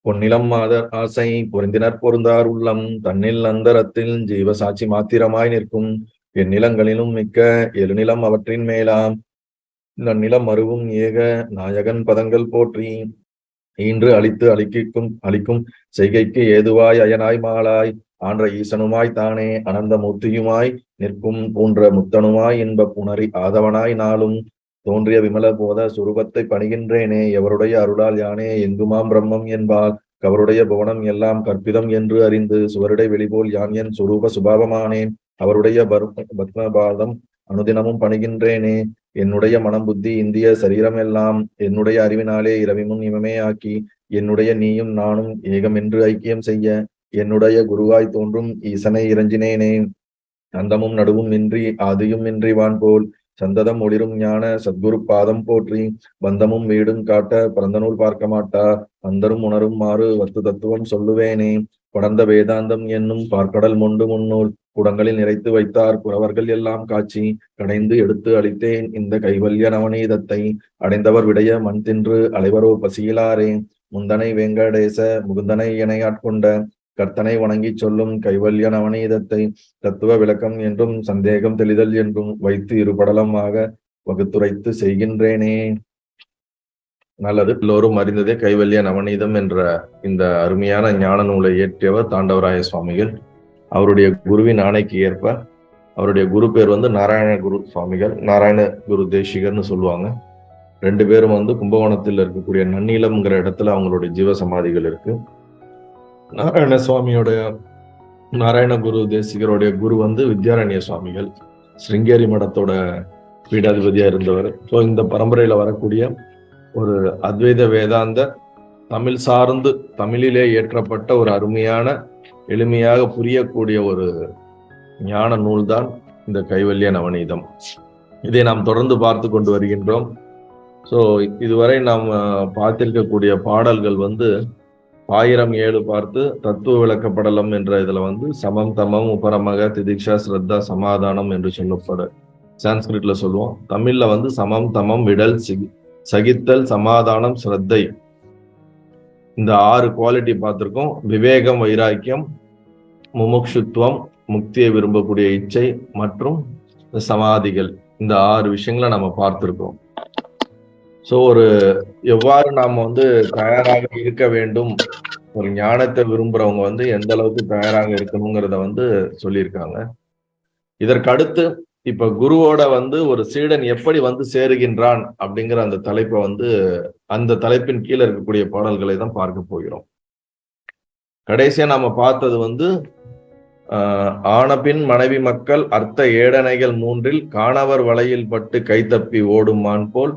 பொன்னிலம் மாதர் ஆசை பொருந்தினர் பொருந்தார் உள்ளம் தன்னில் அந்தரத்தில் ஜீவ சாட்சி மாத்திரமாய் நிற்கும் எந்நிலங்களிலும் மிக்க எழுநிலம் அவற்றின் மேலாம் நன்னிலம் மருவும் ஏக நாயகன் பதங்கள் போற்றி ஈன்று அழித்து அழிக்கும் செய்கைக்கு ஏதுவாய் அயனாய் மாலாய் ஆன்ற ஈசனுமாய் தானே அனந்த மூர்த்தியுமாய் நிற்கும் பூன்ற முத்தனுமாய் இன்ப புணரி ஆதவனாய் நாளும் தோன்றிய விமல போத சுரூபத்தை பணிகின்றேனே எவருடைய அருளால் யானே எங்குமாம் பிரம்மம் என்பால் கவருடைய புவனம் எல்லாம் கற்பிதம் என்று அறிந்து சுவருடை வெளிபோல் யான் என் சுரூப சுபாவமானேன் அவருடைய பத்மபாதம் அனுதினமும் பணிகின்றேனே என்னுடைய மனம் புத்தி இந்திய சரீரம் எல்லாம் என்னுடைய அறிவினாலே இரவிமுன் இவமே ஆக்கி என்னுடைய நீயும் நானும் ஏகம் என்று ஐக்கியம் செய்ய என்னுடைய குருவாய் தோன்றும் ஈசனை இறைஞ்சினேனே அந்தமும் நடுவும் இன்றி ஆதியும் இன்றி வான் போல் சந்ததம் ஒளிரும் ஞான சத்குரு பாதம் போற்றி பந்தமும் வீடும் காட்ட பரந்தநூல் பார்க்க மாட்டா அந்தரும் உணரும் மாறு வத்து தத்துவம் சொல்லுவேனே படர்ந்த வேதாந்தம் என்னும் பார்க்கடல் மொண்டு முன்னூல் குடங்களில் நிறைத்து வைத்தார் குறவர்கள் எல்லாம் காட்சி கடைந்து எடுத்து அளித்தேன் இந்த கைவல்ய நவநீதத்தை அடைந்தவர் விடைய மண் தின்று அலைவரோ பசியிலாரே முந்தனை வெங்கடேச முகுந்தனை என ஆட்கொண்ட கர்த்தனை வணங்கி சொல்லும் கைவல்ய நவநீதத்தை தத்துவ விளக்கம் என்றும் சந்தேகம் தெளிதல் என்றும் வைத்து இருபடலமாக வகுத்துரைத்து செய்கின்றேனே. நல்லது. எல்லோரும் அறிந்ததே கைவல்ய நவநீதம் என்ற இந்த அருமையான ஞான நூலை இயற்றியவர் தாண்டவராய சுவாமிகள். அவருடைய குருவின் ஆணைக்கு ஏற்ப அவருடைய குரு பேர் நாராயண குரு சுவாமிகள், நாராயண குரு தேசிகர்னு சொல்லுவாங்க. ரெண்டு பேரும் கும்பகோணத்தில் இருக்கக்கூடிய நன்னிலம்ங்கிற இடத்துல அவங்களுடைய ஜீவ சமாதிகள் இருக்கு. நாராயண சுவாமியோட நாராயண குரு தேசிகருடைய குரு வித்யாரண்ய சுவாமிகள், ஸ்ருங்கேரி மடத்தோட பீடாதிபதியா இருந்தவர். ஸோ இந்த பரம்பரையில வரக்கூடிய ஒரு அத்வைத வேதாந்த தமிழ் சார்ந்து தமிழிலே இயற்றப்பட்ட ஒரு அருமையான எளிமையாக புரியக்கூடிய ஒரு ஞான நூல்தான் இந்த கைவல்ய நவநீதம். இதை நாம் தொடர்ந்து பார்த்து கொண்டு வருகின்றோம். ஸோ இதுவரை நாம் பார்த்திருக்கக்கூடிய பாடல்கள் 1007 பார்த்து தத்துவ விளக்கப்படலம் என்ற இதுல சமம் தமம் உபரமக திதிக்ஷா ஸ்ரத்தா சமாதானம் என்று சொல்லப்பட சான்ஸ்கிரிட்ல சொல்லுவோம். தமிழ்ல சமம் தமம் விடல் சகித்தல் சமாதானம் ஸ்ரத்தை, இந்த 6 குவாலிட்டி பார்த்திருக்கோம். விவேகம் வைராக்கியம் முமுக்ஷுத்துவம் முக்தியை விரும்பக்கூடிய இச்சை மற்றும் சமாதிகள், இந்த 6 விஷயங்களை நம்ம பார்த்திருக்கோம். ஸோ எவ்வாறு நாம் தயாராக இருக்க வேண்டும், ஒரு ஞானத்தை விரும்புறவங்க எந்த அளவுக்கு தயாராக இருக்கணுங்கிறத சொல்லியிருக்காங்க. இதற்கு அடுத்து இப்ப குருவோட ஒரு சீடன் எப்படி சேருகின்றான் அப்படிங்கிற அந்த தலைப்பை அந்த தலைப்பின் கீழே இருக்கக்கூடிய பாடல்களை தான் பார்க்க போகிறோம். கடைசியா நாம பார்த்தது ஆனபின் மனைவி மக்கள் அர்த்த ஏடனைகள் 3 காணவர் வலையில் பட்டு கைத்தப்பி ஓடும் மான் போல்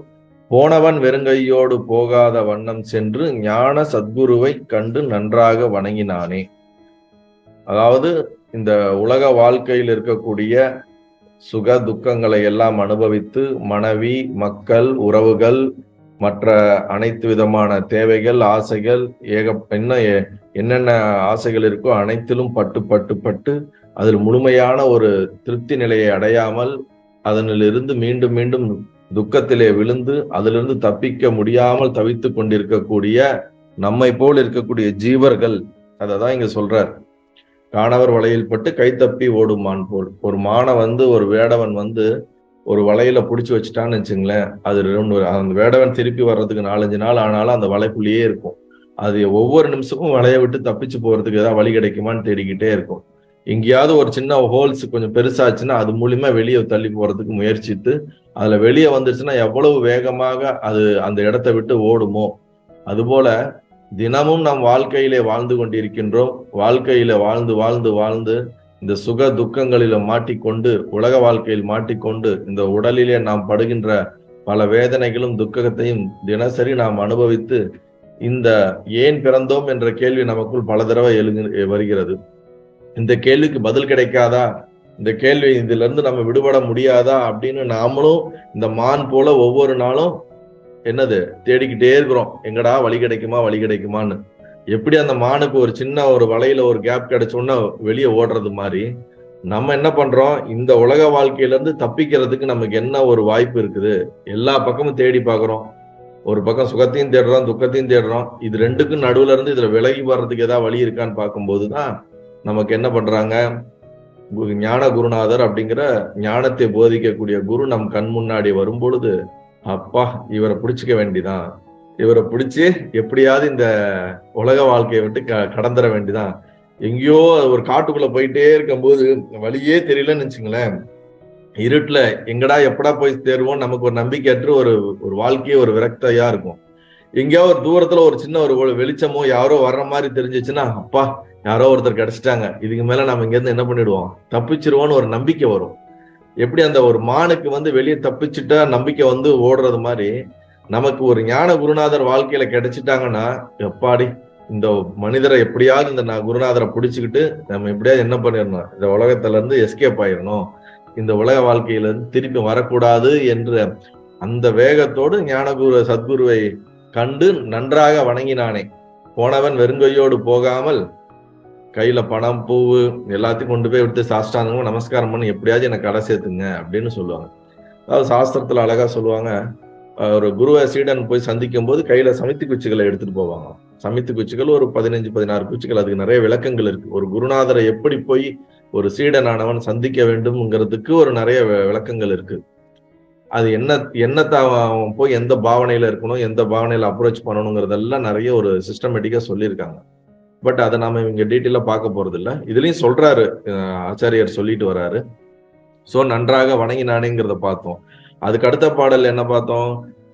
போனவன் வெறுங்கையோடு போகாத வண்ணம் சென்று ஞான சத்குருவை கண்டு நன்றாக வணங்கினானே. அதாவது இந்த உலக வாழ்க்கையில் இருக்கக்கூடிய சுக துக்கங்களை எல்லாம் அனுபவித்து மனைவி மக்கள் உறவுகள் மற்ற அனைத்து விதமான தேவைகள் ஆசைகள் என்னென்ன ஆசைகள் இருக்கோ அனைத்திலும் பட்டு பட்டு பட்டு அதில் முழுமையான ஒரு திருப்தி நிலையை அடையாமல் அதனிலிருந்து மீண்டும் மீண்டும் துக்கத்திலே விழுந்து அதிலிருந்து தப்பிக்க முடியாமல் தவித்து கொண்டிருக்கக்கூடிய நம்மை போல் இருக்கக்கூடிய ஜீவர்கள், அததான் இங்க சொல்றார். காணவர் வலையில் பட்டு கைத்தப்பி ஓடுமான் போல். ஒரு மானை ஒரு வேடவன் ஒரு வலையில புடிச்சு வச்சுட்டான்னு வச்சுங்களேன், அது அந்த வேடவன் திருப்பி வர்றதுக்கு 4-5 நாள் ஆனாலும் அந்த வலைக்குள்ளேயே இருக்கும். அது ஒவ்வொரு நிமிஷமும் வலையை விட்டு தப்பிச்சு போறதுக்கு ஏதாவது வழி கிடைக்குமான்னு தேடிக்கிட்டே இருக்கும். எங்கேயாவது ஒரு சின்ன ஹோல்ஸ் கொஞ்சம் பெருசாச்சுன்னா அது மூலியமா வெளியே தள்ளி போறதுக்கு முயற்சித்து அதுல வெளியே வந்துருச்சுன்னா எவ்வளவு வேகமாக அது அந்த இடத்தை விட்டு ஓடுமோ, அதுபோல தினமும் நம் வாழ்க்கையிலே வாழ்ந்து கொண்டிருக்கின்றோம். வாழ்க்கையில வாழ்ந்து வாழ்ந்து வாழ்ந்து இந்த சுக துக்கங்களில மாட்டிக்கொண்டு, உலக வாழ்க்கையில் மாட்டிக்கொண்டு, இந்த உடலிலே நாம் படுகின்ற பல வேதனைகளும் துக்கத்தையும் தினசரி நாம் அனுபவித்து இந்த ஏன் பிறந்தோம் என்ற கேள்வி நமக்குள் பல தடவை வருகிறது. இந்த கேள்விக்கு பதில் கிடைக்காதா, இந்த கேள்வி இதுல இருந்து நம்ம விடுபட முடியாதா அப்படின்னு நாமளும் இந்த மான் போல ஒவ்வொரு நாளும் தேடிக்கிட்டே இருக்கிறோம். எங்கடா வழி கிடைக்குமான்னு. எப்படி அந்த மானுக்கு ஒரு சின்ன ஒரு வலையில ஒரு கேப் கிடைச்சோன்னா வெளியே ஓடுறது மாதிரி நம்ம என்ன பண்றோம், இந்த உலக வாழ்க்கையில இருந்து தப்பிக்கிறதுக்கு நமக்கு என்ன ஒரு வாய்ப்பு இருக்குது, எல்லா பக்கமும் தேடி பார்க்கிறோம். ஒரு பக்கம் சுகத்தையும் தேடுறோம், துக்கத்தையும் தேடுறோம். இது ரெண்டுக்கும் நடுவுல இருந்து இதுல விலகி வர்றதுக்கு ஏதாவது வழி இருக்கான்னு பார்க்கும்போதுதான் நமக்கு என்ன பண்றாங்க, ஞான குருநாதர் அப்படிங்கிற ஞானத்தை போதிக்கக்கூடிய குரு நம் கண் முன்னாடி வரும் பொழுது, அப்பா இவரை பிடிச்சிக்க வேண்டிதான், இவரை பிடிச்சு எப்படியாவது இந்த உலக வாழ்க்கையை விட்டு கடந்துட வேண்டிதான். எங்கேயோ ஒரு காட்டுக்குள்ள போயிட்டே இருக்கும்போது வழியே தெரியலன்னு வச்சுங்களேன், இருட்டுல எங்கடா எப்படா போய் தேர்வோம் நமக்கு ஒரு நம்பிக்கையற்று ஒரு வாழ்க்கையே ஒரு விரக்தையா இருக்கும். எங்கேயாவது ஒரு தூரத்துல ஒரு சின்ன ஒரு வெளிச்சமோ யாரோ வர்ற மாதிரி தெரிஞ்சிச்சுன்னா, அப்பா யாரோ ஒருத்தர் கிடைச்சிட்டாங்க, இதுக்கு மேல நம்ம இங்க இருந்து என்ன பண்ணிடுவோம், தப்பிச்சிருவோம்னு ஒரு நம்பிக்கை வரும். எப்படி அந்த ஒரு மானுக்கு வெளியே தப்பிச்சுட்டா நம்பிக்கை ஓடுறது மாதிரி, நமக்கு ஒரு ஞான குருநாதர் வாழ்க்கையில கிடைச்சிட்டாங்கன்னா, எப்பாடி இந்த மனிதரை எப்படியாவது இந்த குருநாதரை பிடிச்சுக்கிட்டு நம்ம எப்படியாவது என்ன பண்ணிடணும், இந்த உலகத்துல இருந்து எஸ்கேப் ஆயிடணும், இந்த உலக வாழ்க்கையில இருந்து திருப்பி வரக்கூடாது என்ற அந்த வேகத்தோடு ஞானகுரு சத்குருவை கண்டு நன்றாக வணங்கினானே. போனவன் வெறுங்கையோடு போகாமல் கையில பணம் பூவு எல்லாத்தையும் கொண்டு போய் விட்டு சாஷ்டாங்கமா நமஸ்காரம் பண்ணி எப்படியாவது எனக்கு கடை சேர்த்துங்க அப்படின்னு சொல்லுவாங்க. அதாவது சாஸ்திரத்துல அழகா சொல்லுவாங்க, ஒரு குருவை சீடன் போய் சந்திக்கும் போது கையில சமித்து குச்சிகளை எடுத்துட்டு போவாங்க. சமித்து குச்சிகள் ஒரு 15-16 குச்சிகள், அதுக்கு நிறைய விளக்கங்கள் இருக்கு. ஒரு குருநாதரை எப்படி போய் ஒரு சீடனானவன் சந்திக்க வேண்டும்ங்கிறதுக்கு ஒரு நிறைய விளக்கங்கள் இருக்கு. அது என்னத்தை அவன் போய் எந்த பாவனையில இருக்கணும், எந்த பாவனையில அப்ரோச் பண்ணணுங்கிறதெல்லாம் நிறைய ஒரு சிஸ்டமேட்டிக்கா சொல்லியிருக்காங்க. பட் அதை நாம இவங்க டீட்டெயிலா பார்க்க போறது இல்லை. இதுலயும் சொல்றாரு, ஆச்சாரியர் சொல்லிட்டு வர்றாரு. சோ நன்றாக வணங்கினானேங்கிறத பார்த்தோம். அதுக்கு அடுத்த பாடல் என்ன பார்த்தோம்,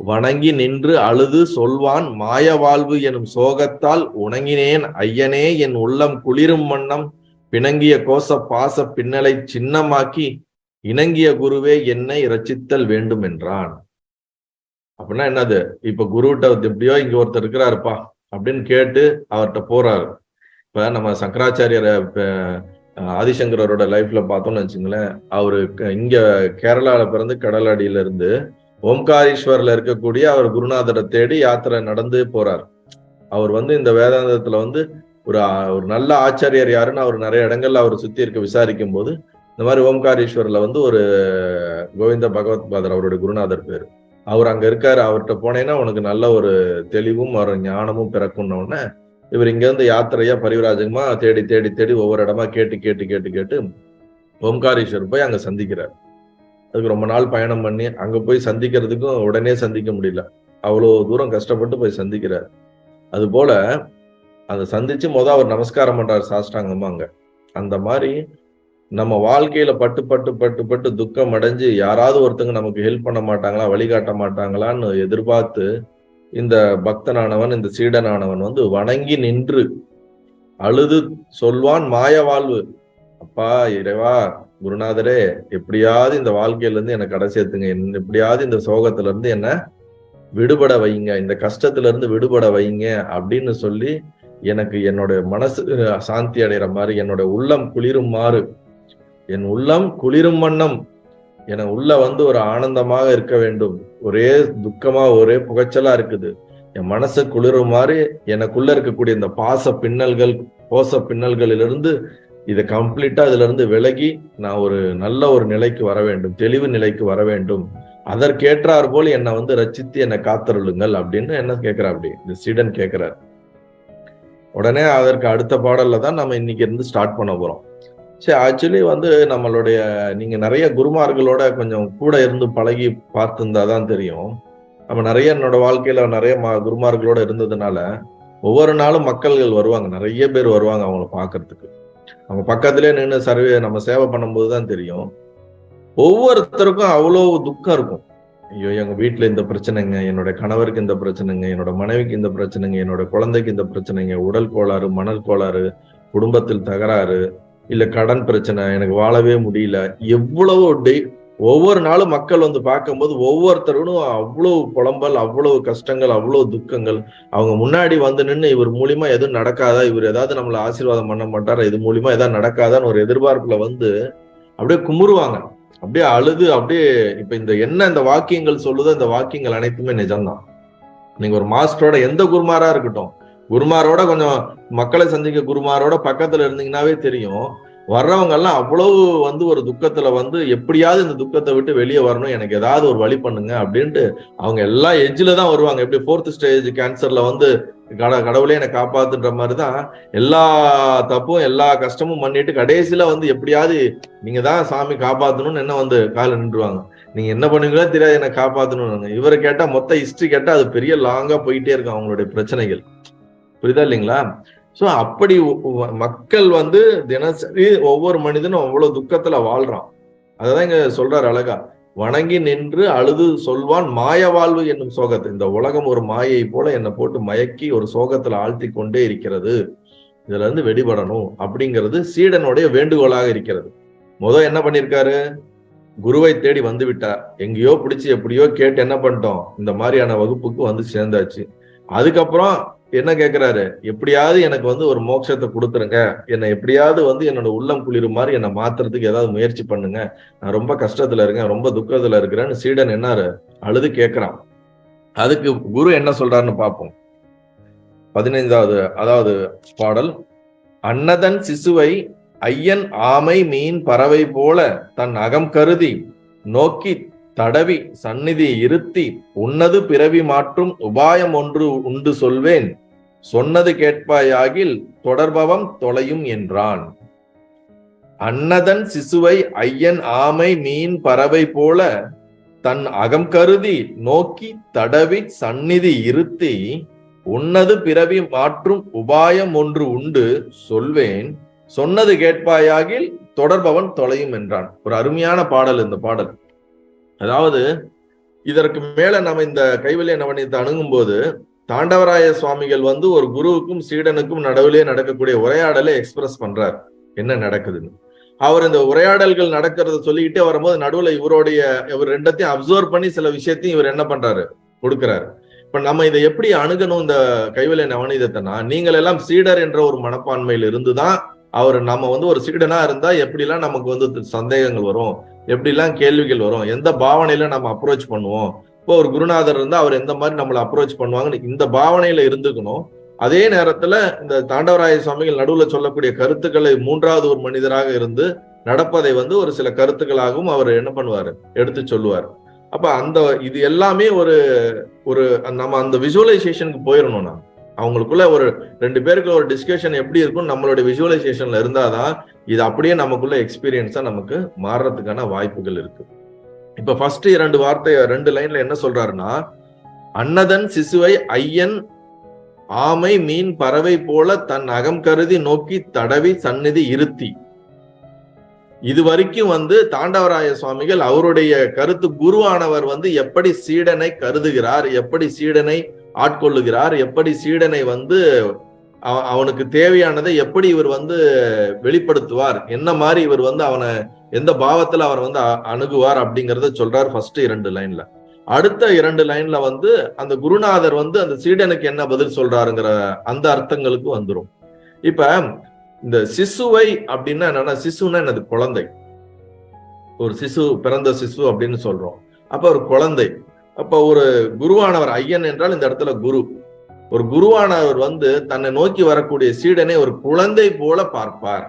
வணங்கி நின்று அழுது சொல்வான் மாய வாழ்வு எனும் சோகத்தால் உணங்கினேன் ஐயனே என் உள்ளம் குளிரும் வண்ணம் பிணங்கிய கோச பாச பின்னலை சின்னமாக்கி இணங்கிய குருவே என்னை ரட்சித்தல் வேண்டும் என்றான். அப்படின்னா என்னது, இப்ப குருகிட்ட எப்படியோ இங்க ஒருத்தர் இருக்கிறாருப்பா அப்படின்னு கேட்டு அவர்கிட்ட போறாரு. இப்ப நம்ம சங்கராச்சாரியரை ஆதிசங்கரோட லைஃப்ல பார்த்தோம்னு வச்சுங்களேன், அவரு இங்க கேரளால பிறந்து கடலாடியில இருந்து ஓம்காரீஸ்வர்ல இருக்கக்கூடிய அவர் குருநாதரை தேடி யாத்திரை நடந்து போறார். அவர் இந்த வேதாந்தத்துல ஒரு நல்ல ஆச்சாரியர் யாருன்னு அவர் நிறைய இடங்கள்ல அவர் சுத்தி இருக்க விசாரிக்கும் போது இந்த மாதிரி ஓம்காரீஸ்வர்ல ஒரு கோவிந்த பகவத் பாதர் அவருடைய குருநாதர் பேரு, அவர் அங்க இருக்காரு, அவர்கிட்ட போனேன்னா உனக்கு நல்ல ஒரு தெளிவும் ஒரு ஞானமும் பிறக்கும்னு இவர் இங்க இருந்து யாத்திரையா பரிவராஜகமா தேடி தேடி தேடி ஒவ்வொரு இடமா கேட்டு கேட்டு கேட்டு கேட்டு ஓம்காரீஸ்வர் போய் அங்க சந்திக்கிறார். அதுக்கு ரொம்ப நாள் பயணம் பண்ணி அங்க போய் சந்திக்கிறதுக்கும் உடனே சந்திக்க முடியல, அவ்வளவு தூரம் கஷ்டப்பட்டு போய் சந்திக்கிறார். அது போல அதை சந்திச்சு அவர் நமஸ்காரம் பண்றாரு சாஷ்டாங்கமா அங்க. அந்த மாதிரி நம்ம வாழ்க்கையில பட்டு பட்டு பட்டு பட்டு துக்கம் அடைஞ்சு யாராவது ஒருத்தங்க நமக்கு ஹெல்ப் பண்ண மாட்டாங்களா, வழிகாட்ட மாட்டாங்களான்னு எதிர்பார்த்து இந்த பக்தனானவன் இந்த சீடனானவன் வணங்கி நின்று அழுது சொல்வான் மாய வாழ்வு, அப்பா இறைவா குருநாதரே எப்படியாவது இந்த வாழ்க்கையில இருந்து என்னை கடை சேர்த்துங்க, எப்படியாவது இந்த சோகத்துல இருந்து என்ன விடுபட வைங்க, இந்த கஷ்டத்துல இருந்து விடுபட வைங்க அப்படின்னு சொல்லி எனக்கு என்னோட மனசு சாந்தி அடைகிற மாதிரி, என்னோட உள்ளம் குளிருமாறு, என் உள்ளம் குளிரும் வண்ணம், என உள்ள ஒரு ஆனந்தமாக இருக்க வேண்டும், ஒரே துக்கமா ஒரே புகைச்சலா இருக்குது, என் மனசு குளிரும் மாதிரி எனக்குள்ள இருக்கக்கூடிய இந்த பாச பின்னல்கள் கோச பின்னல்களிலிருந்து இதை கம்ப்ளீட்டா இதுல இருந்து விலகி நான் ஒரு நல்ல ஒரு நிலைக்கு வர வேண்டும், தெளிவு நிலைக்கு வர வேண்டும், அதற்கேற்றார் போல் என்னை ரச்சித்து என்னை காத்தருளுங்கள் அப்படின்னு என்ன கேட்கிறா, அப்படி இந்த சீடன் கேட்கிறார். உடனே அதற்கு அடுத்த பாடல்ல தான் நம்ம இன்னைக்கு இருந்து ஸ்டார்ட் பண்ண போறோம். சரி, ஆக்சுவலி நம்மளுடைய நீங்க நிறைய குருமார்களோட கொஞ்சம் கூட இருந்து பழகி பார்த்துருந்தாதான் தெரியும். நம்ம நிறைய என்னோட வாழ்க்கையில நிறைய குருமார்களோட இருந்ததுனால ஒவ்வொரு நாளும் மக்கள்கள் வருவாங்க, நிறைய பேர் வருவாங்க அவங்கள பாக்குறதுக்கு. அவங்க பக்கத்திலே நின்று நம்ம சேவை பண்ணும்போதுதான் தெரியும், ஒவ்வொருத்தருக்கும் அவ்வளவு துக்கம் இருக்கும். ஐயோ எங்க வீட்டுல இந்த பிரச்சனைங்க, என்னோட கணவருக்கு இந்த பிரச்சனைங்க, என்னோட மனைவிக்கு இந்த பிரச்சனைங்க, என்னோட குழந்தைக்கு இந்த பிரச்சனைங்க, உடல் கோளாறு, மணல் கோளாறு, குடும்பத்தில் தகராறு, இல்ல கடன் பிரச்சனை, எனக்கு வாழவே முடியல, எவ்வளவு ஒவ்வொரு நாளும் மக்கள் பார்க்கும்போது ஒவ்வொருத்தரும் அவ்வளவு புலம்பல், அவ்வளவு கஷ்டங்கள், அவ்வளவு துக்கங்கள். அவங்க முன்னாடி நின்று இவர் மூலியமா எதுவும் நடக்காதா, இவர் ஏதாவது நம்மளை ஆசீர்வாதம் பண்ண மாட்டாரா, இது மூலியமா ஏதாவது நடக்காதான்னு ஒரு எதிர்பார்ப்புல அப்படியே குமுறுவாங்க, அப்படியே அழுது, அப்படியே இப்ப இந்த வாக்கியங்கள் சொல்லுதோ இந்த வாக்கியங்கள் அனைத்துமே நிஜம்தான். நீங்க ஒரு மாஸ்டரோட எந்த குருமாரா இருக்கட்டும், குருமாரோட கொஞ்சம் மக்களை சந்திக்க குருமாரோட பக்கத்துல இருந்தீங்கன்னாவே தெரியும், வர்றவங்க எல்லாம் அவ்வளவு வந்து ஒரு துக்கத்துல வந்து எப்படியாவது இந்த துக்கத்தை விட்டு வெளியே வரணும், எனக்கு ஏதாவது ஒரு வழி பண்ணுங்க அப்படின்ட்டு அவங்க எல்லா எட்ஜில தான் வருவாங்க. எப்படி 4th ஸ்டேஜ் கேன்சர்ல வந்து கடவுளே என்னை காப்பாத்துன்ற மாதிரிதான் எல்லா தப்பும் எல்லா கஷ்டமும் பண்ணிட்டு கடைசியில வந்து எப்படியாவது நீங்க தான் சாமி காப்பாத்தணும்னு என்ன வந்து கால நின்றுவாங்க. நீங்க என்ன பண்ணுவீங்களோ தெரியாது, என்னை காப்பாத்தணும். இவரை கேட்டா மொத்த ஹிஸ்டரி கேட்டா அது பெரிய லாங்கா போயிட்டே இருக்கும் அவங்களுடைய பிரச்சனைகள். புரியுதா இல்லைங்களா? சோ அப்படி மக்கள் வந்து தினசரி ஒவ்வொரு மனிதனும் அவ்வளவு துக்கத்துல வாழ்றான். அததான் இங்க சொல்றாரு அழகா, வணங்கி நின்று அழுது சொல்வான் மாய வாழ்வு என்னும் சோகத்தை. இந்த உலகம் ஒரு மாயை போல என்னை போட்டு மயக்கி ஒரு சோகத்துல ஆழ்த்தி கொண்டே இருக்கிறது, இதுல இருந்து வெடிபடணும் அப்படிங்கிறது சீடனுடைய வேண்டுகோளாக இருக்கிறது. என்ன பண்ணிருக்காரு, குருவை தேடி வந்து விட்டார். எங்கேயோ பிடிச்சி எப்படியோ கேட்டு என்ன பண்ணிட்டோம், இந்த மாதிரியான வகுப்புக்கு வந்து சேர்ந்தாச்சு. அதுக்கப்புறம் என்ன கேட்கிறாரு, எப்படியாவது எனக்கு வந்து ஒரு மோட்சத்தை கொடுத்துருங்க, என்னை எப்படியாவது வந்து என்னோட உள்ளம் குளிரும் மாதிரி என்னை மாத்துறதுக்கு ஏதாவது முயற்சி பண்ணுங்க, நான் ரொம்ப கஷ்டத்துல இருக்கேன், ரொம்ப துக்கத்துல இருக்கிறேன்னு சீடன் என்னாரு அழுது கேட்கிறான். அதுக்கு குரு என்ன சொல்றாருன்னு பார்ப்போம். 15வது அதாவது பாடல். அன்னதன் சிசுவை ஐயன் ஆமை மீன் பறவை போல தன் அகம் கருதி நோக்கி தடவி சந்நிதி இருத்தி உன்னது பிறவி மாற்றும் உபாயம் ஒன்று உண்டு சொல்வேன், சொன்னது கேட்பாயாகில் தொடர்பவம் தொலையும் என்றான். அன்னதன் சிசுவை ஐயன் ஆமை மீன் பறவை போல தன் அகம் கருதி நோக்கி தடவி சந்நிதி இருத்தி உன்னது பிறவி மாற்றும் உபாயம் ஒன்று உண்டு சொல்வேன், சொன்னது கேட்பாயாகில் தொடர்பவன் தொலையும் என்றான். ஒரு அருமையான பாடல் இந்த பாடல். அதாவது இதற்கு மேல நம்ம இந்த கைவல்ய நவநீதத்தை அணுகும் போது தாண்டவராய சுவாமிகள் வந்து ஒரு குருவுக்கும் சீடனுக்கும் நடுவிலே நடக்கக்கூடிய உரையாடலை எக்ஸ்பிரஸ் பண்றார், என்ன நடக்குதுன்னு. அவர் இந்த உரையாடல்கள் நடக்கிறத சொல்லிக்கிட்டே வரும்போது நடுவுல இவர் ரெண்டத்தையும் அப்சர்வ் பண்ணி சில விஷயத்தையும் இவர் என்ன பண்றாரு, கொடுக்கிறாரு. இப்ப நம்ம இதை எப்படி அணுகணும் இந்த கைவல்ய நவநீதத்தைனா, நீங்கள் எல்லாம் சீடர் என்ற ஒரு மனப்பான்மையில் இருந்துதான் நம்ம வந்து ஒரு சீடனா இருந்தா எப்படிலாம் நமக்கு வந்து சந்தேகங்கள் வரும், எப்படிலாம் கேள்விகள் வரும், எந்த பாவனையில நம்ம அப்ரோச் பண்ணுவோம். இப்போ ஒரு குருநாதர் இருந்தா அவர் எந்த மாதிரி நம்மளை அப்ரோச் பண்ணுவாங்கன்னு இந்த பாவனையில இருந்துக்கணும். அதே நேரத்துல இந்த தாண்டவராய சுவாமிகள் நடுவுல சொல்லக்கூடிய கருத்துக்களை மூன்றாவது ஒரு மனிதராக இருந்து நடப்பதை வந்து ஒரு சில கருத்துக்களாகவும் அவர் என்ன பண்ணுவாரு, எடுத்து சொல்லுவார். அப்ப இது எல்லாமே ஒரு நம்ம அந்த விசுவலைசேஷனுக்கு போயிடணும். அவங்களுக்குள்ள ஒரு 2 பேருக்கு ஒரு டிஸ்கஷன் எப்படி இருக்கும் நம்மளுடைய விசுவலைசேஷன்ல இருந்தாதான் இது அப்படியே நமக்குள்ள எக்ஸ்பீரியன்ஸா நமக்கு மாறுறதுக்கான வாய்ப்புகள் இருக்கு. இப்ப ஃபர்ஸ்ட் 2 லைன்ல என்ன சொல்றாருன்னா, அன்னதன் சிசுவை ஐயன் ஆமை மீன் பறவை போல தன் அகம் கருதி நோக்கி தடவி சந்நிதி இருத்தி. இது வரைக்கும் வந்து தாண்டவராய சுவாமிகள் அவருடைய கருத்து குருவானவர் வந்து எப்படி சீடனை கருதுகிறார், எப்படி சீடனை ஆட்கொள்ளுகிறார், எப்படி சீடனை வந்து அவனுக்கு தேவையானதை எப்படி இவர் வந்து வெளிப்படுத்துவார், என்ன மாதிரி இவர் வந்து அவனை எந்த பாவத்துல அவர் வந்து அணுகுவார் அப்படிங்கறத சொல்றார் ஃபர்ஸ்ட் 2 லைன்ல. அடுத்த 2 லைன்ல வந்து அந்த குருநாதர் வந்து அந்த சீடனுக்கு என்ன பதில் சொல்றாருங்கிற அந்த அர்த்தங்களுக்கு வந்துரும். இப்ப இந்த சிசுவை அப்படின்னா என்னன்னா, சிசுன்னா என்னது, குழந்தை. ஒரு சிசு, பிறந்த சிசு அப்படின்னு சொல்றோம். அப்ப ஒரு குழந்தை. அப்ப ஒரு குருவானவர், ஐயன் என்றால் இந்த இடத்துல குரு, ஒரு குருவானவர் வந்து தன்னை நோக்கி வரக்கூடிய சீடனை ஒரு குழந்தை போல பார்ப்பார்,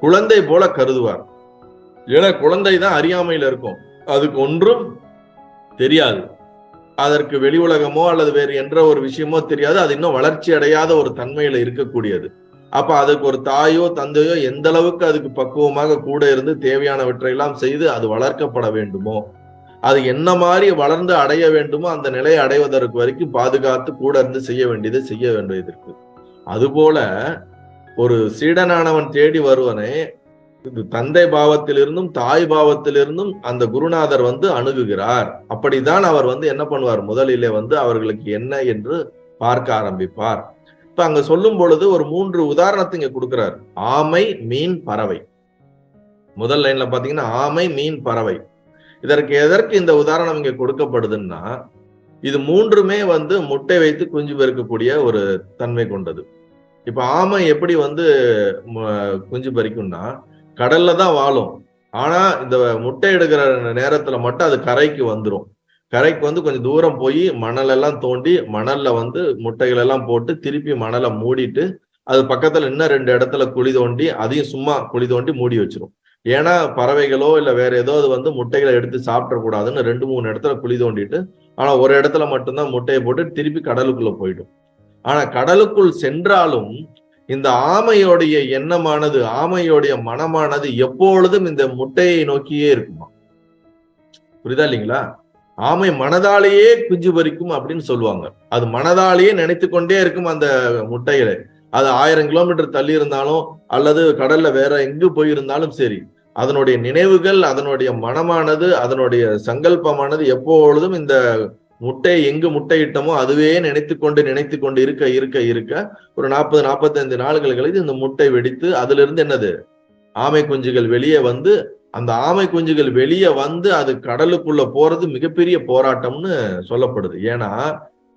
குழந்தை போல கருதுவார். ஏன்னா குழந்தை தான் அறியாமையில இருக்கும், அதுக்கு ஒன்றும் தெரியாது, அதற்கு வெளி உலகமோ அல்லது வேறு என்ற ஒரு விஷயமோ தெரியாது, அது இன்னும் வளர்ச்சி அடையாத ஒரு தன்மையில இருக்கக்கூடியது. அப்ப அதுக்கு ஒரு தாயோ தந்தையோ எந்த அளவுக்கு அதுக்கு பக்குவமாக கூட இருந்து தேவையானவற்றை எல்லாம் செய்து அது வளர்க்கப்பட வேண்டுமோ, அது என்ன மாதிரி வளர்ந்து அடைய வேண்டுமோ அந்த நிலையை அடைவதற்கு வரைக்கும் பாதுகாத்து கூட இருந்து செய்ய வேண்டியது இருக்கு. அதுபோல ஒரு சீடனானவன் தேடி வருவனே தந்தை பாவத்திலிருந்தும் தாய் பாவத்திலிருந்தும் அந்த குருநாதர் வந்து அணுகுகிறார். அப்படிதான் அவர் வந்து என்ன பண்ணுவார், முதலிலே வந்து அவர்களுக்கு என்ன என்று பார்க்க ஆரம்பிப்பார். இப்ப அங்க சொல்லும் பொழுது ஒரு 3 உதாரணத்தை இங்க கொடுக்கிறார். ஆமை, மீன், பறவை. முதல் லைன்ல பாத்தீங்கன்னா ஆமை, மீன், பறவை. எதற்கு இந்த உதாரணம் இங்க கொடுக்கப்படுதுன்னா, இது 3மே வந்து முட்டை வைத்து குஞ்சு பெருக்கக்கூடிய ஒரு தன்மை கொண்டது. இப்ப ஆமை எப்படி வந்து குஞ்சு பறிக்கும்னா, கடல்ல தான் வாழும். ஆனா இந்த முட்டை எடுக்கிற நேரத்துல மட்டும் அது கரைக்கு வந்துடும். கரைக்கு வந்து கொஞ்சம் தூரம் போய் மணல் எல்லாம் தோண்டி மணல்ல வந்து முட்டைகள் எல்லாம் போட்டு திருப்பி மணலை மூடிட்டு அது பக்கத்துல இன்னும் 2 இடத்துல குழி தோண்டி அதையும் சும்மா குழி தோண்டி மூடி வச்சிரும். ஏன்னா பறவைகளோ இல்ல வேற ஏதோ அது வந்து முட்டைகளை எடுத்து சாப்பிடக்கூடாதுன்னு 2-3 இடத்துல குழி தோண்டிட்டு, ஆனா ஒரு இடத்துல மட்டும்தான் முட்டையை போட்டு திருப்பி கடலுக்குள்ள போயிடும். ஆனா கடலுக்குள் சென்றாலும் இந்த ஆமையோடைய எண்ணமானது, ஆமையோடைய மனமானது எப்பொழுதும் இந்த முட்டையை நோக்கியே இருக்குமா. புரியுதா இல்லைங்களா? ஆமை மனதாலேயே குஞ்சு பறிக்கும் அப்படின்னு சொல்லுவாங்க. அது மனதாலேயே நினைத்து கொண்டே இருக்கும் அந்த முட்டைகளை. அது 1000 கிலோமீட்டர் தள்ளி இருந்தாலும் அல்லது கடல்ல வேற எங்கு போயிருந்தாலும் சரி, அதனுடைய நினைவுகள், அதனுடைய மனமானது, அதனுடைய சங்கல்பமானது எப்பொழுதும் இந்த முட்டை எங்கு முட்டையிட்டமோ அதுவே நினைத்து கொண்டு இருக்க இருக்க இருக்க ஒரு 40-45 நாட்கள் கழித்து இந்த முட்டை வெடித்து அதுல இருந்து என்னது ஆமை குஞ்சுகள் வெளியே வந்து, அந்த ஆமை குஞ்சுகள் வெளியே வந்து அது கடலுக்குள்ள போறது மிகப்பெரிய போராட்டம்னு சொல்லப்படுது. ஏன்னா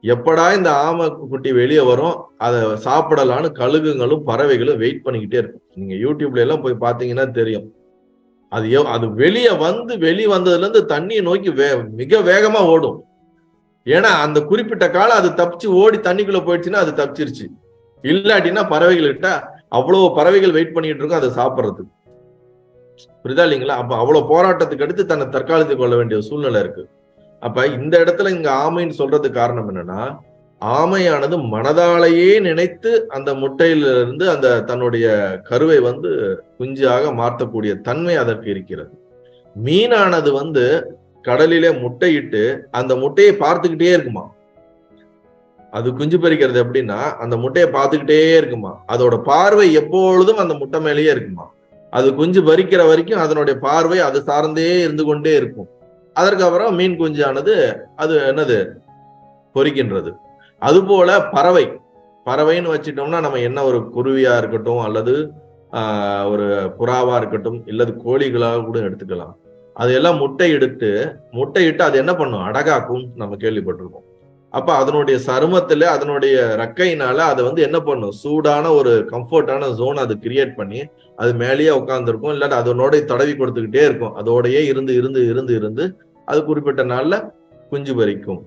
எப்படா இந்த ஆமை குட்டி வெளியே வரும், அதை சாப்பிடலான்னு கழுகுங்களும் பறவைகளும் வெயிட் பண்ணிக்கிட்டே இருக்கும். நீங்க யூடியூப்ல எல்லாம் போய் பாத்தீங்கன்னா தெரியும். அது வெளியே வந்ததுல இருந்து தண்ணியை நோக்கி மிக வேகமா ஓடும். ஏன்னா அந்த குறிப்பிட்ட காலம் அது தப்பிச்சு ஓடி தண்ணிக்குள்ள போயிடுச்சுன்னா அது தப்பிச்சிருச்சு. இல்லாட்டினா பறவைகள்கிட்ட அவ்வளவு பறவைகள் வெயிட் பண்ணிட்டு இருக்கும் அதை சாப்பிட்றதுக்கு. புரியுதா இல்லைங்களா? அப்ப அவ்வளவு போராட்டத்துக்கு அடுத்து தன்னை தற்காலித்துக் கொள்ள வேண்டிய சூழ்நிலை இருக்கு. அப்ப இந்த இடத்துல இங்க ஆமைன்னு சொல்றதுக்கு காரணம் என்னன்னா, ஆமையானது மனதாலேயே நினைத்து அந்த முட்டையிலிருந்து அந்த தன்னுடைய கருவை வந்து குஞ்சாக மாற்றக்கூடிய தன்மை அதற்கு இருக்கிறது. மீனானது வந்து கடலிலே முட்டையிட்டு அந்த முட்டையை பார்த்துக்கிட்டே இருக்குமா. அது குஞ்சு பறிக்கிறது எப்படின்னா, அந்த முட்டையை பார்த்துக்கிட்டே இருக்குமா. அதோட பார்வை எப்பொழுதும் அந்த முட்டை மேலேயே இருக்குமா. அது குஞ்சு பறிக்கிற வரைக்கும் அதனுடைய பார்வை அது சார்ந்தே இருந்து கொண்டே இருக்கும். அதற்கப்புறம் மீன் குஞ்சானது அது என்னது பொறிக்கின்றது. அதுபோல பறவைன்னு வச்சிட்டோம்னா நம்ம என்ன ஒரு குருவியா இருக்கட்டும் அல்லது ஒரு புறாவா இருக்கட்டும் இல்லது கோழிகளாக கூட எடுத்துக்கலாம். அதையெல்லாம் முட்டையிட்டு அது என்ன பண்ணும், அடகாக்கும் நம்ம கேள்விப்பட்டிருக்கோம். அப்ப அதனுடைய சருமத்துல அதனுடைய ரெக்கையினால அதை வந்து என்ன பண்ணும், சூடான ஒரு கம்ஃபர்டான ஜோன் அது கிரியேட் பண்ணி அது மேலேயே உட்கார்ந்துருக்கும். இல்லாட்டி அதனோட தடவி கொடுத்துக்கிட்டே இருக்கும். அதோடயே இருந்து அது குறிப்பிட்ட நாள்ல குஞ்சு பறிக்கும்.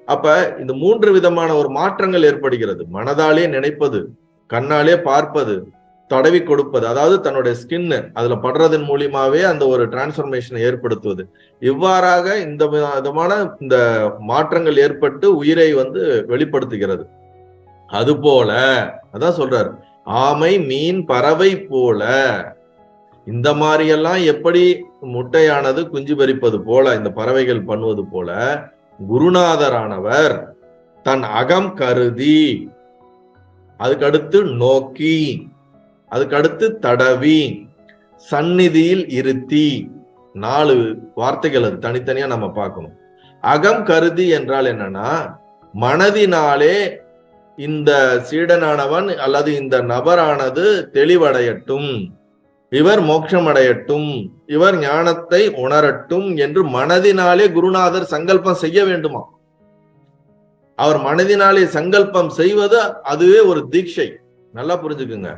அப்ப இந்த 3 விதமான ஒரு மாற்றங்கள் ஏற்படுகிறது. மனதாலே நினைப்பது, கண்ணாலே பார்ப்பது, தடவி கொடுப்பது, அதாவது தன்னுடைய ஸ்கின் அதுல படுறதன் மூலியமாவே அந்த ஒரு டிரான்ஸ்பர்மேஷனை ஏற்படுத்துவது. இவ்வாறாக இந்த விதமான இந்த மாற்றங்கள் ஏற்பட்டு உயிரை வந்து வெளிப்படுத்துகிறது. அது போல அதான் சொல்றாரு, ஆமை மீன் பறவை போல இந்த மாதிரியெல்லாம் எப்படி முட்டையானது குஞ்சு பறிப்பது போல இந்த பறவைகள் பண்ணுவது போல குருநாதரானவர் தன் அகம் கருதி, அதுக்கடுத்து நோக்கி, அதுக்கடுத்து தடவி, சந்நிதியில் இருத்தி, 4 வார்த்தைகள் அது தனித்தனியா நம்ம பார்க்கணும். அகம் கருதி என்றால் என்னன்னா, மனதினாலே இந்த சீடனானவன் அல்லது இந்த நபரானது தெளிவடையட்டும், இவர் மோட்சம் அடையட்டும், இவர் ஞானத்தை உணரட்டும் என்று மனதினாலே குருநாதர் சங்கல்பம் செய்ய வேண்டுமா. அவர் மனதினாலே சங்கல்பம் செய்வது அதுவே ஒரு தீட்சை. நல்லா புரிஞ்சுக்குங்க.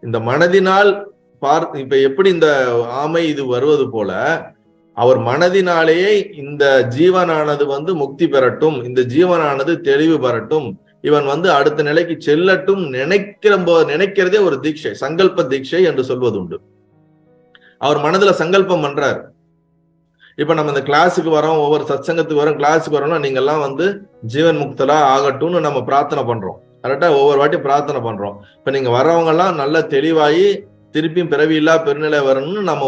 இந்த மனதினால் இப்ப எப்படி இந்த ஆமை இது வருவது போல அவர் மனதினாலேயே இந்த ஜீவனானது வந்து முக்தி பெறட்டும், இந்த ஜீவனானது தெளிவு பெறட்டும், இவன் வந்து அடுத்த நிலைக்கு செல்லட்டும் நினைக்கிறதே ஒரு தீட்சை, சங்கல்ப தீட்சை என்று சொல்வது உண்டு. அவர் மனதுல சங்கல்பம் பண்றாரு. இப்ப நம்ம இந்த கிளாஸுக்கு வரோம், ஒவ்வொரு சத்சங்கத்துக்கு வரோம், கிளாஸுக்கு வரோம்னா நீங்க எல்லாம் வந்து ஜீவன் முக்தலா ஆகட்டும்னு நம்ம பிரார்த்தனை பண்றோம். கரெக்டா ஒவ்வொரு வாட்டி பிரார்த்தனை பண்றோம். இப்ப நீங்க வர்றவங்க எல்லாம் நல்லா தெளிவாகி திருப்பியும் பிறவி இல்லா பெருநிலை வரணும்னு நம்ம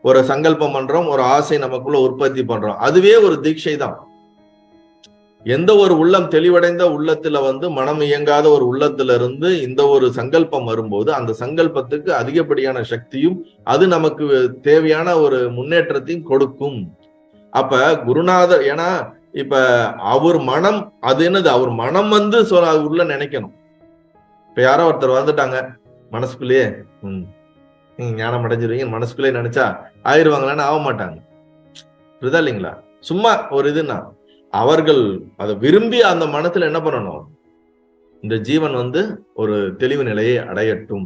ஒரு சங்கல்பம் பண்றோம், ஒரு ஆசை நமக்குள்ள உற்பத்தி பண்றோம். அதுவே ஒரு தீட்சை தான். எந்த ஒரு உள்ளம் தெளிவடைந்த உள்ளத்துல வந்து மனம் இயங்காத ஒரு உள்ளத்துல இருந்து இந்த ஒரு சங்கல்பம் வரும்போது அந்த சங்கல்பத்துக்கு அதிகப்படியான சக்தியும் அது நமக்கு தேவையான ஒரு முன்னேற்றத்தையும் கொடுக்கும். அப்ப குருநாதர், ஏன்னா இப்ப அவர் மனம் அது என்னது, அவர் மனம் வந்து உள்ள நினைக்கணும். இப்ப யாரோ ஒருத்தர் வந்துட்டாங்க மனசுக்குள்ளேயே நீங்க ஞானம் அடைஞ்சிருவீங்க மனசுக்குள்ளேயே நினைச்சா ஆயிடுவாங்களான்னு ஆக மாட்டாங்க. புரியுதா இல்லைங்களா? சும்மா ஒரு இதுன்னா அவர்கள் அதை விரும்பி அந்த மனத்துல என்ன பண்ணணும், இந்த ஜீவன் வந்து ஒரு தெளிவு நிலையை அடையட்டும்.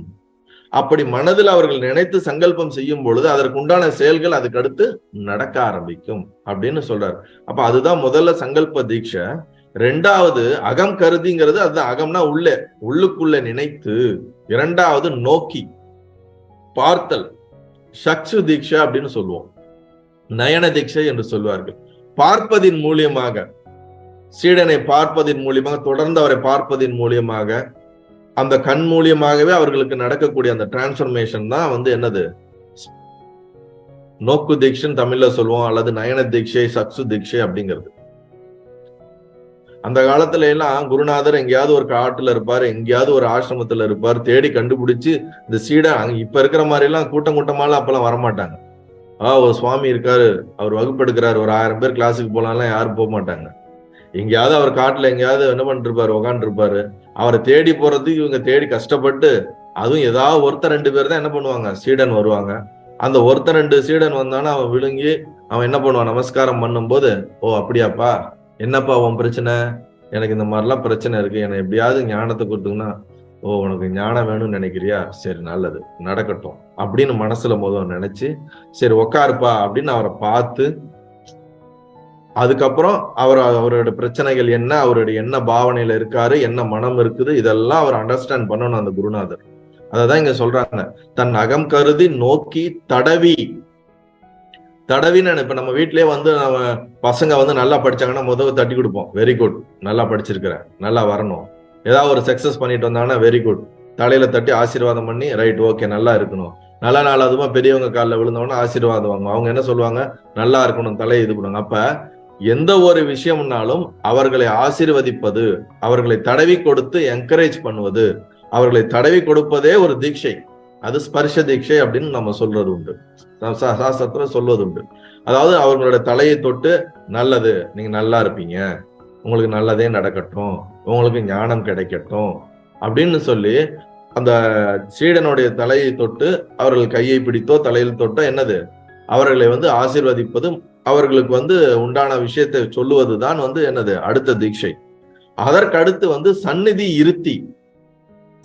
அப்படி மனதில் அவர்கள் நினைத்து சங்கல்பம் செய்யும் பொழுது அதற்கு உண்டான செயல்கள் அதுக்கு அடுத்து நடக்க ஆரம்பிக்கும் அப்படின்னு சொல்றாரு. அப்ப அதுதான் முதல்ல சங்கல்ப தீட்சை. ரெண்டாவது அகம் கருதிங்கிறது, அதுதான் அகம்னா உள்ளுக்குள்ள நினைத்து. இரண்டாவது நோக்கி பார்த்தல், சக்ஷு தீட்சா அப்படின்னு சொல்லுவோம், நயன தீட்சை என்று சொல்வார்கள். பார்ப்பதின் மூலியமாக, சீடனை பார்ப்பதின் மூலியமாக, தொடர்ந்து அவரை பார்ப்பதின் மூலியமாக, அந்த கண் மூலியமாகவே அவர்களுக்கு நடக்கக்கூடிய அந்த டிரான்ஸ்பர்மேஷன் தான் என்னது, நோக்கு தீட்சைன்னு தமிழ்ல சொல்லுவோம், அல்லது நயன தீட்சை, சக்ஷு தீட்சை அப்படிங்கிறது. அந்த காலத்துல எல்லாம் குருநாதர் எங்கேயாவது ஒரு காட்டுல இருப்பாரு, எங்கேயாவது ஒரு ஆசிரமத்துல இருப்பார், தேடி கண்டுபிடிச்சு இந்த சீடன், இப்ப இருக்கிற மாதிரி எல்லாம் கூட்டம் கூட்டமாலாம் அப்பெல்லாம் வரமாட்டாங்க. ஒரு சுவாமி இருக்காரு, அவர் வகுப்பு எடுக்கிறாரு, ஒரு 1000 பேர் கிளாஸுக்கு போலாம்லாம் யாரும் போக மாட்டாங்க. எங்கேயாவது அவர் காட்டுல எங்கேயாவது என்ன பண்ணிட்டு இருப்பாரு, உக்காண்டு இருப்பாரு. அவரை தேடி போறதுக்கு இவங்க தேடி கஷ்டப்பட்டு, அதுவும் ஏதாவது ஒருத்தர் 2 பேர் தான் என்ன பண்ணுவாங்க, சீடன் வருவாங்க. அந்த ஒருத்தர் 2 சீடன் வந்தானா அவன் விழுங்கி அவன் என்ன பண்ணுவான், நமஸ்காரம் பண்ணும் போது, ஓ அப்படியாப்பா, என்னப்பா உன் பிரச்சனை, எனக்கு இந்த மாதிரிலாம் பிரச்சனை இருக்கு, என்னை எப்படியாவது ஞானத்தை கொடுத்துங்கன்னா, ஓ உனக்கு ஞானம் வேணும்னு நினைக்கிறியா, சரி நல்லது நடக்கட்டும் அப்படின்னு மனசுல முதல் நினைச்சு, சரி உக்காருப்பா அப்படின்னு அவரை பார்த்து, அதுக்கப்புறம் அவரோட பிரச்சனைகள் என்ன, அவருடைய என்ன பாவனையில இருக்காரு, என்ன மனம் இருக்குது, இதெல்லாம் அவர் அண்டர்ஸ்டாண்ட் பண்ணணும் அந்த குருநாதர். அததான் இங்க சொல்றாங்க, தன் அகம் கருதி நோக்கி தடவின்னு. இப்ப நம்ம வீட்லயே நம்ம பசங்க நல்லா படிச்சாங்கன்னா முதல்ல தட்டி கொடுப்போம், வெரி குட், நல்லா படிச்சிருக்கிற, நல்லா வரணும். ஏதாவது ஒரு சக்சஸ் பண்ணிட்டு வந்தாங்கன்னா வெரி குட், தலையில தட்டி ஆசீர்வாதம் பண்ணி, ரைட் ஓகே நல்லா இருக்கணும். நல்ல நாள் அதுமா பெரியவங்க காலில் விழுந்தவொன்னா ஆசீர்வாதம் வாங்க, அவங்க என்ன சொல்லுவாங்க, நல்லா இருக்கணும், தலையை இது பண்ணுவாங்க. அப்ப எந்த ஒரு விஷயம்னாலும் அவர்களை ஆசீர்வதிப்பது, அவர்களை தடவி கொடுத்து என்கரேஜ் பண்ணுவது, அவர்களை தடவி கொடுப்பதே ஒரு தீட்சை. அது ஸ்பர்ஷ தீட்சை அப்படின்னு நம்ம சொல்றது உண்டு, சாஸ்திரத்துல சொல்வது உண்டு. அதாவது அவர்களோட தலையை தொட்டு, நல்லது, நீங்க நல்லா இருப்பீங்க, உங்களுக்கு நல்லதே நடக்கட்டும், உங்களுக்கு ஞானம் கிடைக்கட்டும் அப்படின்னு சொல்லி அந்த சீடனுடைய தலையை தொட்டு, அவர்கள் கையை பிடித்தோ தலையில் தொட்டோ என்னது, அவர்களை ஆசீர்வதிப்பதும் அவர்களுக்கு உண்டான விஷயத்தை சொல்லுவதுதான் என்னது அடுத்த தீட்சை. அதற்கடுத்து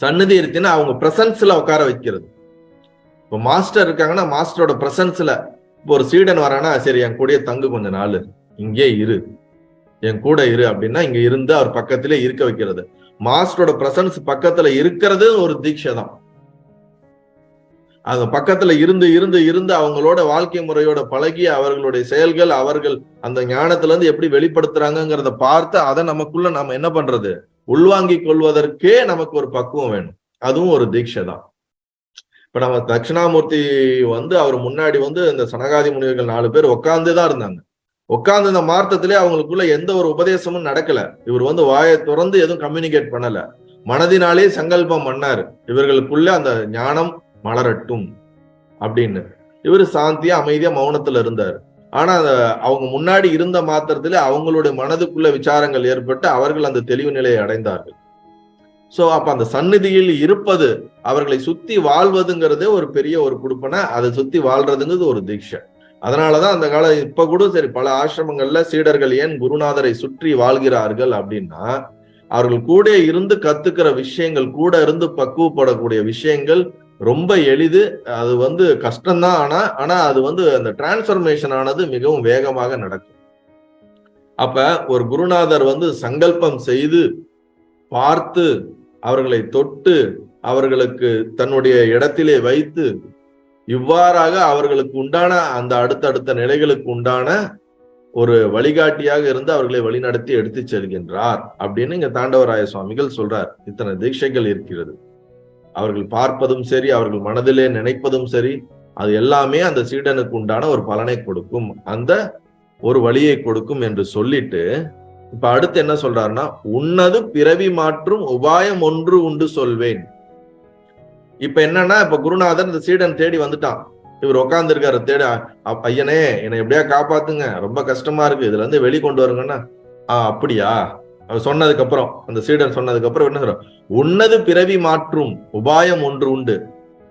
சந்நிதி இருத்தினா அவங்க பிரசன்ஸ்ல உட்கார வைக்கிறது. இப்போ மாஸ்டர் இருக்காங்கன்னா மாஸ்டரோட பிரசன்ஸ்ல, இப்போ ஒரு சீடன் வரானா, சரி என் கூடயே தங்கு கொஞ்ச நாள், இங்கே இரு, என் கூட இரு அப்படின்னா இங்க இருந்து அவர் பக்கத்திலே இருக்க வைக்கிறது. மாஸ்டரோட பிரசன்ஸ் பக்கத்துல இருக்கிறது ஒரு தீட்சை தான். அந்த பக்கத்துல இருந்து அவங்களோட வாழ்க்கை முறையோட பழகி, அவர்களுடைய செயல்கள், அவர்கள் அந்த ஞானத்துல இருந்து எப்படி வெளிப்படுத்துறாங்கிறத பார்த்து அதை நமக்குள்ள நாம என்ன பண்றது, உள்வாங்கி கொள்வதற்கே நமக்கு ஒரு பக்குவம் வேணும். அதுவும் ஒரு தீட்சை தான். இப்ப நம்ம தட்சிணாமூர்த்தி அவர் முன்னாடி இந்த சனகாதி முனிவர்கள் 4 பேர் உட்கார்ந்துதான் இருந்தாங்க. உட்கார்ந்து இந்த மார்த்தத்திலே அவங்களுக்குள்ள எந்த ஒரு உபதேசமும் நடக்கல. இவர் வாயை திறந்து எதுவும் கம்யூனிகேட் பண்ணல, மனதினாலே சங்கல்பம் பண்ணாரு, இவர்களுக்குள்ள அந்த ஞானம் மலரட்டும் அப்படின்னு. இவரு சாந்தியா அமைதியா மௌனத்துல இருந்தாரு. ஆனா அவங்க முன்னாடி இருந்த மாத்திரத்திலே அவங்களுடைய மனதுக்குள்ள விசாரங்கள் ஏற்பட்டு அவர்கள் அந்த தெளிவு நிலையை அடைந்தார்கள். சோ அப்ப அந்த சந்நிதியில் இருப்பது, அவர்களை சுத்தி வாழ்வதுங்கிறதே ஒரு பெரிய ஒரு குடுப்பனை, அதை சுத்தி வாழ்றதுங்கிறது ஒரு தீட்சை. அதனாலதான் அந்த காலம் இப்ப கூட சரி பல ஆசிரமங்கள்ல சீடர்கள் ஏன் குருநாதரை சுற்றி வாழ்கிறார்கள் அப்படின்னா, அவர்கள் கூட இருந்து கத்துக்கிற விஷயங்கள், கூட இருந்து பக்குவப்படக்கூடிய விஷயங்கள் ரொம்ப எளிது. அது கஷ்டம்தான், ஆனா அது அந்த டிரான்ஸ்பர்மேஷன் ஆனது மிகவும் வேகமாக நடக்கும். அப்ப ஒரு குருநாதர் சங்கல்பம் செய்து பார்த்து, அவர்களை தொட்டு, அவர்களுக்கு தன்னுடைய இடத்திலே வைத்து, இவ்வாறாக அவர்களுக்கு உண்டான அந்த அடுத்தடுத்த நிலைகளுக்கு உண்டான ஒரு வழிகாட்டியாக இருந்து அவர்களை வழிநடத்தி எடுத்து செல்கின்றார் அப்படின்னு இங்க தாண்டவராய சுவாமிகள் சொல்றார். இத்தனை தீட்சைகள் இருக்கிறது. அவர்கள் பார்ப்பதும் சரி, அவர்கள் மனதிலே நினைப்பதும் சரி, அது எல்லாமே அந்த சீடனுக்கு உண்டான ஒரு பலனை கொடுக்கும், அந்த ஒரு வழியை கொடுக்கும் என்று சொல்லிட்டு, இப்ப அடுத்து என்ன சொல்றாருன்னா, உன்னது பிறவி மாற்றும் உபாயம் ஒன்று உண்டு சொல்வேன். இப்ப என்னன்னா, இப்ப குருநாதர் இந்த சீடன் தேடி வந்துட்டான். இவர் உட்கார்ந்து இருக்காரு, தேட, ஐயனே என்னை எப்படியா காப்பாத்துங்க, ரொம்ப கஷ்டமா இருக்கு, இதுல இருந்து வெளிக்கொண்டு வருங்கன்னா, அப்படியா, அவர் சொன்னதுக்கு அப்புறம், அந்த சீடன் சொன்னதுக்கு அப்புறம் என்ன சொல்ற, உன்னது பிறவி மாற்றும் உபாயம் ஒன்று உண்டு.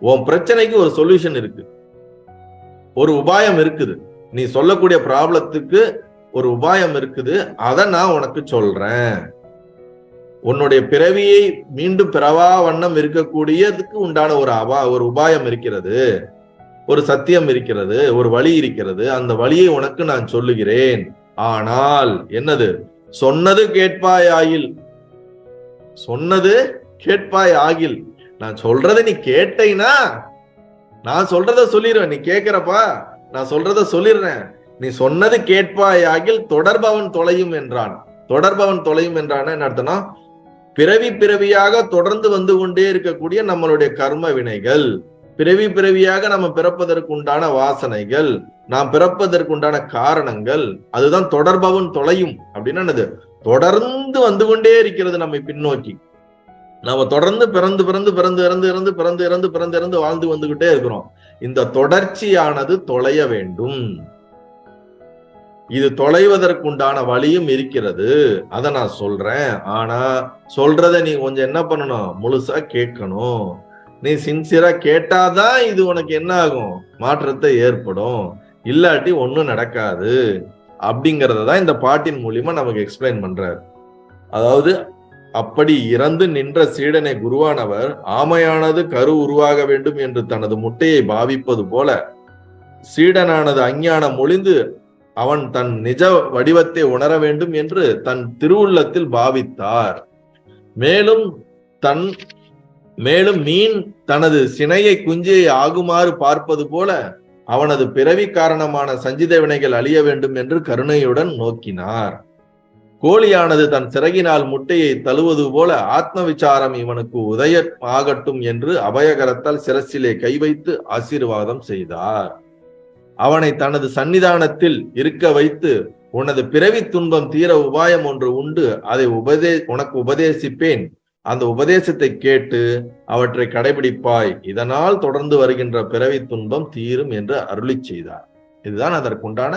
உன் பிரச்சனைக்கு ஒரு சொல்யூஷன் இருக்கு, ஒரு உபாயம் இருக்குது, நீ சொல்லக்கூடிய ப்ராப்ளத்துக்கு ஒரு உபாயம் இருக்குது, அதை நான் உனக்கு சொல்றேன். உன்னுடைய பிறவியை மீண்டும் பிறவா வண்ணம் இருக்கக்கூடியதுக்கு உண்டான ஒரு உபாயம் இருக்கிறது, ஒரு சத்தியம் இருக்கிறது, ஒரு வழி இருக்கிறது, அந்த வழியை உனக்கு நான் சொல்லுகிறேன். ஆனால் என்னது, சொன்னது கேட்பாய் ஆகில், சொன்னது கேட்பாய் ஆகில், நான் சொல்றதை நீ கேட்டீனா நான் சொல்றத சொல்லிடுவேன். நீ கேட்கிறப்பா, நான் சொல்றத சொல்லிடுறேன். நீ சொன்னது கேட்பாய் ஆகில் தொடர்பவன் தொலையும் என்றான். தொடர்பவன் தொலையும் என்றான என்ன அர்த்தம்னா, பிறவி பிறவியாக தொடர்ந்து வந்து கொண்டே இருக்கக்கூடிய நம்மளுடைய கர்ம வினைகள், பிறவி பிறவியாக நம்ம பிறப்பதற்கு உண்டான வாசனைகள், நாம் பிறப்பதற்கு உண்டான காரணங்கள், அதுதான் தொடர்பவன் தொலையும் அப்படின்னா என்னது, தொடர்ந்து வந்து கொண்டே இருக்கிறது நம்மை பின்னோக்கி. நாம தொடர்ந்து பிறந்து பிறந்து பிறந்து இறந்து இறந்து பிறந்து இறந்து பிறந்து இறந்து வாழ்ந்து வந்துகிட்டே இருக்கிறோம். இந்த தொடர்ச்சியானது தொலைய வேண்டும். இது தொலைவதற்குண்டான வழியும் இருக்கிறது, அதை நான் சொல்றேன். ஆனா சொல்றத நீ கொஞ்சம் என்ன பண்ணணும், முழுசா கேட்கணும். நீ சின்சியரா கேட்டாதான் இது உனக்கு என்ன ஆகும், மாற்றத்தை ஏற்படும். இல்லாட்டி ஒண்ணும் நடக்காது. அப்படிங்கறதான் இந்த பாட்டின் மூலியமா நமக்கு எக்ஸ்பிளைன் பண்றாரு. அதாவது அப்படி இறந்து நின்ற சீடனை குருவானவர் ஆமையானது கரு உருவாக வேண்டும் என்று தனது முட்டையை பாவிப்பது போல சீடனானது அஞ்ஞானம் ஒளிந்து அவன் தன் நிஜ வடிவத்தை உணர வேண்டும் என்று தன் திருவுள்ளத்தில் பாவித்தார். மேலும் மீன் தனது சினையை குஞ்சியை ஆகுமாறு பார்ப்பது போல அவனது பிறவி காரணமான சஞ்சித வினைகள் அழிய வேண்டும் என்று கருணையுடன் நோக்கினார். கோழியானது தன் சிறகினால் முட்டையை தழுவது போல ஆத்ம விசாரம் இவனுக்கு உதய ஆகட்டும் என்று அபயகரத்தால் சிரசிலே கை வைத்து ஆசீர்வாதம் செய்தார். அவனை தனது சன்னிதானத்தில் இருக்க வைத்து, உனது பிறவி துன்பம் தீர உபாயம் ஒன்று உண்டு, அதை உனக்கு உபதேசிப்பேன். அந்த உபதேசத்தை கேட்டு அவற்றை கடைபிடிப்பாய். இதனால் தொடர்ந்து வருகின்ற பிறவி துன்பம் தீரும் என்று அருளி செய்தார். இதுதான் அதற்குண்டான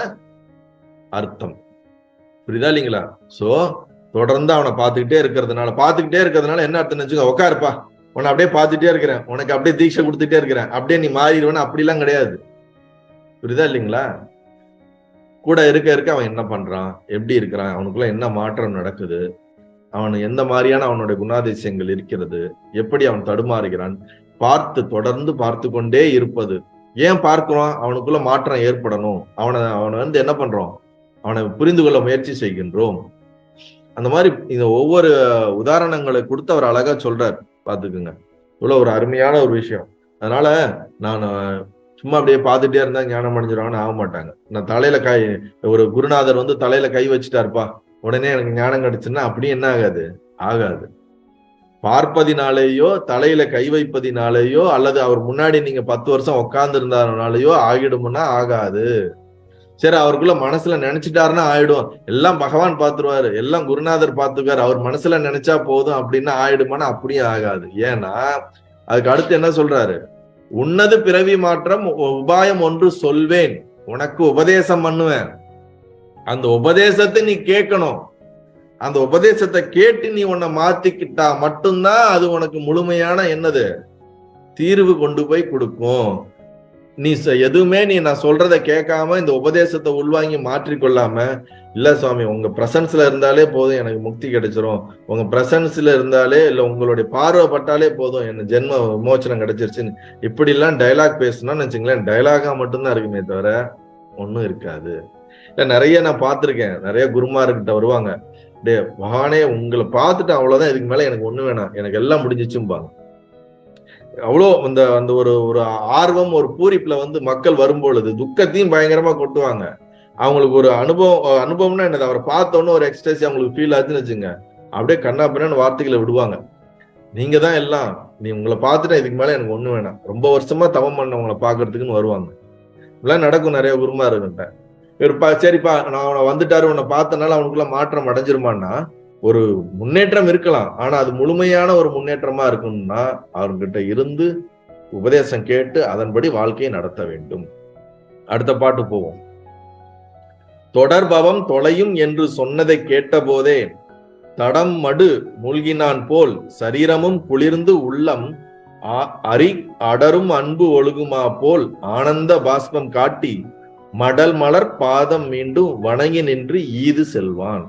அர்த்தம். புரியுதா இல்லைங்களா? சோ தொடர்ந்து அவனை பார்த்துக்கிட்டே இருக்கிறதுனால என்ன அர்த்தம் நினைச்சுங்க, உட்காருப்பா, உன்னை அப்படியே பார்த்துட்டே இருக்கிறேன், உனக்கு அப்படியே தீட்சை கொடுத்துட்டே இருக்கிறேன், அப்படியே நீ மாறிடுவேன்னு அப்படிலாம் கிடையாது. புரியுதா இல்லைங்களா? கூட இருக்க இருக்க அவன் என்ன பண்றான், எப்படி இருக்கிறான், அவனுக்குள்ள என்ன மாற்றம் நடக்குது, அவன் எந்த மாதிரியான அவனுடைய குணாதிசயங்கள் இருக்கிறது, எப்படி அவன் தடுமாறுகிறான் தொடர்ந்து பார்த்து கொண்டே இருப்பது. ஏன் பார்க்கிறோம்? அவனுக்குள்ள மாற்றம் ஏற்படணும். அவனை வந்து என்ன பண்றோம், அவனை புரிந்து கொள்ள முயற்சி செய்கின்றோம். அந்த மாதிரி இந்த ஒவ்வொரு உதாரணங்களை கொடுத்து அவர் அழகா சொல்றார். பாத்துக்குங்க, இவ்வளவு ஒரு அருமையான ஒரு விஷயம். அதனால நான் சும்மா அப்படியே பார்த்துட்டே இருந்தா ஞானம் அடைஞ்சிருவாங்கன்னு ஆக மாட்டாங்க. நான் தலையில ஒரு குருநாதர் வந்து தலையில கை வச்சுட்டாருப்பா, உடனே எனக்கு ஞானம் கிடைச்சுன்னா அப்படி என்ன ஆகாது. பார்ப்பதினாலேயோ தலையில கை வைப்பதினாலேயோ அல்லது அவர் முன்னாடி நீங்க 10 வருஷம் உட்கார்ந்து இருந்தாருனாலேயோ ஆகிடும்னா ஆகாது. சரி, அவருக்குள்ள மனசுல நினைச்சிட்டாருன்னா ஆயிடும், எல்லாம் பகவான் பார்த்துருவாரு, எல்லாம் குருநாதர் பார்த்துக்காரு, அவர் மனசுல நினைச்சா போதும் அப்படின்னா ஆயிடுமானா அப்படியும் ஆகாது. ஏன்னா அதுக்கு அடுத்து என்ன சொல்றாரு, உன்னது பிறவி மாற்றம் உபாயம் ஒன்று சொல்வேன், உனக்கு உபதேசம் பண்ணுவேன். அந்த உபதேசத்தை நீ கேட்கணும். அந்த உபதேசத்தை கேட்டு நீ உன்னை மாத்திக்கிட்டா மட்டும்தான் அது உனக்கு முழுமையான என்னது தீர்வு கொண்டு போய் கொடுக்கும். நீ எதுவுமே நான் சொல்றதை கேட்காம இந்த உபதேசத்தை உள்வாங்கி மாற்றிக்கொள்ளாம, இல்ல சுவாமி உங்க பிரசன்ஸ்ல இருந்தாலே போதும் எனக்கு முக்தி கிடைச்சிரும், உங்க பிரசன்ஸ்ல இருந்தாலே இல்ல உங்களுடைய பார்வைப்பட்டாலே போதும் என்ன ஜென்ம விமோச்சனம் கிடைச்சிருச்சுன்னு இப்படி எல்லாம் டைலாக் பேசணும்னு வச்சுங்களேன், டைலாகா மட்டும்தான் இருக்குமே தவிர ஒன்னும் இருக்காது. இல்ல நிறைய நான் பார்த்திருக்கேன், நிறைய குருமார்கிட்ட வருவாங்க, டே மகானே உங்களை பார்த்துட்டு அவ்வளவுதான், இதுக்கு மேல எனக்கு ஒண்ணு வேணாம், எனக்கு எல்லாம் முடிஞ்சிச்சும்பாங்க. அவ்வளோ அந்த ஒரு ஆர்வம், ஒரு பூரிப்புல வந்து மக்கள் வரும்பொழுது துக்கத்தையும் பயங்கரமா கொட்டுவாங்க. அவங்களுக்கு ஒரு அனுபவம்னா என்னது, அவரை பார்த்தோன்னு ஒரு எக்ஸ்ட்ரேசி அவங்களுக்கு ஃபீல் ஆச்சுன்னு வச்சுங்க, அப்படியே கண்ணா பின்னான்னு வார்த்தைகளை விடுவாங்க. நீங்க தான் எல்லாம், நீ உங்களை பார்த்துட்டா இதுக்கு மேல எனக்கு ஒண்ணு வேணாம், ரொம்ப வருஷமா தவம் பண்ணவங்களை பாக்குறதுக்குன்னு வருவாங்க. இதெல்லாம் நடக்கும் நிறைய குருமார்கிட்ட. சரிப்பா நான் அவனை வந்துட்டாரு, உன்னை பார்த்தனால அவனுக்குள்ள மாற்றம் அடைஞ்சிருமான்னா ஒரு முன்னேற்றம் இருக்கலாம், ஆனா அது முழுமையான ஒரு முன்னேற்றமா இருக்கணும்னா அவர்கிட்ட இருந்து உபதேசம் கேட்டு அதன்படி வாழ்க்கையை நடத்த வேண்டும். அடுத்த பாட்டு போவோம். தொடர்பவம் தொலையும் என்று சொன்னதை கேட்ட போதே தடம் மடு மூழ்கினான் போல் சரீரமும் குளிர்ந்து உள்ளம் அடரும் அன்பு ஒழுகுமா போல் ஆனந்த பாஸ்பம் காட்டி மடல் மலர் பாதம் மீண்டும் வணங்கி நின்று ஈது சொல்வான்.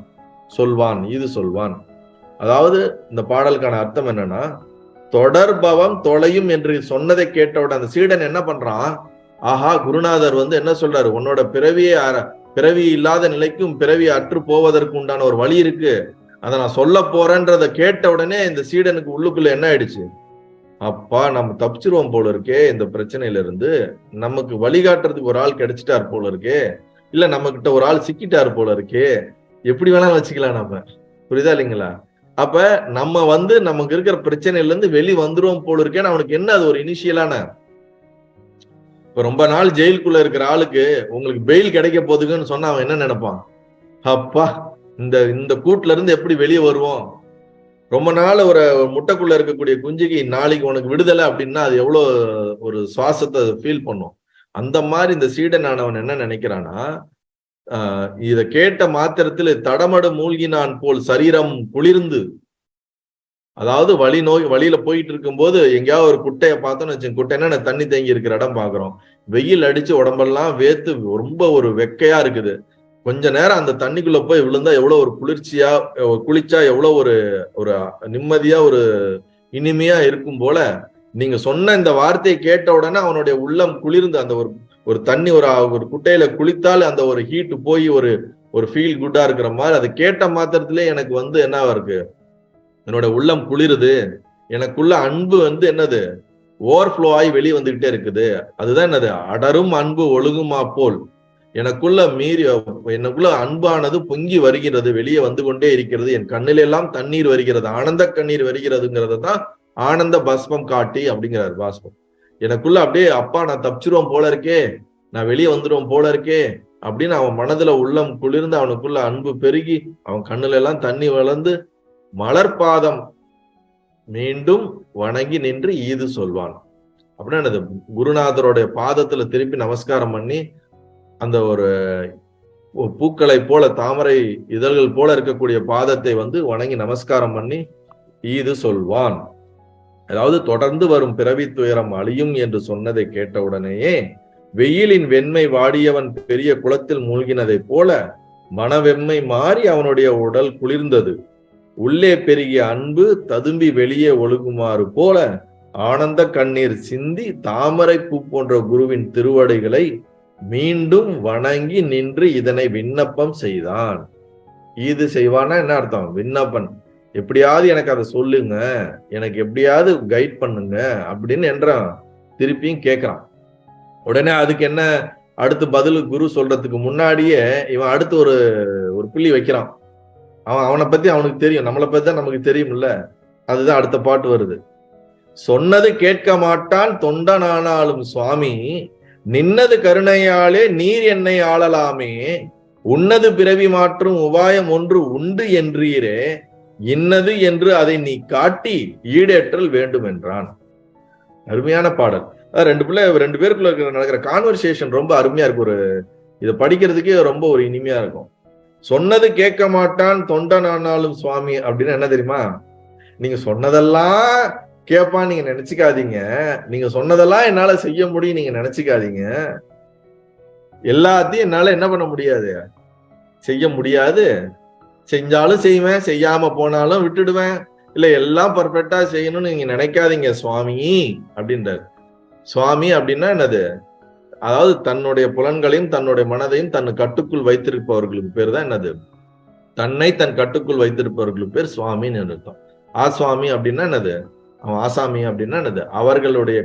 அதாவது இந்த பாடலுக்கான அர்த்தம் என்னன்னா, தொடர்பவம் தொலையும் என்று சொன்னதை கேட்டவுடன் அந்த சீடன் என்ன பண்றான், ஆஹா குருநாதர் வந்து என்ன சொல்றாரு, உன்னோட பிறவியை பிறவி இல்லாத நிலைக்கும் பிறவி அற்று போவதற்கு உண்டான ஒரு வழி இருக்கு, அதை நான் சொல்ல போறேன்றதை கேட்ட உடனே இந்த சீடனுக்கு உள்ளுக்குள்ள என்ன ஆயிடுச்சு, அப்பா நம்ம தப்பிச்சிருவோம் போல இருக்கே இந்த பிரச்சனையில இருந்து, நமக்கு வழிகாட்டுறதுக்கு ஒரு ஆள் கிடைச்சிட்டார் போல இருக்கே, இல்ல நம்ம கிட்ட ஒரு ஆள் சிக்கிட்டாரு போல இருக்கே, எப்படி வேணாலும் வச்சுக்கலாம் நம்ம, புரியுதா இல்லைங்களா? அப்ப நம்ம நமக்கு இருக்கிற பிரச்சனையில இருந்து வெளி வந்துருவோம் போல இருக்கேன்னு அவனுக்கு என்ன அது ஒரு இனிஷியலான. இப்ப ரொம்ப நாள் ஜெயிலுக்குள்ள இருக்கிற ஆளுக்கு உங்களுக்கு பெயில் கிடைக்க போகுதுன்னு சொன்னா அவன் என்ன நினைப்பான், அப்பா இந்த கூட்டுல இருந்து எப்படி வெளியே வருவோம். ரொம்ப நாள் ஒரு முட்டைக்குள்ள இருக்கக்கூடிய குஞ்சுக்கு நாளைக்கு உனக்கு விடுதலை அப்படின்னா அது எவ்வளவு ஒரு சுவாசத்தை ஃபீல் பண்ணும். அந்த மாதிரி இந்த சீடனானவன் என்ன நினைக்கிறானா, இத கேட்ட மாத்திரத்தில் தடமடு மூழ்கினான் போல் சரீரம் குளிர்ந்து, அதாவது வழியில போயிட்டு இருக்கும் போது எங்கேயாவது ஒரு குட்டையை பார்த்தோம்னு வச்சு, குட்டைன்னா தண்ணி தேங்கி இருக்கிற இடம் பாக்குறோம், வெயில் அடிச்சு உடம்பெல்லாம் வேத்து ரொம்ப ஒரு வெக்கையா இருக்குது, கொஞ்ச நேரம் அந்த தண்ணிக்குள்ள போய் விழுந்தா எவ்வளவு ஒரு குளிச்சா எவ்வளவு ஒரு நிம்மதியா ஒரு இனிமையா இருக்கும் போல, நீங்க சொன்ன இந்த வார்த்தையை கேட்ட உடனே அவனுடைய உள்ளம் குளிர்ந்து அந்த ஒரு தண்ணி ஒரு குட்டையில குளித்தால் அந்த ஒரு ஹீட் போய் ஒரு ஃபீல் குட்டா இருக்கிற மாதிரி, அதை கேட்ட மாத்திரத்திலே எனக்கு என்னவா இருக்கு, என்னோட உள்ளம் குளிருது, எனக்குள்ள அன்பு என்னது ஓவர்ஃப்ளோ ஆகி வெளியே வந்துகிட்டே இருக்குது, அதுதான் என்னது அடரும் அன்பு ஒழுகுமா போல், எனக்குள்ள அன்பானது பொங்கி வருகிறது, வெளியே வந்து கொண்டே இருக்கிறது, என் கண்ணிலெல்லாம் தண்ணீர் வருகிறது, ஆனந்த கண்ணீர் வருகிறதுங்கிறத தான் ஆனந்த பஸ்பம் காட்டி அப்படிங்கிறார் பாஸ்பம். எனக்குள்ள அப்படியே அப்பா நான் தப்பிச்சிருவோம் போல இருக்கே, நான் வெளியே வந்துருவோம் போல இருக்கே அப்படின்னு அவன் மனதுல உள்ளம் குளிர்ந்து அவனுக்குள்ள அன்பு பெருகி அவன் கண்ணுல எல்லாம் தண்ணி வளர்ந்து மலர்பாதம் மீண்டும் வணங்கி நின்று ஈது சொல்வான். அப்படின்னா என்னது, குருநாதருடைய பாதத்துல திருப்பி நமஸ்காரம் பண்ணி அந்த ஒரு பூக்களை போல தாமரை இதழ்கள் போல இருக்கக்கூடிய பாதத்தை வணங்கி நமஸ்காரம் பண்ணி ஈது சொல்வான். அதாவது தொடர்ந்து வரும் பிறவி துயரம் அழியும் என்று சொன்னதை கேட்டவுடனேயே வெயிலின் வெண்மை வாடியவன் பெரிய குளத்தில் மூழ்கினதை போல மனவெம்மை மாறி அவனுடைய உடல் குளிர்ந்தது, உள்ளே பெருகிய அன்பு ததும்பி வெளியே ஒழுகுமாறு போல ஆனந்த கண்ணீர் சிந்தி தாமரை பூ போன்ற குருவின் திருவடிகளை மீண்டும் வணங்கி நின்று இதனை விண்ணப்பம் செய்தான். இது செய்வானா என்ன அர்த்தம், விண்ணப்பன், எப்படியாவது எனக்கு அதை சொல்லுங்க, எனக்கு எப்படியாவது கைட் பண்ணுங்க அப்படின்னு என்றான், திருப்பியும் கேட்கிறான். உடனே அதுக்கு என்ன அடுத்து பதில் குரு சொல்றதுக்கு முன்னாடியே இவன் அடுத்து ஒரு புள்ளி வைக்கிறான். அவனை பத்தி அவனுக்கு தெரியும், நம்மளை பத்தி தான் நமக்கு தெரியும்ல, அதுதான் அடுத்த பாட்டு வருது. சொன்னது கேட்க மாட்டான் தொண்டனானாலும் சுவாமி, நின்னது கருணையாலே நீர் என்னை ஆளலாமே, உன்னது பிறவி மாற்றும் உபாயம் ஒன்று உண்டு என்றீரே, இன்னது என்று அதை நீ காட்டி ஈடேற்றல் வேண்டும் என்றான். அருமையான பாடல். ரெண்டு பேருக்குள்ள நடக்கிற கான்வர்சேஷன் ரொம்ப அருமையா இருக்கு. இதை படிக்கிறதுக்கே ரொம்ப ஒரு இனிமையா இருக்கும். சொன்னது கேட்க மாட்டான் தொண்டனானாலும் சுவாமி அப்படின்னு என்ன தெரியுமா, நீங்க சொன்னதெல்லாம் கேட்பான் நீங்க நினைச்சுக்காதீங்க, நீங்க சொன்னதெல்லாம் என்னால செய்ய முடியும் நீங்க நினைச்சுக்காதீங்க, எல்லாத்தையும் என்னால என்ன பண்ண முடியாது, செய்ய முடியாது, செஞ்சாலும் செய்வேன், செய்யாம போனாலும் விட்டுடுவேன், இல்ல எல்லாம் பர்ஃபெக்டா செய்யணும்னு நீங்க நினைக்காதீங்க சுவாமி அப்படின்றாரு. சுவாமி அப்படின்னா என்னது, அதாவது தன்னுடைய புலன்களையும் தன்னுடைய மனதையும் தன் கட்டுக்குள் வைத்திருப்பவர்களுக்கு பேர் தான் என்னது, தன்னை தன் கட்டுக்குள் வைத்திருப்பவர்களுக்கு பேர் சுவாமின்னு அர்த்தம். ஆசுவாமி அப்படின்னா என்னது, அவன் ஆசாமி அப்படின்னா என்னது, அவர்களுடைய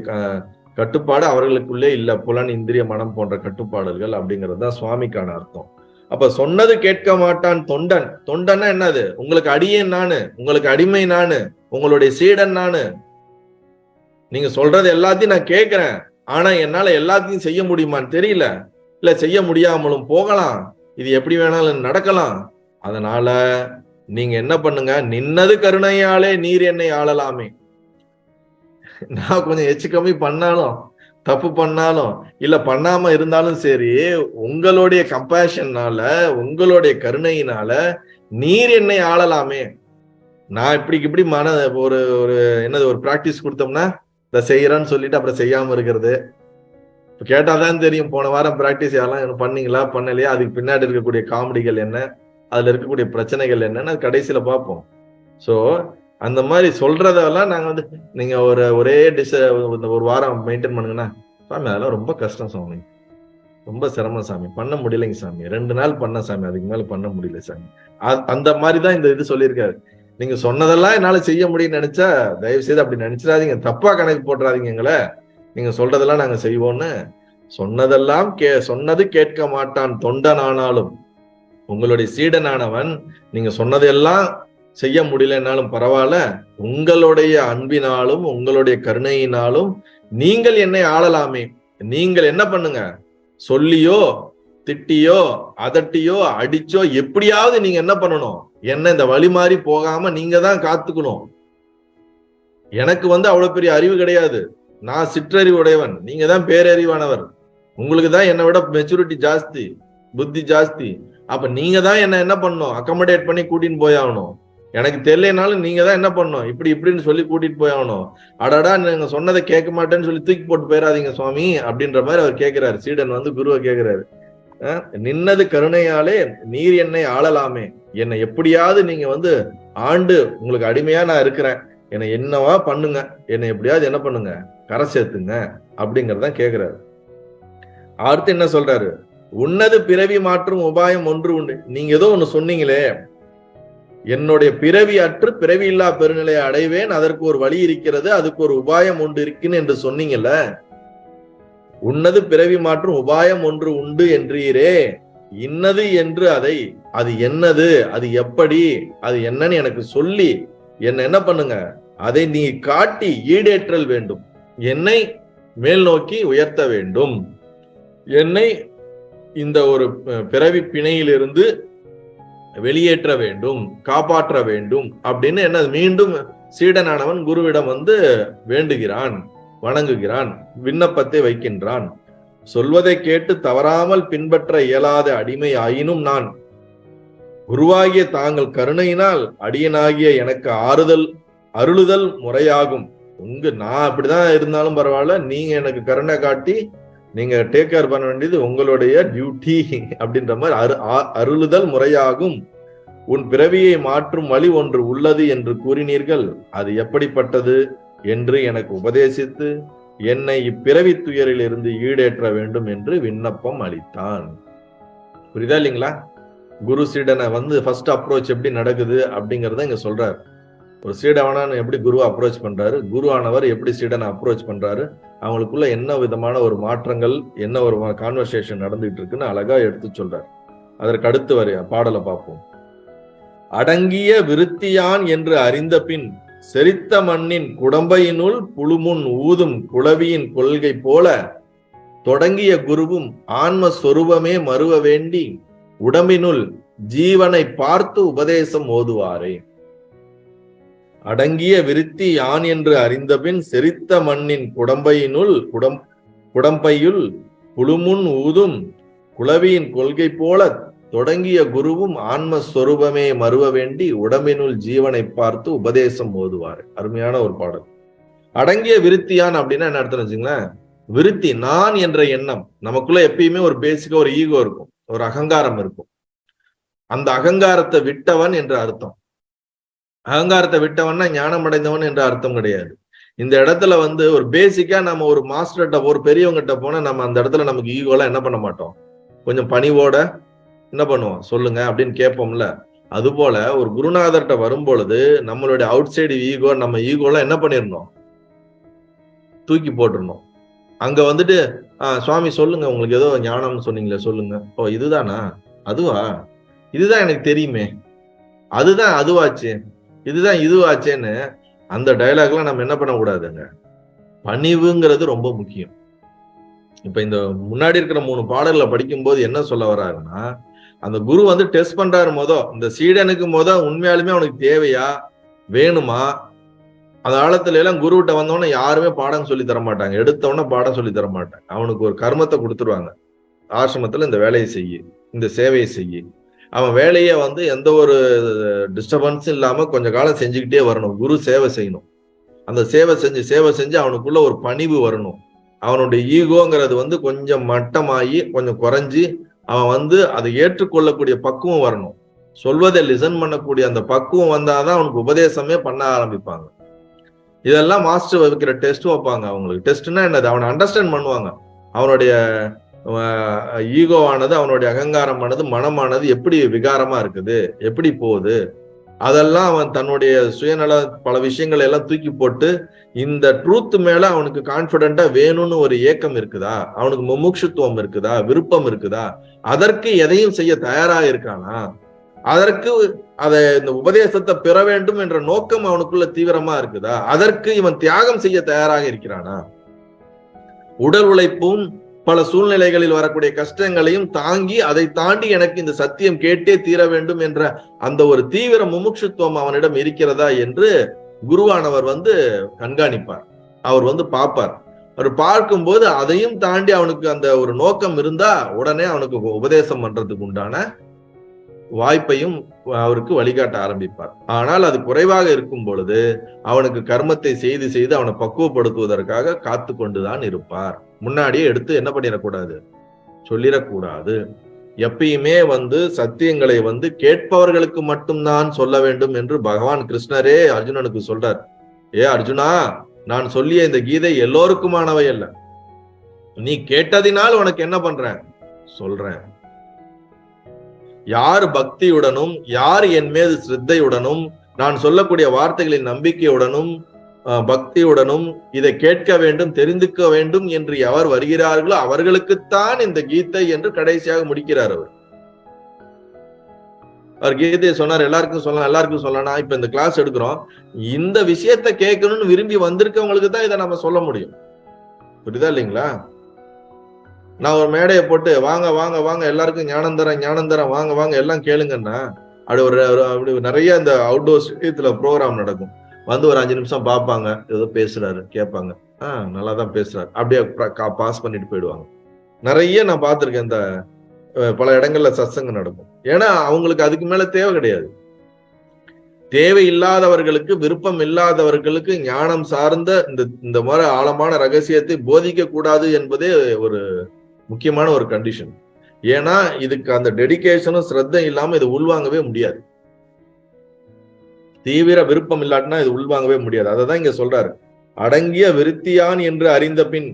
கட்டுப்பாடு அவர்களுக்குள்ளே இல்ல, புலன் இந்திரிய மனம் போன்ற கட்டுப்பாடுகள் அப்படிங்கிறது தான் சுவாமிக்கான அர்த்தம். அப்ப சொன்னது கேட்க மாட்டான் தொண்டன், தொண்டன்னா என்னது, உங்களுக்கு அடியேன் நானு, உங்களுக்கு அடிமை நானு, உங்களுடைய சீடன் நானு, நீங்க சொல்றது எல்லாத்தையும் நான் கேட்கிறேன், ஆனா என்னால எல்லாத்தையும் செய்ய முடியுமான்னு தெரியல, இல்ல செய்ய முடியாமலும் போகலாம், இது எப்படி வேணாலும் நடக்கலாம், அதனால நீங்க என்ன பண்ணுங்க, நின்னது கருணையாலே நீர் என்னை ஆளலாமே, நான் கொஞ்சம் எச்சு கம்மி பண்ணாலும் தப்பு பண்ணாலும் இல்ல பண்ணாம இருந்தாலும் சரி, உங்களுடைய கம்பேஷன்னால உங்களுடைய கருணையினால நீர் என்னை ஆளலாமே, நான் இப்படி மன ஒரு ஒரு பிராக்டிஸ் கொடுத்தோம்னா இதை செய்யறேன்னு சொல்லிட்டு அப்புறம் செய்யாம இருக்கிறது, கேட்டாதான் தெரியும் போன வாரம் பிராக்டிஸ் யாரெல்லாம் பண்ணீங்களா பண்ணலையா, அதுக்கு பின்னாடி இருக்கக்கூடிய காமெடிகள் என்ன, அதுல இருக்கக்கூடிய பிரச்சனைகள் என்னன்னு கடைசியில பார்ப்போம். சோ அந்த மாதிரி சொல்றதெல்லாம் நாங்க நீங்க ஒரே டிஷ் ஒரு வாரம் மெயின்டைன் பண்ணுங்கன்னா, சாமி அதெல்லாம் ரொம்ப கஷ்டம் சுவாமி, ரொம்ப சிரமம் சாமி, பண்ண முடியலைங்க சாமி. 2 நாள் பண்ண சாமி, அதுக்கு மேல பண்ண முடியல சாமி. அந்த மாதிரிதான் இந்த இது சொல்லியிருக்காரு. நீங்க சொன்னதெல்லாம் என்னால செய்ய முடியும்னு நினைச்சா தயவு செய்து அப்படி நினைச்சிடாதீங்க, தப்பா கணக்கு போட்டுறாதீங்க எங்களை. நீங்க சொல்றதெல்லாம் நாங்க செய்வோம்னு. சொன்னதெல்லாம் சொன்னது கேட்க மாட்டான் தொண்டன் ஆனாலும், உங்களுடைய சீடனானவன் நீங்க சொன்னதெல்லாம் செய்ய முடியலன்னாலும் பரவாயில்ல, உங்களுடைய அன்பினாலும் உங்களுடைய கருணையினாலும் நீங்கள் என்னை ஆளலாமே. நீங்கள் என்ன பண்ணுங்க, சொல்லியோ திட்டியோ அதட்டியோ அடிச்சோ எப்படியாவது நீங்க என்ன பண்ணணும், என்ன இந்த வழி மாறி போகாம நீங்க தான் காத்துக்கணும். எனக்கு அவ்வளவு பெரிய அறிவு கிடையாது, நான் சிற்றறிவு உடையவன், நீங்க தான் பேரறிவானவர். உங்களுக்கு தான் என்னை விட மெச்சூரிட்டி ஜாஸ்தி, புத்தி ஜாஸ்தி. அப்ப நீங்க தான் என்ன பண்ணணும், அக்கமடேட் பண்ணி கூட்டின்னு போயாகணும். எனக்கு தெரியலனாலும் நீங்க தான் என்ன பண்ணணும், இப்படி இப்படின்னு சொல்லி கூட்டிட்டு போயாகணும். அடடா நீங்க சொன்னதை கேட்க மாட்டேன்னு சொல்லி தூக்கி போட்டு போயிடாதீங்க சுவாமி அப்படின்ற மாதிரி அவர் கேட்கிறாரு. சீடன் குருவை கேட்கிறாரு, நின்னது கருணையாலே நீர் என்னை ஆளலாமே. என்னை எப்படியாவது நீங்க ஆண்டு உங்களுக்கு அடிமையா நான் இருக்கிறேன், என்னை என்னவா பண்ணுங்க, என்னை எப்படியாவது என்ன பண்ணுங்க, கரை சேர்த்துங்க அப்படிங்கறதான் கேட்கிறாரு. அடுத்து என்ன சொல்றாரு, உன்னது பிறவி மாற்றும் உபாயம் ஒன்று உண்டு. நீங்க ஏதோ ஒண்ணு சொன்னீங்களே, என்னுடைய பிறவி அற்று பிறவி இல்லா பெருநிலையை அடைவேன், அதற்கு ஒரு வழி இருக்கிறது, அதுக்கு ஒரு உபாயம் ஒன்று இருக்குன்னு என்று சொன்னீங்கல்ல. உன்னது பிறவி மாற்றும் உபாயம் ஒன்று உண்டு என்றீரே, இன்னது என்று அது என்னது, அது எப்படி, அது என்னன்னு எனக்கு சொல்லி என்ன பண்ணுங்க, அதை நீ காட்டி ஈடேற்றல் வேண்டும். என்னை மேல் நோக்கி உயர்த்த வேண்டும், என்னை இந்த ஒரு பிறவி பிணையிலிருந்து வெளியேற்ற வேண்டும், காப்பாற்ற வேண்டும் அப்படின்னு என்ன மீண்டும் சீடனானவன் குருவிடம் வேண்டுகிறான், வணங்குகிறான், விண்ணப்பத்தை வைக்கின்றான். சொல்வதை கேட்டு தவறாமல் பின்பற்ற இயலாத அடிமை ஆயினும் நான் குருவாகிய தாங்கள் கருணையினால் அடியனாகிய எனக்கு அருளுதல் முறையாகும். நான் அப்படிதான் இருந்தாலும் பரவாயில்ல, நீங்க எனக்கு கருணை காட்டி நீங்க டேக் கேர் பண்ண வேண்டியது உங்களுடைய டியூட்டி அப்படின்ற மாதிரி அருளுதல் முறையாகும். உன் பிறவியை மாற்றும் வழி ஒன்று உள்ளது என்று கூறினீர்கள், அது எப்படிப்பட்டது என்று எனக்கு உபதேசித்து என்னை இப்பிறவி துயரில் இருந்து ஈடேற்ற வேண்டும் என்று விண்ணப்பம் அளித்தான். புரியுதா இல்லைங்களா? குரு சீடனை ஃபர்ஸ்ட் அப்ரோச் எப்படி நடக்குது அப்படிங்கறத இங்க சொல்றாரு. ஒரு சீடவனான எப்படி குருவை அப்ரோச் பண்றாரு, குருவானவர் எப்படி சீடனை அப்ரோச் பண்றாரு, அவங்களுக்குள்ள என்ன விதமான ஒரு மாற்றங்கள், என்ன ஒரு கான்வர்சேஷன் நடந்துட்டு இருக்குன்னு அழகா எடுத்து சொல்றாரு. அதற்கு அடுத்து பாடலை பார்ப்போம். அடங்கிய விருத்தியான் என்று அறிந்த பின் செரித்த மண்ணின் குடம்பையினுள் புழுமுன் ஊதும் குளவியின் கொள்கை போல தொடங்கிய குருவும் ஆன்ம சொரூபமே மறுவ வேண்டி உடம்பினுள் ஜீவனை பார்த்து உபதேசம் ஓதுவாரே. அடங்கிய விருத்தி யான் என்று அறிந்தபின் செரித்த மண்ணின் குடம்பையுள் புழுமுன் ஊதும் குளவியின் கொள்கை போல தொடங்கிய குருவும் ஆன்மஸ்வரூபமே மறுவ வேண்டி உடம்பினுள் ஜீவனை பார்த்து உபதேசம் ஓதுவார். அருமையான ஒரு பாடல். அடங்கிய விருத்தியான் அப்படின்னா என்ன அர்த்தம் வச்சுங்களேன்? விருத்தி, நான் என்ற எண்ணம். நமக்குள்ள எப்பயுமே ஒரு பேசிக்கா ஒரு ஈகோ இருக்கும், ஒரு அகங்காரம் இருக்கும். அந்த அகங்காரத்தை விட்டவன் என்ற அர்த்தம். அகங்காரத்தை விட்டவன்னா ஞானம் அடைந்தவன் என்ற அர்த்தம் கிடையாது. இந்த இடத்துல ஒரு பேசிக்கா நம்ம ஒரு மாஸ்டர்கிட்ட, ஒரு பெரியவங்கிட்ட போனா நம்ம அந்த இடத்துல நமக்கு ஈகோலாம் என்ன பண்ண மாட்டோம், கொஞ்சம் பணிவோட என்ன பண்ணுவோம், சொல்லுங்க அப்படின்னு கேட்போம்ல. அது போல ஒரு குருநாதர்கிட்ட வரும்பொழுது நம்மளுடைய அவுட் சைடு ஈகோ, நம்ம ஈகோலாம் என்ன பண்ணிடணும், தூக்கி போட்டுடணும். அங்க சுவாமி சொல்லுங்க, உங்களுக்கு ஏதோ ஞானம்னு சொன்னீங்களே சொல்லுங்க. ஓ இதுதானா, அதுவா, இதுதான் எனக்கு தெரியுமே, அதுதான் அதுவாச்சு, இதுதான் இதுவாச்சேன்னு அந்த டயலாக்லாம் நம்ம என்ன பண்ணக்கூடாதுங்க. பணிவுங்கிறது ரொம்ப முக்கியம். இப்ப இந்த முன்னாடி இருக்கிற 3 பாடல்களை படிக்கும்போது என்ன சொல்ல வர்றாருன்னா, அந்த குரு டெஸ்ட் பண்றாரு. இந்த சீடனுக்கு உண்மையாலுமே அவனுக்கு தேவையா, வேணுமா? அந்த காலத்துல எல்லாம் குருவிட்ட வந்தவொடனே யாருமே பாடம் சொல்லி தர மாட்டாங்க, எடுத்தவொடனே பாடம் சொல்லி தர மாட்டாங்க. அவனுக்கு ஒரு கர்மத்தை கொடுத்துருவாங்க. ஆசிரமத்துல இந்த வேலையை செய்ய, இந்த சேவையை செய்ய. அவன் வேலையை எந்த ஒரு டிஸ்டர்பன்ஸும் இல்லாம கொஞ்ச காலம் செஞ்சுக்கிட்டே வரணும். குரு சேவை செய்யணும். அந்த சேவை செஞ்சு அவனுக்குள்ள ஒரு பணிவு வரணும். அவனுடைய ஈகோங்கிறது கொஞ்சம் மட்டமாகி கொஞ்சம் குறைஞ்சி அவன் அதை ஏற்றுக்கொள்ளக்கூடிய பக்குவம் வரணும். சொல்வதை லிசன் பண்ணக்கூடிய அந்த பக்குவம் வந்தாதான் அவனுக்கு உபதேசமே பண்ண ஆரம்பிப்பாங்க. இதெல்லாம் மாஸ்டர் வைக்கிற டெஸ்ட் வைப்பாங்க. அவங்களுக்கு டெஸ்ட்னா என்னது, அவனை அண்டர்ஸ்டாண்ட் பண்ணுவாங்க. அவனுடைய ஈகோவானது, அவனுடைய அகங்காரமானது, மனமானது எப்படி விகாரமா இருக்குது, எப்படி போகுது, அதெல்லாம் அவன் தன்னுடைய சுயநல பல விஷயங்களை எல்லாம் தூக்கி போட்டு இந்த ட்ரூத் மேல அவனுக்கு கான்பிடண்டா வேணும்னு ஒரு ஏக்கம் இருக்குதா, அவனுக்கு முமுட்சுத்துவம் இருக்குதா, விருப்பம் இருக்குதா, அதற்கு எதையும் செய்ய தயாரா இருக்கானா, அதற்கு இந்த உபதேசத்தை பெற வேண்டும் என்ற நோக்கம் அவனுக்குள்ள தீவிரமா இருக்குதா, அதற்கு இவன் தியாகம் செய்ய தயாராக இருக்கிறானா, உடல் உழைப்பும் பல சூழ்நிலைகளில் வரக்கூடிய கஷ்டங்களையும் தாங்கி அதை தாண்டி எனக்கு இந்த சத்தியம் கேட்டே தீர வேண்டும் என்ற அந்த ஒரு தீவிர முமுட்சுத்துவம் அவனிடம் இருக்கிறதா என்று குருவானவர் கண்காணிப்பார். அவர் பார்ப்பார். அவர் பார்க்கும்போது அதையும் தாண்டி அவனுக்கு அந்த ஒரு நோக்கம் இருந்தா உடனே அவனுக்கு உபதேசம் பண்றதுக்கு உண்டான வாய்ப்பையும் அவருக்கு வழிகாட்ட ஆரம்பிப்பார். ஆனால் அது குறைவாக இருக்கும் பொழுது அவனுக்கு கர்மத்தை செய்து செய்து அவனை பக்குவப்படுத்துவதற்காக காத்து கொண்டுதான் இருப்பார். முன்னாடியே எடுத்து என்ன பண்ணிடக்கூடாது, சொல்லிடக்கூடாது. எப்பயுமே சத்தியங்களை கேட்பவர்களுக்கு மட்டும்தான் சொல்ல வேண்டும் என்று பகவான் கிருஷ்ணரே அர்ஜுனனுக்கு சொல்றார். அர்ஜுனா, நான் சொல்லிய இந்த கீதை எல்லோருக்குமானவை அல்ல, நீ கேட்டதினால் உனக்கு என்ன பண்றேன் சொல்றேன். யார் பக்தியுடனும் யார் என் மீது சிரத்தையுடனும் நான் சொல்லக்கூடிய வார்த்தைகளின் நம்பிக்கையுடனும் பக்தியுடனும் இதை கேட்க வேண்டும், தெரிந்துக்க வேண்டும் என்று எவர் வருகிறார்களோ அவர்களுக்குத்தான் இந்த கீதை என்று கடைசியாக முடிக்கிறார். அவர் கீதையை சொன்னார், எல்லாருக்கும் சொல்லலாம், எல்லாருக்கும் சொல்லலாம். இப்ப இந்த கிளாஸ் எடுக்கிறோம், இந்த விஷயத்தை கேட்கணும்னு விரும்பி வந்திருக்கவங்களுக்கு தான் இதை நம்ம சொல்ல முடியும். புரியுதா இல்லைங்களா? நான் ஒரு மேடையை போட்டு வாங்க வாங்க வாங்க எல்லாருக்கும் ஞானந்தரம் வாங்க வாங்க எல்லாம் கேளுங்கன்னா அப்படி நிறைய இந்த அவுட்டோர் இதுல ப்ரோக்ராம் நடக்கும். ஒரு 5 நிமிஷம் பார்ப்பாங்க, ஏதோ பேசுறாரு கேட்பாங்க, நல்லாதான் பேசுறாரு, அப்படியே பாஸ் பண்ணிட்டு போயிடுவாங்க. நிறைய நான் பார்த்திருக்கேன், இந்த பல இடங்கள்ல சத்சங்கம் நடக்கும். ஏன்னா அவங்களுக்கு அதுக்கு மேல தேவை கிடையாது. தேவை இல்லாதவர்களுக்கு, விருப்பம் இல்லாதவர்களுக்கு ஞானம் சார்ந்த இந்த மாதிரி ஆழமான ரகசியத்தை போதிக்க கூடாது என்பதே ஒரு முக்கியமான ஒரு கண்டிஷன். ஏன்னா இதுக்கு அந்த டெடிகேஷனும் ஸ்ரத்தையும் இல்லாம இது உள்வாங்கவே முடியாது. தீவிர விருப்பம் இல்லாட்டினா இது உள்வாங்கவே முடியாது. அததான் இங்க சொல்றாரு, அடங்கிய விருத்தியான் என்று அறிந்த பின்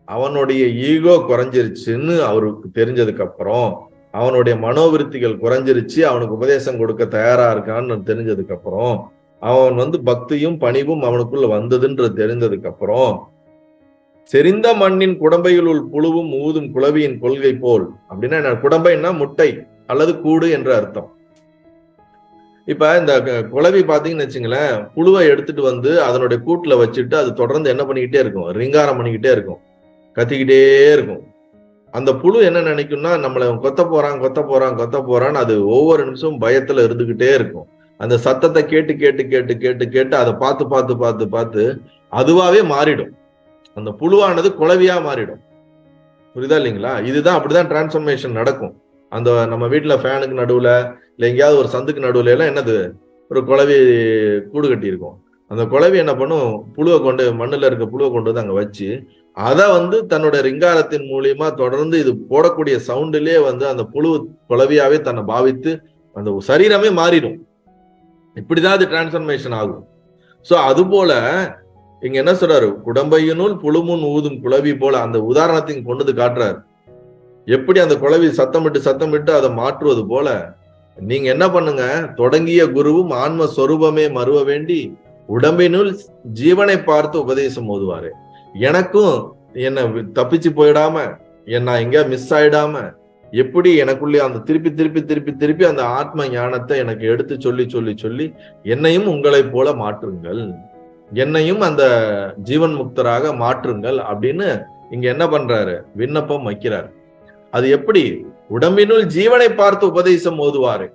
அவனுடைய ஈகோ குறைஞ்சிருச்சுன்னு அவருக்கு தெரிஞ்சதுக்கு அப்புறம், அவனுடைய மனோவிருத்திகள் குறைஞ்சிருச்சு, அவனுக்கு உபதேசம் கொடுக்க தயாரா இருக்கான்னு தெரிஞ்சதுக்கு அப்புறம், அவன் பக்தியும் பணிவும் அவனுக்குள்ள வந்ததுன்றது தெரிந்ததுக்கு அப்புறம், செறிந்த மண்ணின் குடம்பையில் புழுவும் ஊதும் குளவியின் கொள்கை போல். அப்படின்னா குடம்பைன்னா முட்டை அல்லது கூடு என்று அர்த்தம். இப்ப இந்த குளவி பாத்தீங்கன்னு வச்சுங்களேன், புழுவை எடுத்துட்டு அதனுடைய கூட்டுல வச்சுட்டு அது தொடர்ந்து என்ன பண்ணிக்கிட்டே இருக்கும், ரிங்காரம் பண்ணிக்கிட்டே இருக்கும், கத்திக்கிட்டே இருக்கும். அந்த புழு என்ன நினைக்கும்னா, நம்மளை கொத்த போறான்னு அது ஒவ்வொரு நிமிஷமும் பயத்துல இருந்துகிட்டே இருக்கும். அந்த சத்தத்தை கேட்டு கேட்டு கேட்டு கேட்டு கேட்டு அதை பார்த்து அதுவாவே மாறிடும். அந்த புழுவானது குளவியா மாறிடும். புரியுதா இல்லைங்களா? இதுதான் அப்படிதான் டிரான்ஸ்ஃபர்மேஷன் நடக்கும். அந்த நம்ம வீட்டுல ஃபேனுக்கு நடுவுல இல்ல எங்கேயாவது ஒரு சந்துக்கு நடுவுல எல்லாம் என்னது, ஒரு குளவி கூடு கட்டி இருக்கும். அந்த குளவி என்ன பண்ணும், புழுவை கொண்டு, மண்ணுல இருக்க புழுவை கொண்டு அங்க வச்சு அதை தன்னுடைய ரிங்காரத்தின் மூலியமா தொடர்ந்து இது போடக்கூடிய சவுண்டிலே அந்த புழு குளவியாவே தன்னை பாவித்து அந்த சரீரமே மாறிடும். இப்படிதான் அது டிரான்ஸ்ஃபர்மேஷன் ஆகும். சோ அது போல இங்க என்ன சொல்றாரு, குடம்பையினுள் புழுமுன் ஊதும் குளவி போல அந்த உதாரணத்தையும் கொண்டு காட்டுறாரு. எப்படி அந்த குளவி சத்தமிட்டு அதை மாற்றுவது போல நீங்க என்ன பண்ணுங்க, தொடங்கிய குருவும் ஆன்ம சொரூபமே மறுவ வேண்டி உடம்பினுள் ஜீவனை பார்த்து உபதேசம் ஓதுவாரு. எனக்கும் என்ன தப்பிச்சு போயிடாம, என்ன எங்க மிஸ் ஆயிடாம, எப்படி எனக்குள்ளே அந்த திருப்பி அந்த ஆத்ம ஞானத்தை எனக்கு எடுத்து சொல்லி என்னையும் உங்களை போல மாற்றுங்கள், என்னையும் அந்த ஜீவன் முக்தராக மாற்றுங்கள் அப்படின்னு இங்க என்ன பண்றாரு, விண்ணப்பம் வைக்கிறார். அது எப்படி, உடம்பினுள் ஜீவனை பார்த்து உபதேசம் ஓதுவாரு.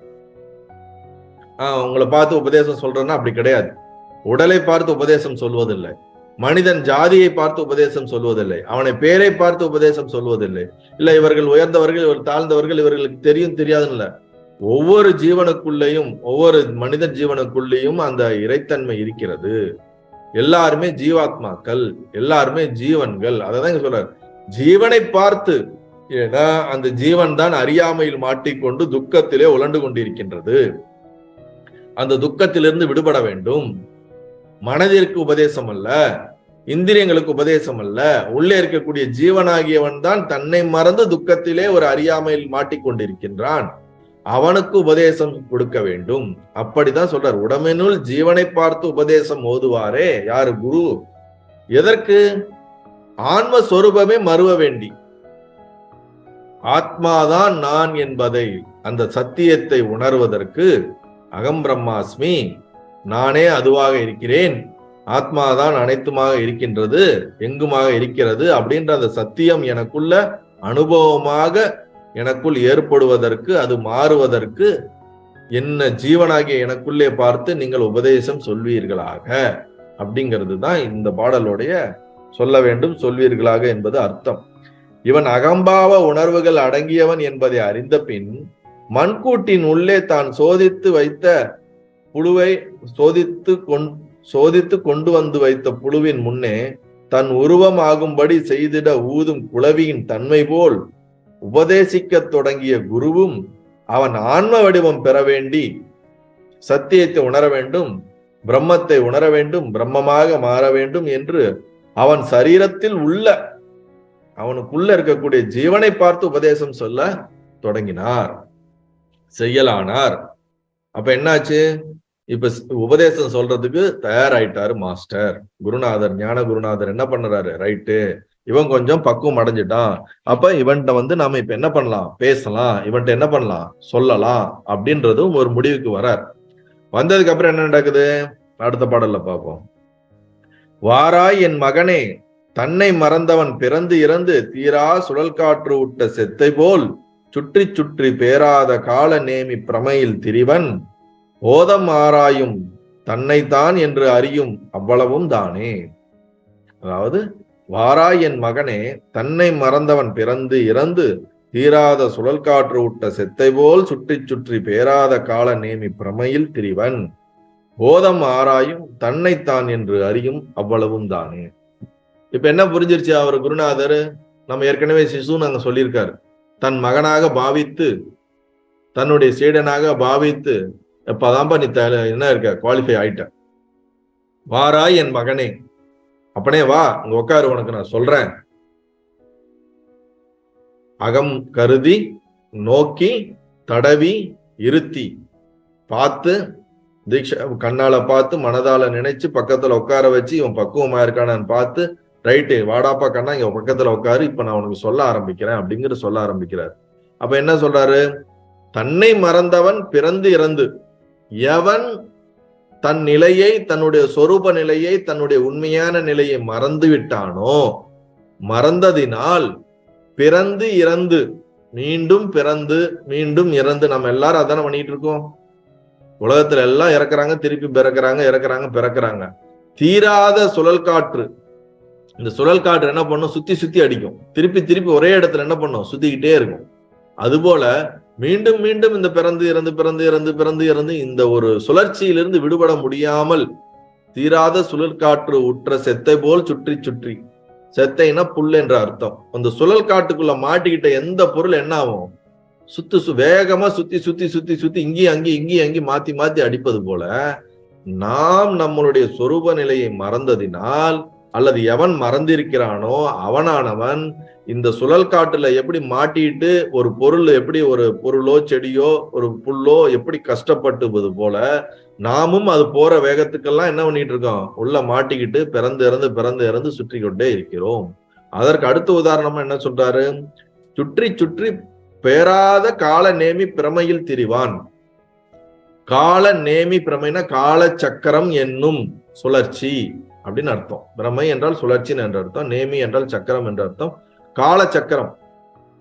உங்களை பார்த்து உபதேசம் சொல்றேன்னா அப்படி கிடையாது. உடலை பார்த்து உபதேசம் சொல்வதில்லை, மனிதன் ஜாதியை பார்த்து உபதேசம் சொல்வதில்லை, அவனை பேரை பார்த்து உபதேசம் சொல்வதில்லை. இல்ல இவர்கள் உயர்ந்தவர்கள், இவர் தாழ்ந்தவர்கள், இவர்களுக்கு தெரியும் தெரியாதுன்னு இல்ல. ஒவ்வொரு ஜீவனுக்குள்ளேயும், ஒவ்வொரு மனித ஜீவனுக்குள்ளேயும் அந்த இறைத்தன்மை இருக்கிறது. எல்லாருமே ஜீவாத்மாக்கள், எல்லாருமே ஜீவன்கள். அததான் இங்க சொல்றாரு, ஜீவனை பார்த்து. ஏன்னா அந்த ஜீவன் தான் அறியாமையில் மாட்டிக்கொண்டு துக்கத்திலே உழண்டு கொண்டிருக்கின்றது. அந்த துக்கத்திலிருந்து விடுபட வேண்டும். மனதிற்கு உபதேசம் அல்ல, இந்திரியங்களுக்கு உபதேசம் அல்ல. உள்ளே இருக்கக்கூடிய ஜீவனாகியவன் தான் தன்னை மறந்து துக்கத்திலே ஒரு அறியாமையில் மாட்டிக்கொண்டிருக்கின்றான். அவனுக்கு உபதேசம் கொடுக்க வேண்டும். அப்படிதான் சொல்றார். உடம்பினுள் ஜீவனை பார்த்து உபதேசம் ஓதுவாரே யாரு? குரு. எதற்கு? ஆன்மஸ்வரூபமே மறுவ வேண்டி, ஆத்மாதான் நான் என்பதை, அந்த சத்தியத்தை உணர்வதற்கு, அகம் பிரம்மாஸ்மி, நானே அதுவாக இருக்கிறேன், ஆத்மாதான் அனைத்துமாக இருக்கின்றது, எங்குமாக இருக்கிறது அப்படின்ற அந்த சத்தியம் எனக்குள்ள அனுபவமாக எனக்குள் ஏற்படுவதற்கு, அது மாறுவதற்கு என்ன ஜீவனாகிய எனக்குள்ளே பார்த்து நீங்கள் உபதேசம் சொல்வீர்களாக அப்படிங்கிறது தான் இந்த பாடலுடைய சொல்ல வேண்டும், சொல்வீர்களாக என்பது அர்த்தம். இவன் அகம்பாவ உணர்வுகள் அடங்கியவன் என்பதை அறிந்த பின் மண்கூட்டின் உள்ளே தான் சோதித்து வைத்த புழுவை சோதித்து கொண்டு வந்து வைத்த புழுவின் முன்னே தன் உருவம் ஆகும்படி செய்திட ஊதும் குளவியின் தன்மை போல் உபதேசிக்க தொடங்கிய குருவும் அவன் ஆன்ம வடிவம் பெற வேண்டி சத்தியத்தை உணர வேண்டும், பிரம்மத்தை உணர வேண்டும், பிரம்மமாக மாற வேண்டும் என்று அவன் சரீரத்தில் உள்ள, அவனுக்குள்ள இருக்கக்கூடிய ஜீவனை பார்த்து உபதேசம் சொல்ல தொடங்கினார், செய்யலானார். அப்ப என்னாச்சு? இப்ப உபதேசம் சொல்றதுக்கு தயாராயிட்டாரு மாஸ்டர். குருநாதர், ஞான குருநாதர் என்ன பண்றாரு? ரைட்டு, இவன் கொஞ்சம் பக்குவம் அடைஞ்சிட்டான். அப்ப இவன்கிட்ட நாம இப்ப என்ன பண்ணலாம்? பேசலாம். இவன்கிட்ட என்ன பண்ணலாம்? சொல்லலாம் அப்படின்றதும் ஒரு முடிவுக்கு வரார். வந்ததுக்கு அப்புறம் என்ன நடக்குது? அடுத்த பாடல்ல பார்ப்போம். வாராய் என் மகனே, தன்னை மறந்தவன் பிறந்து இறந்து தீரா சுழல் காற்று விட்ட செத்தை போல் சுற்றி சுற்றி பேராத கால நேமி பிரமையில் திரிவன் ஓதம் ஆராயும் தன்னைத்தான் என்று அறியும் அவ்வளவும் தானே. அதாவது, வாராய் என் மகனே, தன்னை மறந்தவன் பிறந்து இறந்து தீராத சுழல் காற்று விட்ட செத்தை போல் சுற்றி சுற்றி பேராத கால நேமி பிரமையில் திரிவன் ஓதம் ஆராயும் தன்னைத்தான் என்று அறியும் அவ்வளவும் தானே. இப்ப என்ன புரிஞ்சிருச்சு அவர் குருநாதர்? நம்ம ஏற்கனவே சிசுன்னு அங்க சொல்லியிருக்காரு. தன் மகனாக பாவித்து, தன்னுடைய சீடனாக பாவித்து, எப்பதான்பா நீ என்ன இருக்க, குவாலிஃபை ஆயிட்ட. வாராய் என் மகனே, அப்பனே வா, இங்க உட்காரு, உனக்கு நான் சொல்றேன். அகம் கருதி நோக்கி தடவி இருத்தி பார்த்து, தீட்சை கண்ணால பார்த்து மனதால நினைச்சு பக்கத்துல உட்கார வச்சு இவன் பக்குவமா இருக்கானான்னு பார்த்து, ரைட்டு வாடாப்பா கண்ணா இங்க பக்கத்துல உட்காரு, இப்ப நான் உனக்கு சொல்ல ஆரம்பிக்கிறேன் அப்படிங்கிற சொல்ல ஆரம்பிக்கிறார். அப்ப என்ன சொல்றாரு? தன்னை மறந்தவன் பிறந்து இறந்து, எவன் தன் நிலையை, தன்னுடைய சொரூப நிலையை, தன்னுடைய உண்மையான நிலையை மறந்து விட்டானோ, மறந்ததினால் பிறந்து இறந்து, மீண்டும் பிறந்து மீண்டும் இறந்து, நம்ம எல்லாரும் அதானே பண்ணிட்டு இருக்கோம். உலகத்துல எல்லாம் இறக்குறாங்க, திருப்பி பிறக்கிறாங்க, இறக்குறாங்க, பிறக்கிறாங்க. தீராத சுழல் காற்று. இந்த சுழல் காற்று என்ன பண்ணும்? சுத்தி சுத்தி அடிக்கும். திருப்பி திருப்பி ஒரே இடத்துல என்ன பண்ணும்? சுத்திக்கிட்டே இருக்கும். அதுபோல மீண்டும் மீண்டும் இந்த பிறந்து இறந்து பிறந்து இறந்து பிறந்து இறந்து இந்த ஒரு சுழற்சியிலிருந்து விடுபட முடியாமல் தீராத சுழல் காற்று உற்ற செத்தை போல் சுற்றி சுற்றி, செத்தைனா புல் என்ற அர்த்தம், அந்த சுழல் காட்டுக்குள்ள மாட்டிக்கிட்ட எந்த பொருள் என்ன ஆகும்? வேகமா சுத்தி சுத்தி சுத்தி சுத்தி இங்கேயும் அங்கேயும் இங்கேயும் அங்கேயும் மாத்தி மாத்தி அடிப்பது போல நாம் நம்மளுடைய சொரூப நிலையை மறந்ததினால், அல்லது எவன் மறந்திருக்கிறானோ அவனானவன் இந்த சுழல் காட்டுல எப்படி மாட்டிட்டு ஒரு பொருள், எப்படி ஒரு பொருளோ செடியோ ஒரு புல்லோ எப்படி கஷ்டப்பட்டுவது போல நாமும் அது போற வேகத்துக்கெல்லாம் என்ன பண்ணிட்டு இருக்கோம்? உள்ள மாட்டிக்கிட்டு பிறந்து இறந்து பிறந்து இறந்து சுற்றி கொண்டே இருக்கிறோம். அதற்கு அடுத்த உதாரணமா என்ன சொல்றாரு? சுற்றி சுற்றி பேராத கால நேமி பிரமையில் திரிவான். கால நேமி பிரமைனா கால சக்கரம் என்னும் சுழற்சி அப்படின்னு அர்த்தம். பிரமை என்றால் சுழற்சின்னு என்ற அர்த்தம், நேமி என்றால் சக்கரம் என்ற அர்த்தம். கால சக்கரம்,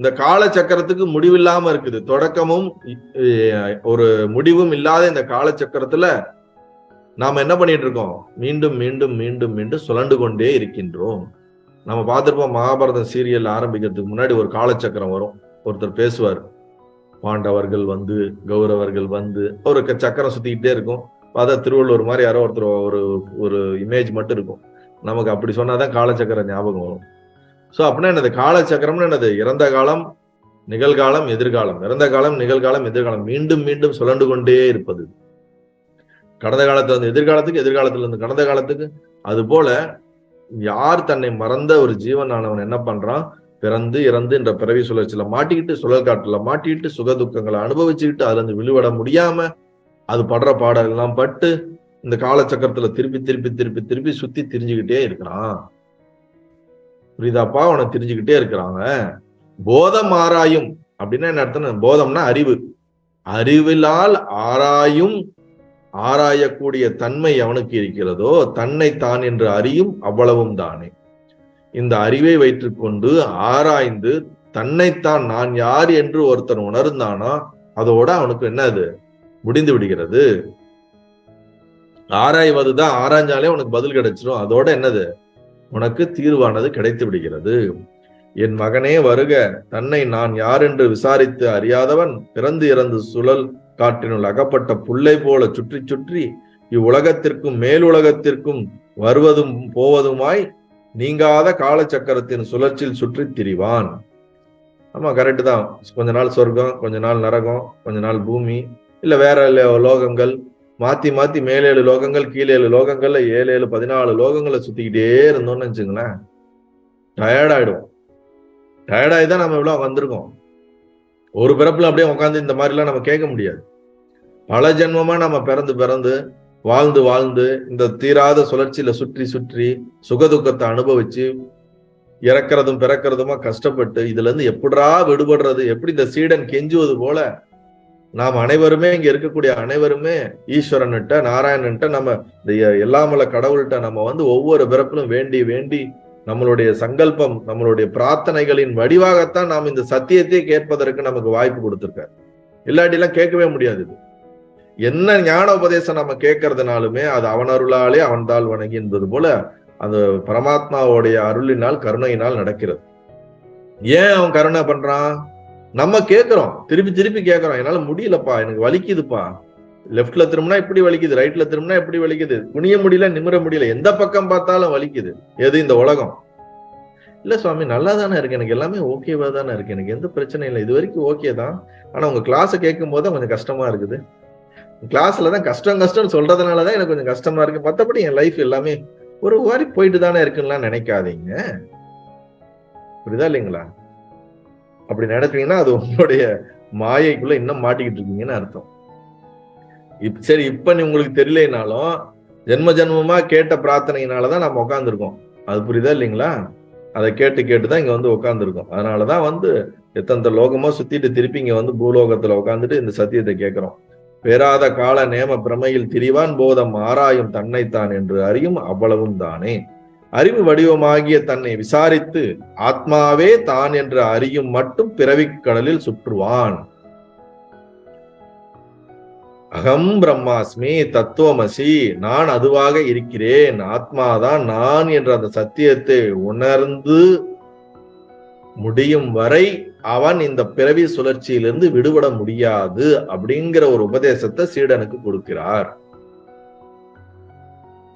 இந்த கால சக்கரத்துக்கு முடிவில்லாம இருக்குது, தொடக்கமும் ஒரு முடிவும் இல்லாத இந்த கால சக்கரத்துல நாம என்ன பண்ணிட்டு இருக்கோம்? மீண்டும் மீண்டும் மீண்டும் மீண்டும் சுழண்டு கொண்டே இருக்கின்றோம். நம்ம பார்த்திருப்போம், மகாபாரதம் சீரியல் ஆரம்பிக்கிறதுக்கு முன்னாடி ஒரு காலச்சக்கரம் வரும். ஒருத்தர் பேசுவார், பாண்டவர்கள் வந்து கௌரவர்கள் வந்து, ஒரு சக்கரம் சுத்திக்கிட்டே இருக்கும். பார்த்தா திருவள்ளுவர் மாதிரி யாரோ ஒருத்தர் ஒரு இமேஜ் மட்டும் இருக்கும். நமக்கு அப்படி சொன்னாதான் காலச்சக்கரம் ஞாபகம் வரும். சோ அப்படின்னா என்னது? காலச்சக்கரம்னு என்னது? இறந்த காலம், நிகழ்காலம், எதிர்காலம், இறந்த காலம், நிகழ்காலம், எதிர்காலம், மீண்டும் மீண்டும் சுழண்டு கொண்டே இருப்பது. கடந்த காலத்துல இருந்து எதிர்காலத்துக்கு, எதிர்காலத்துல இருந்து கடந்த காலத்துக்கு. அது போல யார் தன்னை மறந்த ஒரு ஜீவனானவன் என்ன பண்றான்? பிறந்து இறந்து என்ற பிறவி சுழற்சியில மாட்டிக்கிட்டு, சுழல் காட்டுல மாட்டிக்கிட்டு, சுக துக்கங்களை அனுபவிச்சுக்கிட்டு, அதுல இருந்து விழுவட முடியாம அது படுற பாடம் எல்லாம் பட்டு இந்த காலச்சக்கரத்துல திருப்பி திருப்பி திருப்பி திருப்பி சுத்தி திரிஞ்சுக்கிட்டே இருக்கிறான். புரியுதாப்பா? அவனை தெரிஞ்சுக்கிட்டே இருக்கிறாங்க. போதம் ஆராயும் அப்படின்னா என்ன அர்த்தம்? போதம்னா அறிவு. அறிவிலால் ஆராயும், ஆராயக்கூடிய தன்மை அவனுக்கு இருக்கிறதோ தன்னை தான் என்று அறியும் அவ்வளவும் தானே. இந்த அறிவை வைத்துக்கொண்டு ஆராய்ந்து தன்னைத்தான் நான் யார் என்று ஒருத்தன் உணர்ந்தானா அதோட அவனுக்கு என்னது முடிந்து விடுகிறது. ஆராய்வதுதான், ஆராய்ஞ்சாலே உனக்கு பதில் கிடைச்சிடும். அதோட என்னது உனக்கு தீர்வானது கிடைத்து விடுகிறது. என் மகனே வருக, தன்னை நான் யார் என்று விசாரித்து அறியாதவன் பிறந்து இறந்து சுழல் காற்றினுள் அகப்பட்ட புல்லை போல சுற்றி சுற்றி இவ்வுலகத்திற்கும் மேலுலகத்திற்கும் வருவதும் போவதுமாய் நீங்காத காலச்சக்கரத்தின் சுழற்சியில் சுற்றி திரிவான். ஆமா, கரெக்டு தான். கொஞ்ச நாள் சொர்க்கம், கொஞ்ச நாள் நரகம், கொஞ்ச நாள் பூமி, இல்ல வேற லோகங்கள், மாத்தி மாத்தி மேல் 7 லோகங்கள், கீழ் 7 லோகங்கள்ல 7 14 லோகங்களை சுத்திக்கிட்டே இருந்தோம்னு வச்சுங்களேன், டயர்டாயிடுவோம். டயர்டாகி தான் நம்ம இவ்வளவு வந்திருக்கோம். ஒரு பிறப்புல அப்படியே உட்காந்து இந்த மாதிரி எல்லாம் நம்ம கேட்க முடியாது. பல ஜென்மமா நம்ம பிறந்து பிறந்து வாழ்ந்து வாழ்ந்து இந்த தீராத சுழற்சியில சுற்றி சுற்றி சுகதுக்கத்தை அனுபவிச்சு இறக்கிறதும் பிறக்கிறதுமா கஷ்டப்பட்டு இதுல இருந்து எப்படா விடுபடுறது, எப்படி இந்த சீடன் கெஞ்சுவது போல நாம் அனைவருமே இங்க இருக்கக்கூடிய அனைவருமே ஈஸ்வரன்கிட்ட நாராயணன்ட்ட நம்ம இந்த எல்லாமல்ல கடவுள்கிட்ட நம்ம வந்து ஒவ்வொரு பிறப்பிலும் வேண்டி வேண்டி நம்மளுடைய சங்கல்பம் நம்மளுடைய பிரார்த்தனைகளின் வடிவாகத்தான் நாம் இந்த சத்தியத்தை கேட்பதற்கு நமக்கு வாய்ப்பு கொடுத்திருக்காரு. இல்லாட்டி எல்லாம் கேட்கவே முடியாது. இது என்ன ஞான உபதேசம் நம்ம கேட்கறதுனாலுமே அது அவன் அருளாலே அவன் தாள் வணங்கி என்பது போல அந்த பரமாத்மாவுடைய அருளினால் கருணையினால் நடக்கிறது. ஏன் அவன் கருணை பண்றான்? நம்ம கேட்கிறோம், திருப்பி திருப்பி கேட்கிறோம். என்னால முடியலப்பா, எனக்கு வலிக்குதுப்பா, லெப்ட்ல திரும்பினா இப்படி வலிக்குது, ரைட்ல திரும்பினா இப்படி வலிக்குது, குனிய முடியல, நிமிர முடியல, எந்த பக்கம் பார்த்தாலும் வலிக்குது. எது இந்த உலகம்? இல்ல சுவாமி, நல்லா தானே இருக்கு, எனக்கு எல்லாமே ஓகேவா தானே இருக்கு, எனக்கு எந்த பிரச்சனையும் இல்லை, இது வரைக்கும் ஓகே தான். ஆனா உங்க கிளாஸை கேட்கும் போது கொஞ்சம் கஷ்டமா இருக்குது. கிளாஸ்லதான் கஷ்டம் கஷ்டம் சொல்றதுனாலதான் எனக்கு கொஞ்சம் கஷ்டமா இருக்கு. மற்றபடி என் லைஃப் எல்லாமே ஒரு மாதிரி போயிட்டு தானே இருக்குன்னா நினைக்காதீங்க. புரியுதா இல்லைங்களா? அப்படி நினைச்சீங்கன்னா அது உங்களுடைய மாயைக்குள்ள இன்னும் மாட்டிக்கிட்டு இருக்கீங்கன்னு அர்த்தம். சரி, இப்ப உங்களுக்கு தெரியலனாலும் ஜென்ம ஜென்மமா கேட்ட பிரார்த்தனையினாலதான் நம்ம உட்காந்துருக்கோம். அது புரியுதா இல்லைங்களா? அதை கேட்டு கேட்டுதான் இங்க வந்து உட்காந்துருக்கோம். அதனாலதான் வந்து எத்தனை லோகமா சுத்திட்டு திருப்பி இங்க வந்து பூலோகத்துல உட்காந்துட்டு இந்த சத்தியத்தை கேட்கிறோம். பெறாத கால நேம பிரமையில் திரிவான் போதம் ஆராயும் தன்னைத்தான் என்று அறியும் அவ்வளவும் தானே. அறிவு வடிவமாகிய தன்னை விசாரித்து ஆத்மாவே தான் என்று அறியும் மட்டும் பிறவிக் கடலில் சுற்றுவான். அகம் பிரம்மாஸ்மி தத்துவமசி, நான் அதுவாக இருக்கிறேன், ஆத்மாதான் நான் என்ற அந்த சத்தியத்தை உணர்ந்து முடியும் வரை அவன் இந்த பிறவி சுழற்சியிலிருந்து விடுபட முடியாது அப்படிங்கிற ஒரு உபதேசத்தை சீடனுக்கு கொடுக்கிறார்.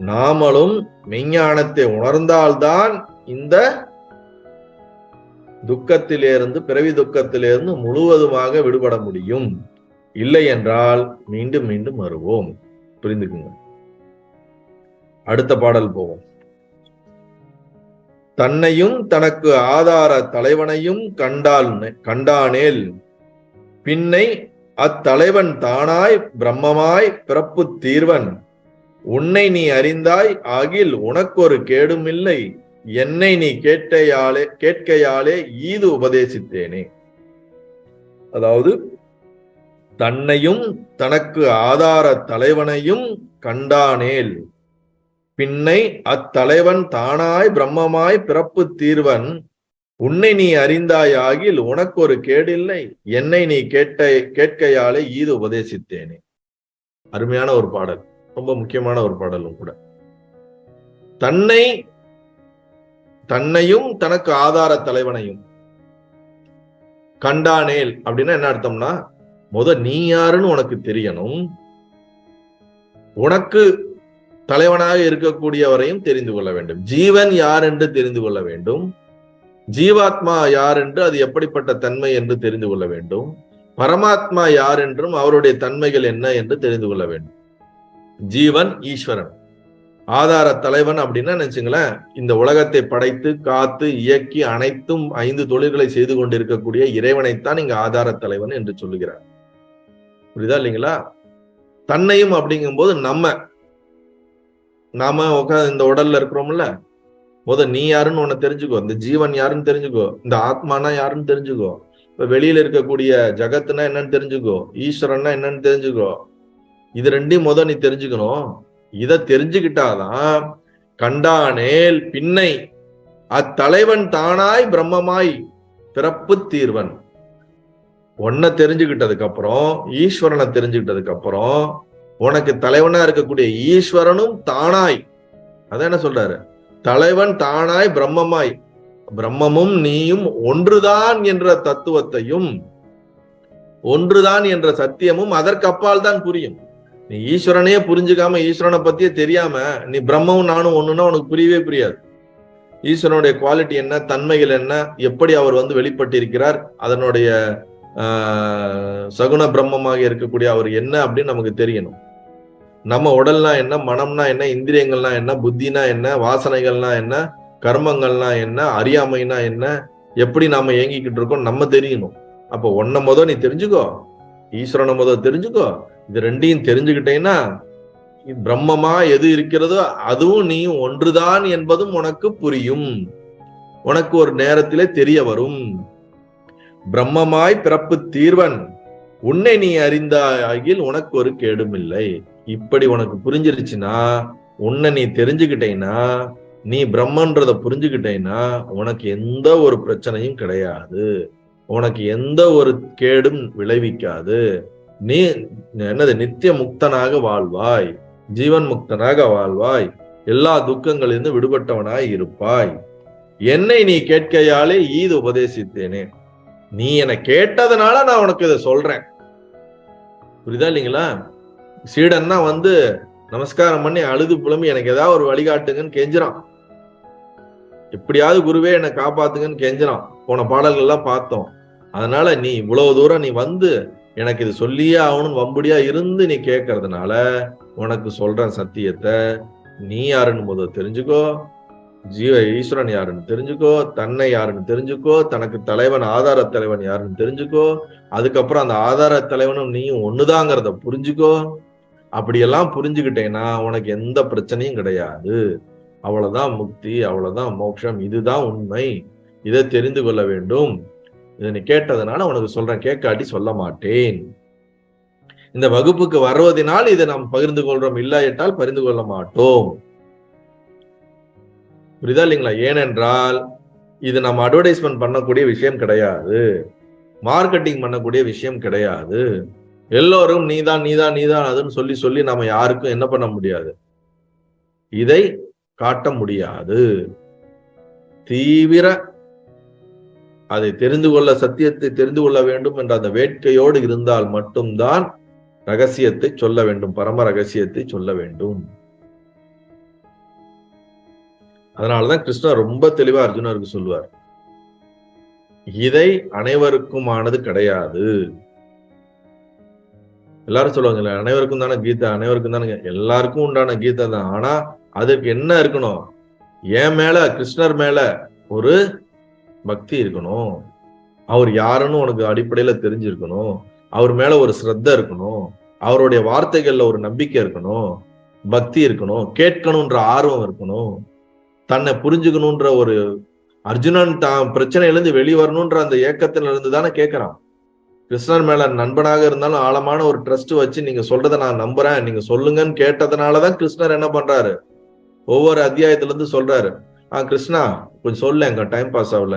நாமளும் மெஞ்ஞானத்தை உணர்ந்தால்தான் இந்த துக்கத்திலிருந்து, பிறவி துக்கத்திலிருந்து முழுவதுமாக விடுபட முடியும். இல்லை என்றால் மீண்டும் மீண்டும் வருவோம். புரிந்துக்குங்க. அடுத்த பாடல் போவோம். தன்னையும் தனக்கு ஆதார தலைவனையும் கண்டானேல் பின்னை அத்தலைவன் தானாய் பிரம்மமாய் பிறப்பு தீர்வன் உன்னை நீ அறிந்தாய் ஆகில் உனக்கொரு கேடும் இல்லை, என்னை நீ கேட்கையாலே ஈது உபதேசித்தேனே. அதாவது தன்னையும் தனக்கு ஆதார தலைவனையும் கண்டானேல் பின்னை அத்தலைவன் தானாய் பிரம்மமாய் பிறப்பு தீர்வன் உன்னை நீ அறிந்தாய் ஆகில் உனக்கு ஒரு கேடில்லை, என்னை நீ கேட்கையாலே ஈது உபதேசித்தேனே. அருமையான ஒரு பாடல், ரொம்ப முக்கியமான ஒரு பாடலும் கூட. தன்னையும் தனக்கு ஆதார தலைவனையும் கண்டானேல் அப்படின்னா என்ன அர்த்தம்னா, நீ யாருன்னு உனக்கு தெரியணும், உனக்கு தலைவனாக இருக்கக்கூடியவரையும் தெரிந்து கொள்ள வேண்டும், ஜீவன் யார் என்று தெரிந்து கொள்ள வேண்டும், ஜீவாத்மா யார் என்று அது எப்படிப்பட்ட தன்மை என்று தெரிந்து கொள்ள வேண்டும், பரமாத்மா யார் என்றும் அவருடைய தன்மைகள் என்ன என்று தெரிந்து கொள்ள வேண்டும். ஜீவன் ஈஸ்வரன், ஆதார தலைவன் அப்படின்னா நினைச்சுங்களேன், இந்த உலகத்தை படைத்து காத்து இயக்கி அனைத்தும் 5 தொழில்களை செய்து கொண்டிருக்கக்கூடிய இறைவனைத்தான் இங்க ஆதார தலைவன் என்று சொல்லுகிறார். புரியுதா இல்லைங்களா? தன்னையும் அப்படிங்கும்போது நாம உட்காந்து இந்த உடல்ல இருக்கிறோம்ல, நீ யாருன்னு உன்னை தெரிஞ்சுக்கோ, இந்த ஜீவன் யாருன்னு தெரிஞ்சுக்கோ, இந்த ஆத்மானா யாருன்னு தெரிஞ்சுக்கோ, இப்ப வெளியில இருக்கக்கூடிய ஜகத்துனா என்னன்னு தெரிஞ்சுக்கோ, ஈஸ்வரன்னா என்னன்னு தெரிஞ்சுக்கோ. இது ரெண்டையும் நீ தெரிஞ்சுக்கணும். இத தெரிஞ்சுக்கிட்டாதான் கண்டானேல் பின்னை அத்தலைவன் தானாய் பிரம்மமாய் பிறப்பு தீர்வன். ஒன்ன தெரிஞ்சுக்கிட்டதுக்கு அப்புறம், ஈஸ்வரனை தெரிஞ்சுக்கிட்டதுக்கு அப்புறம், உனக்கு தலைவனா இருக்கக்கூடிய ஈஸ்வரனும் தானாய், அதான் என்ன சொல்றாரு, தலைவன் தானாய் பிரம்மமாய், பிரம்மமும் நீயும் ஒன்றுதான் என்ற தத்துவத்தையும் ஒன்றுதான் என்ற சத்தியமும் அதற்கு அப்பால் தான் புரியும். நீ ஈஸ்வரனையே புரிஞ்சுக்காம, ஈஸ்வரனை பத்தியே தெரியாம நீ பிரம்மவும் நானும் ஒண்ணுன்னா உனக்கு புரியவே புரியாது. ஈஸ்வரனுடைய குவாலிட்டி என்ன, தன்மைகள் என்ன, எப்படி அவர் வெளிப்பட்டிருக்கிறார், அதனுடைய சகுண பிரம்மமாக இருக்கக்கூடிய அவர் என்ன அப்படின்னு நமக்கு தெரியணும். நம்ம உடல்னா என்ன, மனம்னா என்ன, இந்திரியங்கள்னா என்ன, புத்தினா என்ன, வாசனைகள்னா என்ன, கர்மங்கள்னா என்ன, அறியாமைனா என்ன, எப்படி நாம இயங்கிக்கிட்டு இருக்கோம் நம்ம தெரியணும். அப்போ ஒன்ன நீ தெரிஞ்சுக்கோ, ஈஸ்வரனை தெரிஞ்சுக்கோ. இது ரெண்டையும் தெரிஞ்சுக்கிட்டேன்னா பிரம்மமா எது இருக்கிறதோ அதுவும் நீ ஒன்றுதான் என்பதும் உனக்கு புரியும். உனக்கு ஒரு நேரத்திலே தெரிய வரும். பிரம்மமாய் பிறப்பு தீர்வன் உன்னை நீ அறிந்தாயில் உனக்கு ஒரு கேடும் இல்லை. இப்படி உனக்கு புரிஞ்சிருச்சுன்னா, உன்னை நீ தெரிஞ்சுக்கிட்டேன்னா, நீ பிரம்மன்றத புரிஞ்சுக்கிட்டேன்னா உனக்கு எந்த ஒரு பிரச்சனையும் கிடையாது, உனக்கு எந்த ஒரு கேடும் விளைவிக்காது. நீ என்னது நித்திய முக்தனாக வாழ்வாய், ஜீவன் முக்தனாக வாழ்வாய், எல்லா துக்கங்களிலிருந்து விடுபட்டவனாய் இருப்பாய். என்னை நீ கேட்கையாலே ஈது உபதேசித்தேனே, நீ என்னை கேட்டதுனால நான் உனக்கு இதை சொல்றேன். புரியுதா இல்லைங்களா? சீடன் தான் நமஸ்காரம் பண்ணி அழுது புலம்பி எனக்கு ஏதாவது ஒரு வழிகாட்டுங்கன்னு கெஞ்சுறான். எப்படியாவது குருவே என்னை காப்பாத்துங்கன்னு கெஞ்சுறான். போன பாடல்கள் எல்லாம் பார்த்தோம். அதனால நீ இவ்வளவு தூரம் நீ எனக்கு இது சொல்லியே ஆகணும்னு வம்படியா இருந்து நீ கேட்கறதுனால உனக்கு சொல்றேன் சத்தியத்தை. நீ யாருன்னு தெரிஞ்சுக்கோ, ஈஸ்வரன் யாருன்னு தெரிஞ்சுக்கோ, தன்னை யாருன்னு தெரிஞ்சுக்கோ, தனக்கு தலைவன் ஆதார தலைவன் யாருன்னு தெரிஞ்சுக்கோ, அதுக்கப்புறம் அந்த ஆதார தலைவனும் நீயும் ஒண்ணுதாங்கிறத புரிஞ்சுக்கோ. அப்படியெல்லாம் புரிஞ்சுக்கிட்டேன்னா உனக்கு எந்த பிரச்சனையும் கிடையாது. அவ்வளவுதான் முக்தி, அவ்வளவுதான் மோட்சம், இதுதான் உண்மை. இதை தெரிந்து கொள்ள வேண்டும். இதை நீ கேட்டதுனால உனக்கு சொல்றேன், கேட்காட்டி சொல்ல மாட்டேன். இந்த வகுப்புக்கு வருவதனால் இதை நாம் பகிர்ந்து கொள்றோம், இல்லாயிட்டால் பகிர்ந்து கொள்ள மாட்டோம். புரியுதா இல்லைங்களா? ஏனென்றால் இது நம்ம அட்வர்டைஸ்மெண்ட் பண்ணக்கூடிய விஷயம் கிடையாது, மார்க்கெட்டிங் பண்ணக்கூடிய விஷயம் கிடையாது. எல்லோரும் நீதான் நீதான் நீதான் அதுன்னு சொல்லி சொல்லி நம்ம யாருக்கும் என்ன பண்ண முடியாது, இதை காட்ட முடியாது. தீவிர அதை தெரிந்து கொள்ள, சத்தியத்தை தெரிந்து கொள்ள வேண்டும் என்ற அந்த வேட்கையோடு இருந்தால் மட்டும்தான் ரகசியத்தை சொல்ல வேண்டும், பரம ரகசியத்தை சொல்ல வேண்டும். அதனாலதான் கிருஷ்ணர் ரொம்ப தெளிவா அர்ஜுனருக்கு சொல்லுவார், இதை அனைவருக்குமானது கிடையாது. எல்லாரும் சொல்லுவாங்க அனைவருக்கும் தானே கீதா, அனைவருக்கும் தானே, எல்லாருக்கும் உண்டான கீதா தான். ஆனா அதுக்கு என்ன இருக்கணும், என் மேல, கிருஷ்ணர் மேல ஒரு பக்தி இருக்கணும். அவர் யாருன்னு உனக்கு அடிப்படையில தெரிஞ்சிருக்கணும். அவர் மேல ஒரு ஸ்ரத்த இருக்கணும். அவருடைய வார்த்தைகள்ல ஒரு நம்பிக்கை இருக்கணும், பக்தி இருக்கணும், கேட்கணும்ன்ற ஆர்வம் இருக்கணும், தன்னை புரிஞ்சுக்கணும்ன்ற ஒரு அர்ஜுனன் தான் பிரச்சனையிலிருந்து வெளிவரணும்ன்ற அந்த ஏக்கத்துல இருந்து தானே கேட்கிறான். கிருஷ்ணர் மேல நண்பனாக இருந்தாலும் ஆழமான ஒரு ட்ரஸ்ட் வச்சு நீங்க சொல்றதை நான் நம்புறேன், நீங்க சொல்லுங்கன்னு கேட்டதுனாலதான் கிருஷ்ணர் என்ன பண்றாரு, ஒவ்வொரு அத்தியாயத்துல இருந்து சொல்றாரு, கிருஷ்ணா கொஞ்சம் சொல்ல, எங்க டைம் பாஸ் ஆகல,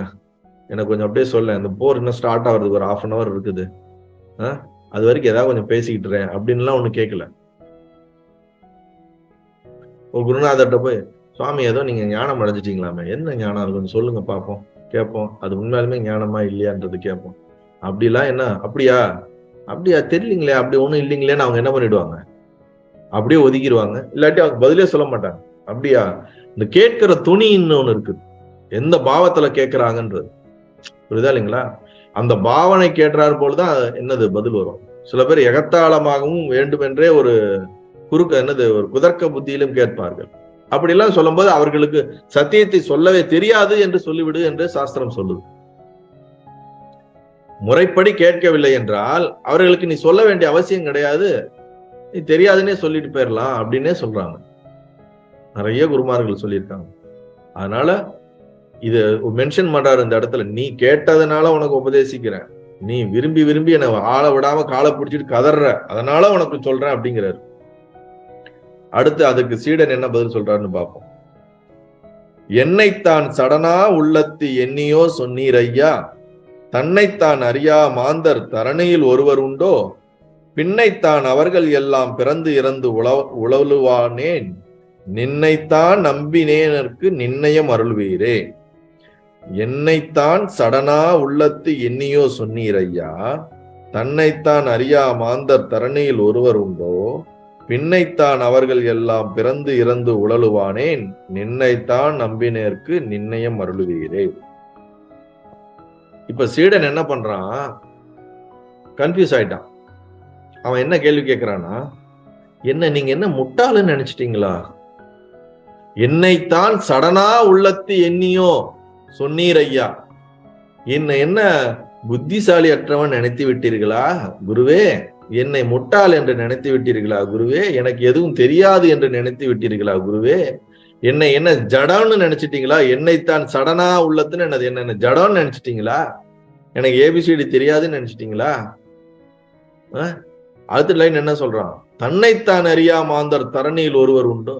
எனக்கு கொஞ்சம் அப்படியே சொல்ல, இந்த போர் இன்னும் ஸ்டார்ட் ஆகுறதுக்கு ஒரு 1/2 hour இருக்குது, அது வரைக்கும் ஏதாவது கொஞ்சம் பேசிக்கிட்டுறேன் அப்படின்லாம் ஒண்ணு கேட்கல. ஒரு குருநாதர்கிட்ட போய், சுவாமி ஏதோ நீங்க ஞானம் அடைஞ்சிட்டீங்களாமே, என்ன ஞானம், அது கொஞ்சம் சொல்லுங்க பார்ப்போம், கேட்போம், அது உண்மையாலுமே ஞானமா இல்லையான்றது கேட்போம். அப்படிலாம் என்ன, அப்படியா அப்படியா தெரியலீங்களே, அப்படி ஒண்ணும் இல்லைங்களேன்னு அவங்க என்ன பண்ணிடுவாங்க, அப்படியே ஒதுக்கிடுவாங்க. இல்லாட்டி அவங்க பதிலே சொல்ல மாட்டாங்க. அப்படியா, இந்த கேட்கிற துணின்னு ஒண்ணு இருக்கு, எந்த பாவத்துல கேட்கிறாங்கன்றது. புரியுதா இல்லைங்களா? அந்த பாவனை கேட்டார் போலதான் என்னது பதில் வரும். சில பேர் எகத்தாளமாகவும் வேண்டுமென்றே ஒரு ஒரு குதர்க்க புத்தியிலும் கேட்பார்கள். அப்படிலாம் சொல்லும்போது அவர்களுக்கு சத்தியத்தை சொல்லவே தெரியாது என்று சொல்லிவிடு என்று சாஸ்திரம் சொல்லுது. முறைப்படி கேட்கவில்லை என்றால் அவர்களுக்கு நீ சொல்ல வேண்டிய அவசியம் கிடையாது, நீ தெரியாதுன்னே சொல்லிட்டு போயிடலாம் அப்படின்னே சொல்றாங்க. நிறைய குருமார்கள் சொல்லியிருக்காங்க. அதனால இத மென்ஷன் பண்றாரு இந்த இடத்துல, நீ கேட்டதுனால உனக்கு உபதேசிக்கிறேன், நீ விரும்பி விரும்பி என்னை ஆள விடாம காலை பிடிச்சிட்டு கதற, அதனால உனக்கு சொல்றேன் அப்படிங்கிறாரு. அடுத்து அதுக்கு சீடன் என்ன பதில் சொல்றாருன்னு பார்ப்போம். என்னைத்தான் சடனா உள்ளத்து எண்ணியோ சொன்னீர் ஐயா, தன்னைத்தான் அறியா மாந்தர் தரணியில் ஒருவர் உண்டோ, பின்னைத்தான் அவர்கள் எல்லாம் பிறந்து இறந்து உழலுவானேன், நின்னைத்தான் நம்பினேனற்கு நிர்ணயம் அருள்வீரே. என்னைத்தான் சடனா உள்ளத்து எண்ணியோ சொன்னீர் ஐயா, தன்னைத்தான் அறியா மாந்தர் தரணியில் ஒருவர் உண்டோ, பின்னைத்தான் அவர்கள் எல்லாம் பிறந்து இறந்து உழலுவானேன், நின்னைத்தான் நம்பினேற்கு நிர்ணயம் அருள்வீரே. இப்ப சீடன் என்ன பண்றான், கன்ஃபியூஸ் ஆயிட்டான். அவன் என்ன கேள்வி கேட்கிறான்னா, என்ன நீங்க என்ன முட்டாளுன்னு நினைச்சிட்டீங்களா? என்னைத்தான் சடனா உள்ளத்து எண்ணியோ சொன்னீர் ஐயா, என்ன புத்திசாலி அற்றவன் நினைத்து விட்டீர்களா குருவே? என்னை முட்டாள் என்று நினைத்து விட்டீர்களா குருவே? எனக்கு எதுவும் தெரியாது என்று நினைத்து விட்டீர்களா குருவே? என்னை என்ன ஜடம்னு நினைச்சிட்டீங்களா? என்னைத்தான் சடனா உள்ளத்துன்னு என்னது, என்ன ஜடம்னு நினைச்சிட்டீங்களா? எனக்கு ஏபிசிடி தெரியாதுன்னு நினைச்சிட்டீங்களா? அடுத்த லைன் என்ன சொல்றான், தன்னைத்தான் அறியா மாந்தர் தரணியில் ஒருவர் உண்டோ.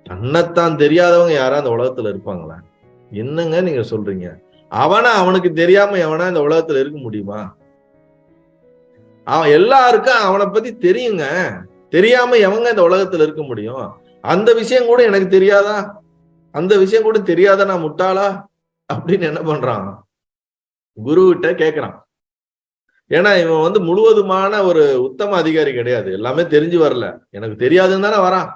தன்னைத்தான் தெரியாதவங்க யாரா அந்த உலகத்துல இருப்பாங்களா? என்னங்க நீங்க சொல்றீங்க? அவனுக்கு தெரியாம எவனா இந்த உலகத்துல இருக்க முடியுமா? அவன் எல்லாருக்கும் அவனை பத்தி தெரியுங்க, தெரியாம எவங்க இந்த உலகத்துல இருக்க முடியும்? அந்த விஷயம் கூட எனக்கு தெரியாதா? அந்த விஷயம் கூட தெரியாதா? நான் முட்டாளா அப்படின்னு என்ன பண்றான், குருகிட்ட கேக்குறான். ஏன்னா இவன் முழுவதுமான ஒரு உத்தம அதிகாரி கிடையாது, எல்லாமே தெரிஞ்சு வரல, எனக்கு தெரியாதுன்னு தானே வரான்.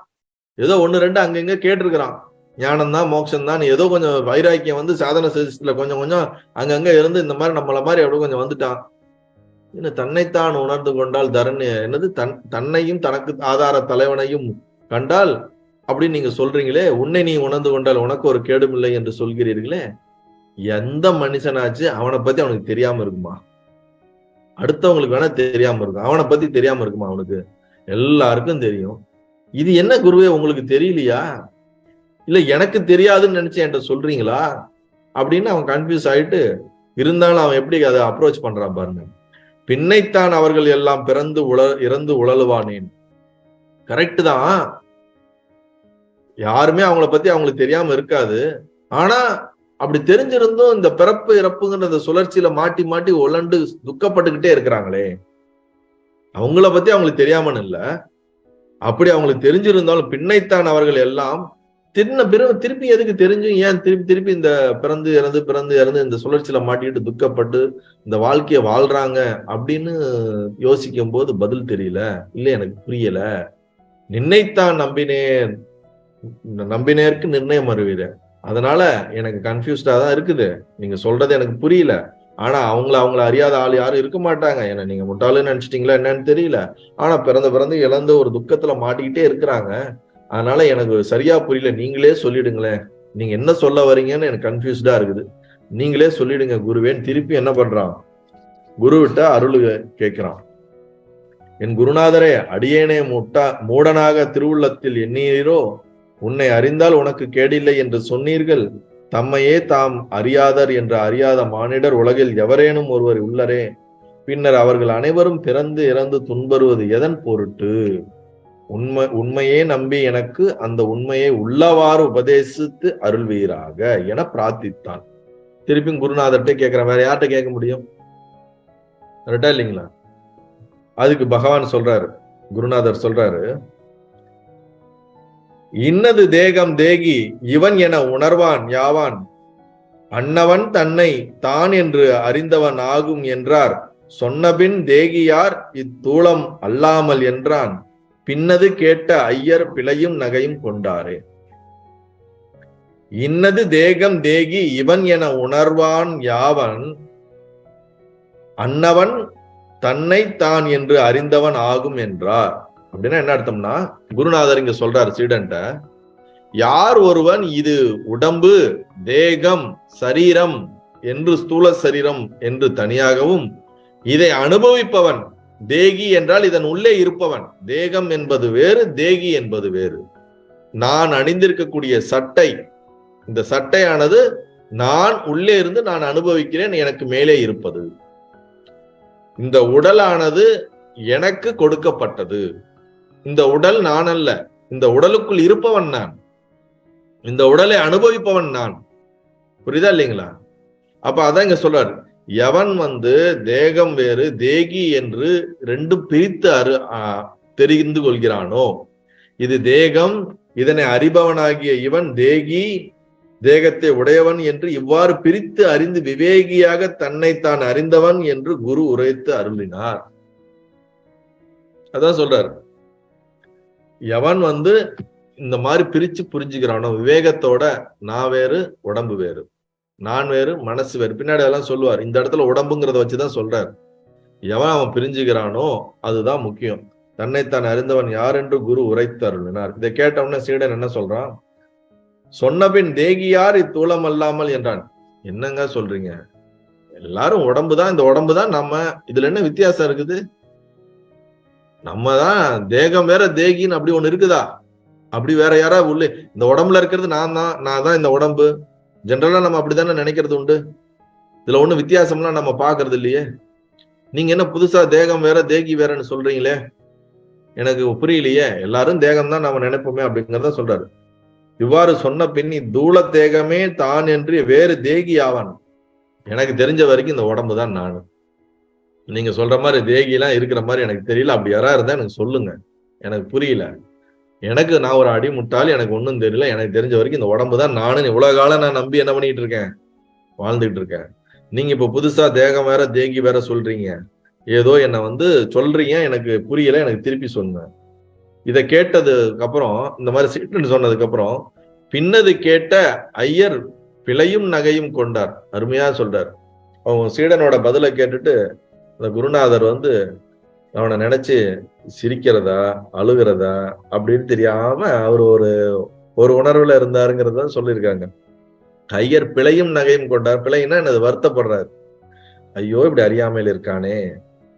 ஏதோ 1-2 அங்கங்க கேட்டிருக்கிறான், ஞானம் தான் மோட்சம் தான், ஏதோ கொஞ்சம் வைராக்கியம் சாதன சிஸ்டத்துல கொஞ்சம் கொஞ்சம் அங்கங்க இருந்து இந்த மாதிரி நம்மள மாதிரி அப்படியே கொஞ்சம் வந்துட்டான். இன்னும் தன்னைத்தான் உணர்ந்து கொண்டால் தரணி என்னது, தன்னையும் தனக்கு ஆதார தலைவனையும் கண்டால் அப்படின்னு நீங்க சொல்றீங்களே, உன்னை நீ உணர்ந்து கொண்டால் உனக்கு ஒரு கேடும் இல்லை என்று சொல்கிறீர்களே, எந்த மனுஷனாச்சு அவனை பத்தி அவனுக்கு தெரியாம இருக்குமா? அடுத்தவங்களுக்கு வேணா தெரியாம இருக்கும், அவனை பத்தி தெரியாம இருக்குமா? அவனுக்கு எல்லாருக்கும் தெரியும். இது என்ன குருவே உங்களுக்கு தெரியலையா, இல்ல எனக்கு தெரியாதுன்னு நினைச்சு என்கிட்ட சொல்றீங்களா அப்படின்னு அவன் கன்ஃபியூஸ் ஆயிட்டு, இருந்தாலும் அவன் எப்படி அதை அப்ரோச் பண்றான் பாருங்க. பின்னைத்தான் அவர்கள் எல்லாம் பிறந்து இறந்து உழலுவானேன். கரெக்ட் தான், யாருமே அவங்கள பத்தி அவங்களுக்கு தெரியாம இருக்காது. ஆனா அப்படி தெரிஞ்சிருந்தும் இந்த பிறப்பு இறப்புங்கிற சுழற்சியில மாட்டி மாட்டி உழண்டு துக்கப்பட்டுக்கிட்டே இருக்கிறாங்களே, அவங்கள பத்தி அவங்களுக்கு தெரியாமன்னு இல்ல, அப்படி அவங்களுக்கு தெரிஞ்சிருந்தாலும் பின்னைத்தான் அவர்கள் எல்லாம் திருப்பி எதுக்கு தெரிஞ்சும் ஏன் திருப்பி திருப்பி இந்த பிறந்து இறந்து இந்த சுழற்சியில மாட்டிட்டு துக்கப்பட்டு இந்த வாழ்க்கைய வாழ்றாங்க அப்படின்னு யோசிக்கும் போது பதில் தெரியல, இல்ல எனக்கு புரியல. நின்னைத்தான் நம்பினேற்கு நிர்ணயம் அறிவீர, அதனால எனக்கு கன்ஃபியூஸ்டா தான் இருக்குது, நீங்க சொல்றது எனக்கு புரியல. ஆனா அவங்கள அறியாத ஆள் யாரும் இருக்க மாட்டாங்க, ஏன்னா நீங்க முட்டாளுன்னு நினைச்சிட்டீங்களா என்னன்னு தெரியல, ஆனா பிறந்து இழந்த ஒரு துக்கத்துல மாட்டிக்கிட்டே இருக்கிறாங்க, அதனால எனக்கு சரியா புரியல, நீங்களே சொல்லிடுங்களேன், நீங்க என்ன சொல்ல வரீங்கன்னு எனக்கு கன்ஃபியூஸ்டா இருக்குது, நீங்களே சொல்லிடுங்க குருவேன்னு திருப்பி என்ன பண்றான், குருவிட்ட அருள் கேட்கிறான். என் குருநாதரே, அடியேனே மூடனாக திருவுள்ளத்தில் எண்ணீரோ, உன்னை அறிந்தால் உனக்கு கேடில்லை என்று சொன்னீர்கள், தம்மையே தாம் அறியாதர் என்று அறியாத மானிடர் உலகில் எவரேனும் ஒருவர் உள்ளரே, பின்னர் அவர்கள் அனைவரும் பிறந்து இறந்து துன்பறுவது எதன் பொருட்டு? உண்மையே நம்பி எனக்கு அந்த உண்மையை உள்ளவாறு உபதேசித்து அருள்வீராக என பிரார்த்தித்தான். திருப்பியும் குருநாதர்கிட்ட கேட்கிறேன், வேற யார்கிட்ட கேட்க முடியும்? கரெக்டா இல்லைங்களா? அதுக்கு பகவான் சொல்றாரு, குருநாதர் சொல்றாரு, இன்னது தேகம் தேகி இவன் என உணர்வான் யாவான், அன்னவன் தன்னை தான் என்று அறிந்தவன் ஆகும் என்றார், சொன்னபின் தேகியார் இத்தூளம் அல்லாமல் என்றான், பின்னது கேட்ட ஐயர் பிழையும் நகையும் கொண்டாரே. இன்னது தேகம் தேகி இவன் என உணர்வான் யாவன், அன்னவன் தன்னை தான் என்று அறிந்தவன் ஆகும் என்றார். அப்படின்னா என்ன அர்த்தம்னா, குருநாதர் இங்க சொல்றாரு சீடன்ட்ட, யார் ஒருவன் இது உடம்பு, தேகம், சரீரம் என்று ஸ்தூல சரீரம் என்று தனியாகவும், இதை அனுபவிப்பவன், தேகி என்றால் இதன் உள்ளே இருப்பவன், தேகம் என்பது வேறு, தேகி என்பது வேறு. நான் அணிந்திருக்கக்கூடிய சட்டை, இந்த சட்டையானது நான் உள்ளே இருந்து நான் அனுபவிக்கிறேன், எனக்கு மேலே இருப்பது. இந்த உடலானது எனக்கு கொடுக்கப்பட்டது. இந்த உடல் நான் அல்ல, இந்த உடலுக்குள் இருப்பவன் நான், இந்த உடலை அனுபவிப்பவன் நான். புரியுதா இல்லைங்களா? அப்ப அதான் இங்க சொல்றாரு, எவன் தேகம் வேறு தேகி என்று ரெண்டும் பிரித்து தெரிந்து கொள்கிறானோ, இது தேகம், இதனை அறிபவனாகிய இவன் தேகி, தேகத்தை உடையவன் என்று இவ்வாறு பிரித்து அறிந்து விவேகியாக தன்னை தான் அறிந்தவன் என்று குரு உரைத்து அருளினார். அதான் சொல்றாரு, எவன் இந்த மாதிரி பிரிச்சு புரிஞ்சுக்கிறானோ விவேகத்தோட, நான் வேறு உடம்பு வேறு, நான் வேறு மனசு வேறு, பின்னாடி அதெல்லாம் சொல்லுவார். இந்த இடத்துல உடம்புங்கிறத வச்சுதான் சொல்றாரு. எவன் அவன் பிரிஞ்சுக்கிறானோ அதுதான் முக்கியம். தன்னைத்தான் அறிந்தவன் யார் என்று குரு உரைத்து அருளினார். இதை கேட்டவன சீடன் என்ன சொல்றான்? சொன்னபின் தேகியார் இத்தூலம் அல்லாமல் என்றான். என்னங்க சொல்றீங்க? எல்லாரும் உடம்புதான், இந்த உடம்புதான் நம்ம, இதுல என்ன வித்தியாசம் இருக்குது? நம்ம தான் தேகம் வேற தேகின்னு அப்படி ஒண்ணு இருக்குதா? அப்படி வேற யாரா உள்ளே இந்த உடம்புல இருக்கிறது நான் தான் இந்த உடம்பு. ஜென்ரலா நம்ம அப்படித்தானே நினைக்கிறது உண்டு. இதுல ஒண்ணு வித்தியாசம்லாம் நம்ம பாக்குறது இல்லையே. நீங்க என்ன புதுசா தேகம் வேற தேகி வேறன்னு சொல்றீங்களே, எனக்கு புரியலையே. எல்லாரும் தேகம் தான் நாம நினைப்போமே அப்படிங்கிறத சொல்றாரு. இவ்வாறு சொன்ன பின் தூள தேகமே தான் என்று வேறு தேகி ஆவான். எனக்கு தெரிஞ்ச வரைக்கும் இந்த உடம்பு தான் நான். நீங்க சொல்ற மாதிரி தேகி எல்லாம் இருக்கிற மாதிரி எனக்கு தெரியல. அப்படி யாரா இருந்தா எனக்கு சொல்லுங்க, எனக்கு புரியல. எனக்கு நான் ஒரு அடிமுட்டாள், எனக்கு ஒன்றும் தெரியல. எனக்கு தெரிஞ்ச வரைக்கும் இந்த உடம்பு தான் நானுன்னு இவ்வளவு காலம் நான் நம்பி என்ன பண்ணிட்டு இருக்கேன், வாழ்ந்துட்டு இருக்கேன். நீங்க இப்ப புதுசா தேகம் வேற தேகி வேற சொல்றீங்க, ஏதோ என்ன சொல்றீங்க, எனக்கு புரியல, எனக்கு திருப்பி சொன்னேன். இதை கேட்டதுக்கு அப்புறம், இந்த மாதிரி சீட்டுன்னு சொன்னதுக்கு அப்புறம், பின்னது கேட்ட ஐயர் பிழையும் நகையும் கொண்டார். அருமையா சொல்றார். அவங்க சீடனோட பதிலை கேட்டுட்டு அந்த குருநாதர் அவனை நினைச்சு சிரிக்கிறதா அழுகிறதா அப்படின்னு தெரியாம அவர் ஒரு உணர்வுல இருந்தாருங்கிறத சொல்லியிருக்காங்க. ஐயர் பிழையும் நகையும் கொண்டார். பிழைன்னா என்னது? வருத்தப்படுறாரு. ஐயோ இப்படி அறியாமையில் இருக்கானே,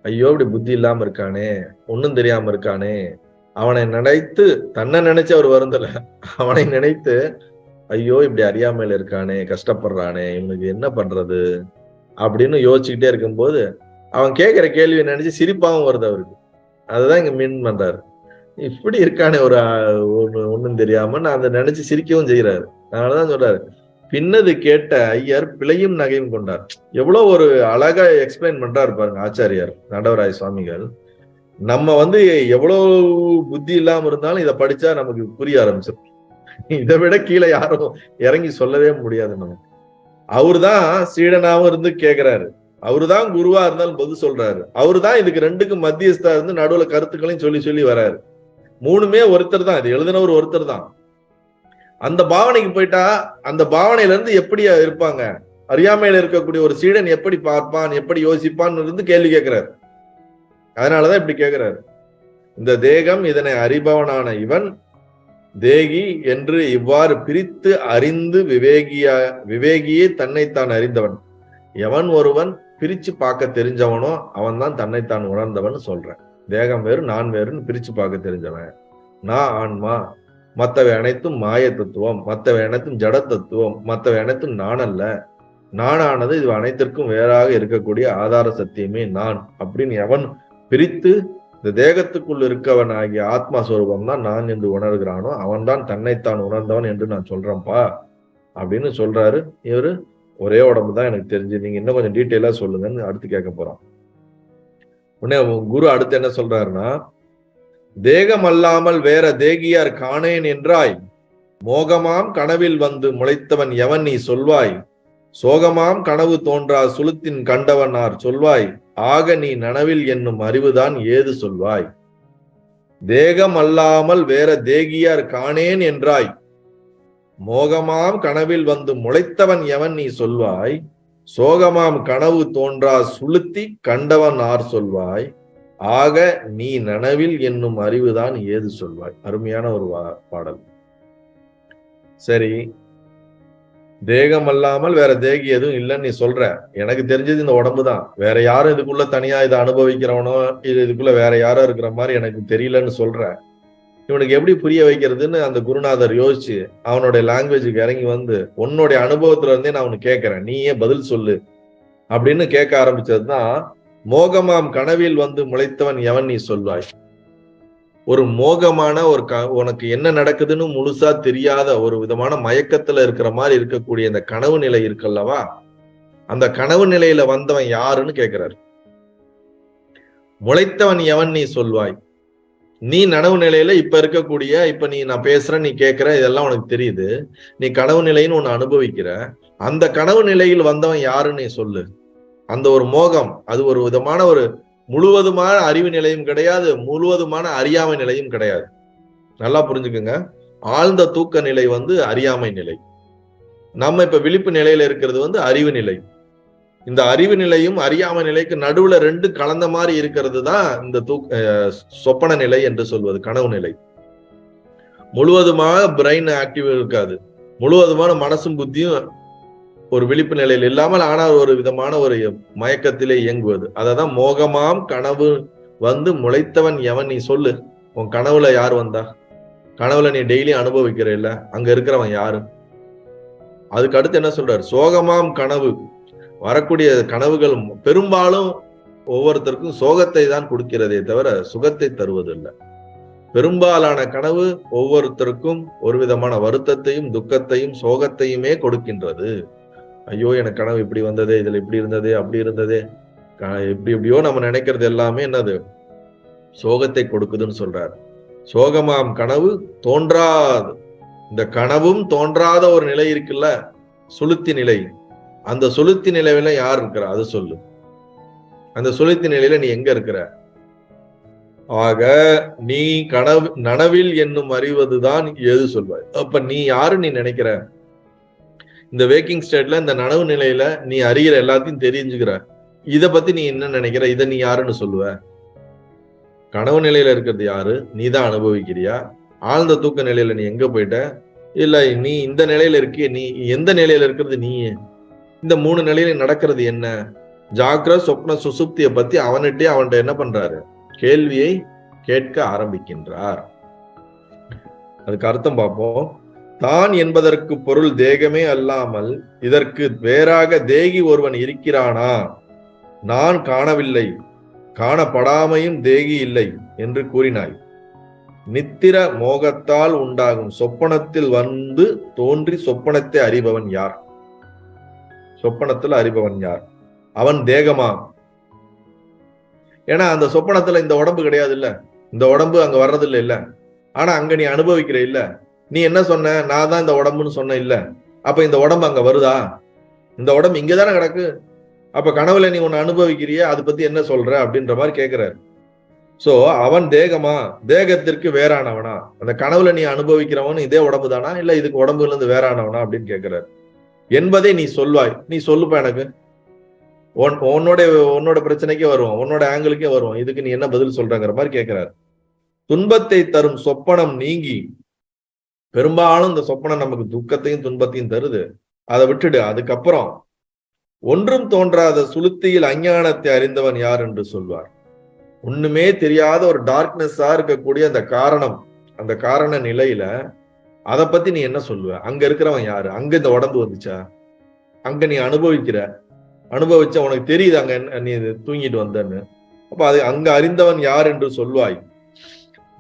ஐயோ இப்படி புத்தி இல்லாம இருக்கானே, ஒன்னும் தெரியாம இருக்கானே. அவனை நினைத்து, தன்னை நினைச்சு அவர் வருந்தல, அவனை நினைத்து ஐயோ இப்படி அறியாமையில இருக்கானே, கஷ்டப்படுறானே, இவனுக்கு என்ன பண்றது அப்படின்னு யோசிச்சுக்கிட்டே இருக்கும்போது அவன் கேட்கிற கேள்வியை நினைச்சு சிரிப்பாவும் வருது அவருக்கு. அதுதான் இங்க மீன் பண்றாரு. இப்படி இருக்கானே ஒரு ஒண்ணும் தெரியாம, நான் அதை நினைச்சு சிரிக்கவும் செய்யறாரு. அதனாலதான் சொல்றாரு, பின்னது கேட்ட ஐயர் பிழையும் நகையும் கொண்டார். எவ்வளவு ஒரு அழகா எக்ஸ்பிளைன் பண்றாரு பாருங்க ஆச்சாரியார் நடவராய சுவாமிகள். நம்ம எவ்வளவு புத்தி இல்லாம இருந்தாலும் இதை படிச்சா நமக்கு புரிய ஆரம்பிச்சிடும். இதை விட கீழே யாரும் இறங்கி சொல்லவே முடியாது நமக்கு. அவருதான் சீடனாவும் இருந்து கேட்கிறாரு, அவருதான் குருவா இருந்தாலும் பதில் சொல்றாரு, அவருதான் இதுக்கு ரெண்டுக்கும் மத்தியஸ்தா இருந்து நடுவுல கருத்துக்களையும் சொல்லி சொல்லி வராரு. மூணுமே ஒருத்தர் தான், இது எழுதினவர் ஒருத்தர் தான். அந்த பாவனைக்கு போயிட்டா அந்த பாவனையில இருந்து எப்படி இருப்பாங்க? அறியாமையில இருக்கக்கூடிய ஒரு சீடன் எப்படி பார்ப்பான், எப்படி யோசிப்பான் இருந்து கேள்வி கேட்கிறாரு. அதனாலதான் இப்படி கேட்கிறாரு. இந்த தேகம், இதனை அறிபவனான இவன் தேகி என்று இவ்வாறு பிரித்து அறிந்து விவேகியே தன்னைத்தான் அறிந்தவன். எவன் ஒருவன் பிரிச்சு பார்க்க தெரிஞ்சவனோ அவன் தான் தன்னைத்தான் உணர்ந்தவன் சொல்றேன். தேகம் வேறு நான் வேறுன்னு பிரிச்சு பார்க்க தெரிஞ்சவன். நான் ஆன்மா, மற்றவை அனைத்தும் மாய தத்துவம், மற்றவை அனைத்தும் ஜட தத்துவம், மற்றவை அனைத்தும் நான் அல்ல, நானானது இது அனைத்திற்கும் வேறாக இருக்கக்கூடிய ஆதார சத்தியமே நான் அப்படின்னு எவன் பிரித்து இந்த தேகத்துக்குள் இருக்கவன் ஆகிய ஆத்மாஸ்வரூபம் தான் நான் என்று உணர்கிறானோ அவன்தான் தன்னைத்தான் உணர்ந்தவன் என்று நான் சொல்றேன்ப்பா அப்படின்னு சொல்றாரு. இவரு ஒரே உடம்பு தான் எனக்கு தெரிஞ்சு, நீங்க இன்னும் கொஞ்சம் டீட்டெயிலா சொல்லுங்கன்னு அடுத்து கேட்க போறோம். உடனே குரு அடுத்து என்ன சொல்றாருன்னா, தேகம் அல்லாமல் வேற தேகியார் காணேன் என்றாய், மோகமாம் கனவில் முளைத்தவன் எவன் நீ சொல்வாய், சோகமாம் கனவு தோன்றா சுளுத்தின் கண்டவனார் சொல்வாய், ஆக நீ நனவில் என்னும் அறிவுதான் ஏது சொல்வாய். தேகம் அல்லாமல் வேற தேகியார் காணேன் என்றாய், மோகமாம் கனவில் முளைத்தவன் எவன் நீ சொல்வாய், சோகமாம் கனவு தோன்றா சுளுத்தி கண்டவன் ஆர் சொல்வாய், ஆக நீ நனவில் என்னும் அறிவுதான் ஏது சொல்வாய். அருமையான ஒரு பாடல். சரி, தேகம் அல்லாமல் வேற தேகி எதுவும் இல்லைன்னு நீ சொல்ற. எனக்கு தெரிஞ்சது இந்த உடம்பு தான். வேற யாரும் இதுக்குள்ள தனியா இதை அனுபவிக்கிறவனோ இதுக்குள்ள வேற யாரோ இருக்கிற மாதிரி எனக்கு தெரியலன்னு சொல்ற. இவனுக்கு எப்படி புரிய வைக்கிறதுன்னு அந்த குருநாதர் யோசிச்சு அவனுடைய லாங்குவேஜுக்கு இறங்கி வந்து உன்னுடைய அனுபவத்துல இருந்தே நான் உனக்கு கேட்கிறேன், நீயே பதில் சொல்லு அப்படின்னு கேட்க ஆரம்பிச்சதுதான் மோகமாம் கனவில் வந்து முளைத்தவன் எவன் நீ சொல்வாய். ஒரு மோகமான உனக்கு என்ன நடக்குதுன்னு முழுசா தெரியாத ஒரு விதமான மயக்கத்துல இருக்கிற மாதிரி இருக்கக்கூடிய இந்த கனவு நிலை இருக்குல்லவா, அந்த கனவு நிலையில வந்தவன் யாருன்னு கேட்கிறார். முளைத்தவன் எவன் நீ சொல்வாய். நீ நனவு நிலையில இப்ப இருக்கக்கூடிய இப்ப நான் பேசுறேன், நீ கேட்கிற, இதெல்லாம் உனக்கு தெரியுது. நீ கனவு நிலைன்னு ஒண்ணு அனுபவிக்கிற. அந்த கனவு நிலையில் வந்தவன் யாருன்னு நீ சொல்லு. அந்த ஒரு மோகம் அது ஒரு விதமான ஒரு முழுவதுமான அறிவு நிலையும் கிடையாது, முழுவதுமான அறியாமை நிலையும் கிடையாது. நல்லா புரிஞ்சுக்குங்க. ஆழ்ந்த தூக்க நிலை வந்து அறியாமை நிலை. நம்ம இப்ப விழிப்பு நிலையில இருக்கிறது வந்து அறிவு நிலை. இந்த அறிவு நிலையும் அறியாமை நிலைக்கு நடுவுல ரெண்டு கலந்த மாதிரி இருக்கிறது தான் இந்த சொப்பன நிலை என்று சொல்வது, கனவு நிலை. முழுவதுமாக பிரெயின் ஆக்டிவ் இருக்காது, முழுவதுமான மனசும் புத்தியும் ஒரு விழிப்பு நிலையில் இல்லாமல் ஆனால் ஒரு விதமான ஒரு மயக்கத்திலே இயங்குவது. அததான் மோகமாம் கனவு வந்து முளைத்தவன் எவன் நீ சொல்லு. உன் கனவுல யார் வந்தா? கனவுல நீ டெய்லி அனுபவிக்கிற இல்ல, அங்க இருக்கிறவன் யாரு? அதுக்கு அடுத்து என்ன சொல்றாரு? சோகமாம் கனவு. வரக்கூடிய கனவுகள் பெரும்பாலும் ஒவ்வொருத்தருக்கும் சோகத்தை தான் கொடுக்கிறதே தவிர சுகத்தை தருவதில்லை. பெரும்பாலான கனவு ஒவ்வொருத்தருக்கும் ஒரு விதமான வருத்தத்தையும் துக்கத்தையும் சோகத்தையுமே கொடுக்கின்றது. ஐயோ, எனக்கு கனவு இப்படி வந்ததே, இதுல இப்படி இருந்ததே, அப்படி இருந்ததே, எப்படியோ நம்ம நினைக்கிறது எல்லாமே என்னது? சோகத்தை கொடுக்குதுன்னு சொல்றாரு. சோகமாம் கனவு தோன்றாது. இந்த கனவும் தோன்றாத ஒரு நிலை இருக்குல்ல, சுளுத்தி நிலை. அந்த சுளுத்தி நிலையில யார் இருக்கிறா அது சொல்லு. அந்த சுளுத்தி நிலையில நீ எங்க இருக்கிற? ஆக நீ நனவில் என்னும் அறிவதுதான் எது சொல்வாய். அப்ப நீ யாரு நீ நினைக்கிற? இந்த வேக்கிங் ஸ்டேட்ல இந்த நனவு நிலையில நீ அறிகிற எல்லாத்தையும் தெரிஞ்சுக்கிற. இத பத்தி நீ என்ன நினைக்கிற? இதை நீ யாருன்னு சொல்லுவ? கனவு நிலையில இருக்கிறது யாரு? நீ தான் அனுபவிக்கிறியா? ஆழ்ந்த தூக்க நிலையில நீ எங்க போயிட்ட? இல்ல நீ இந்த நிலையில இருக்கிய, நீ எந்த நிலையில இருக்கிறது? நீ இந்த மூணு நிலையில நடக்கிறது என்ன? ஜாக்கிர சொப்ன சுசுப்தியை பத்தி அவன்கிட்ட என்ன பண்றாரு? கேள்வியை கேட்க ஆரம்பிக்கின்றார். அதுக்கு அர்த்தம் பார்ப்போம். தான் என்பதற்கு பொருள் தேகமே அல்லாமல் இதற்கு வேறாக தேகி ஒருவன் இருக்கிறானா? நான் காணவில்லை, காணப்படாமையும் தேகி இல்லை என்று கூறினாய். நித்திர மோகத்தால் உண்டாகும் சொப்பனத்தில் வந்து தோன்றி சொப்பனத்தை அறிபவன் யார்? சொப்பனத்தில் அறிபவன் யார்? அவன் தேகமா? ஏன்னா அந்த சொப்பனத்துல இந்த உடம்பு கிடையாது இல்ல, இந்த உடம்பு அங்க வர்றதில்லை இல்ல, ஆனா அங்க நீ அனுபவிக்கிற இல்ல. நீ என்ன சொன்ன? நான் தான் இந்த உடம்புன்னு சொன்ன இல்ல. அப்ப இந்த உடம்பு அங்க வருதா? இந்த உடம்பு இங்கதானே கிடக்கு. அப்ப கனவுல நீ ஒண்ணு அனுபவிக்கிறிய, அதை பத்தி என்ன சொல்ற அப்படின்ற மாதிரி கேட்கிறாரு. சோ அவன் தேகமா? தேகத்திற்கு வேறானவனா? அந்த கனவுல நீ அனுபவிக்கிறவன் இதே உடம்பு தானா, இல்ல இதுக்கு உடம்புல இருந்து வேறானவனா அப்படின்னு கேட்கிறாரு. என்பதை நீ சொல்வாய். நீ சொல்லுப்பா, எனக்கு உன்னோட பிரச்சனைக்கே வருவோம், உன்னோட ஆங்கிளுக்கே வருவோம், இதுக்கு நீ என்ன பதில் சொல்றங்கிற மாதிரி கேட்கிறாரு. துன்பத்தை தரும் சொப்பனம் நீங்கி, பெரும்பாலும் இந்த சொப்பனம் நமக்கு துக்கத்தையும் துன்பத்தையும் தருது, அதை விட்டுடு. அதுக்கப்புறம் ஒன்றும் தோன்றாத சுளுத்தியில் அஞ்ஞானத்தை அறிந்தவன் யார் என்று சொல்வார். ஒண்ணுமே தெரியாத ஒரு டார்க்னஸா இருக்கக்கூடிய அந்த காரணம், அந்த காரண நிலையில அதை பத்தி நீ என்ன சொல்லுவ? அங்க இருக்கிறவன் யாரு? அங்க இந்த உடம்பு வந்துச்சா? அங்க நீ அனுபவிச்ச உனக்கு தெரியுது அங்க நீ தூங்கிட்டு வந்தன்னு. அப்ப அது அங்க அறிந்தவன் யார் என்று சொல்வாய்.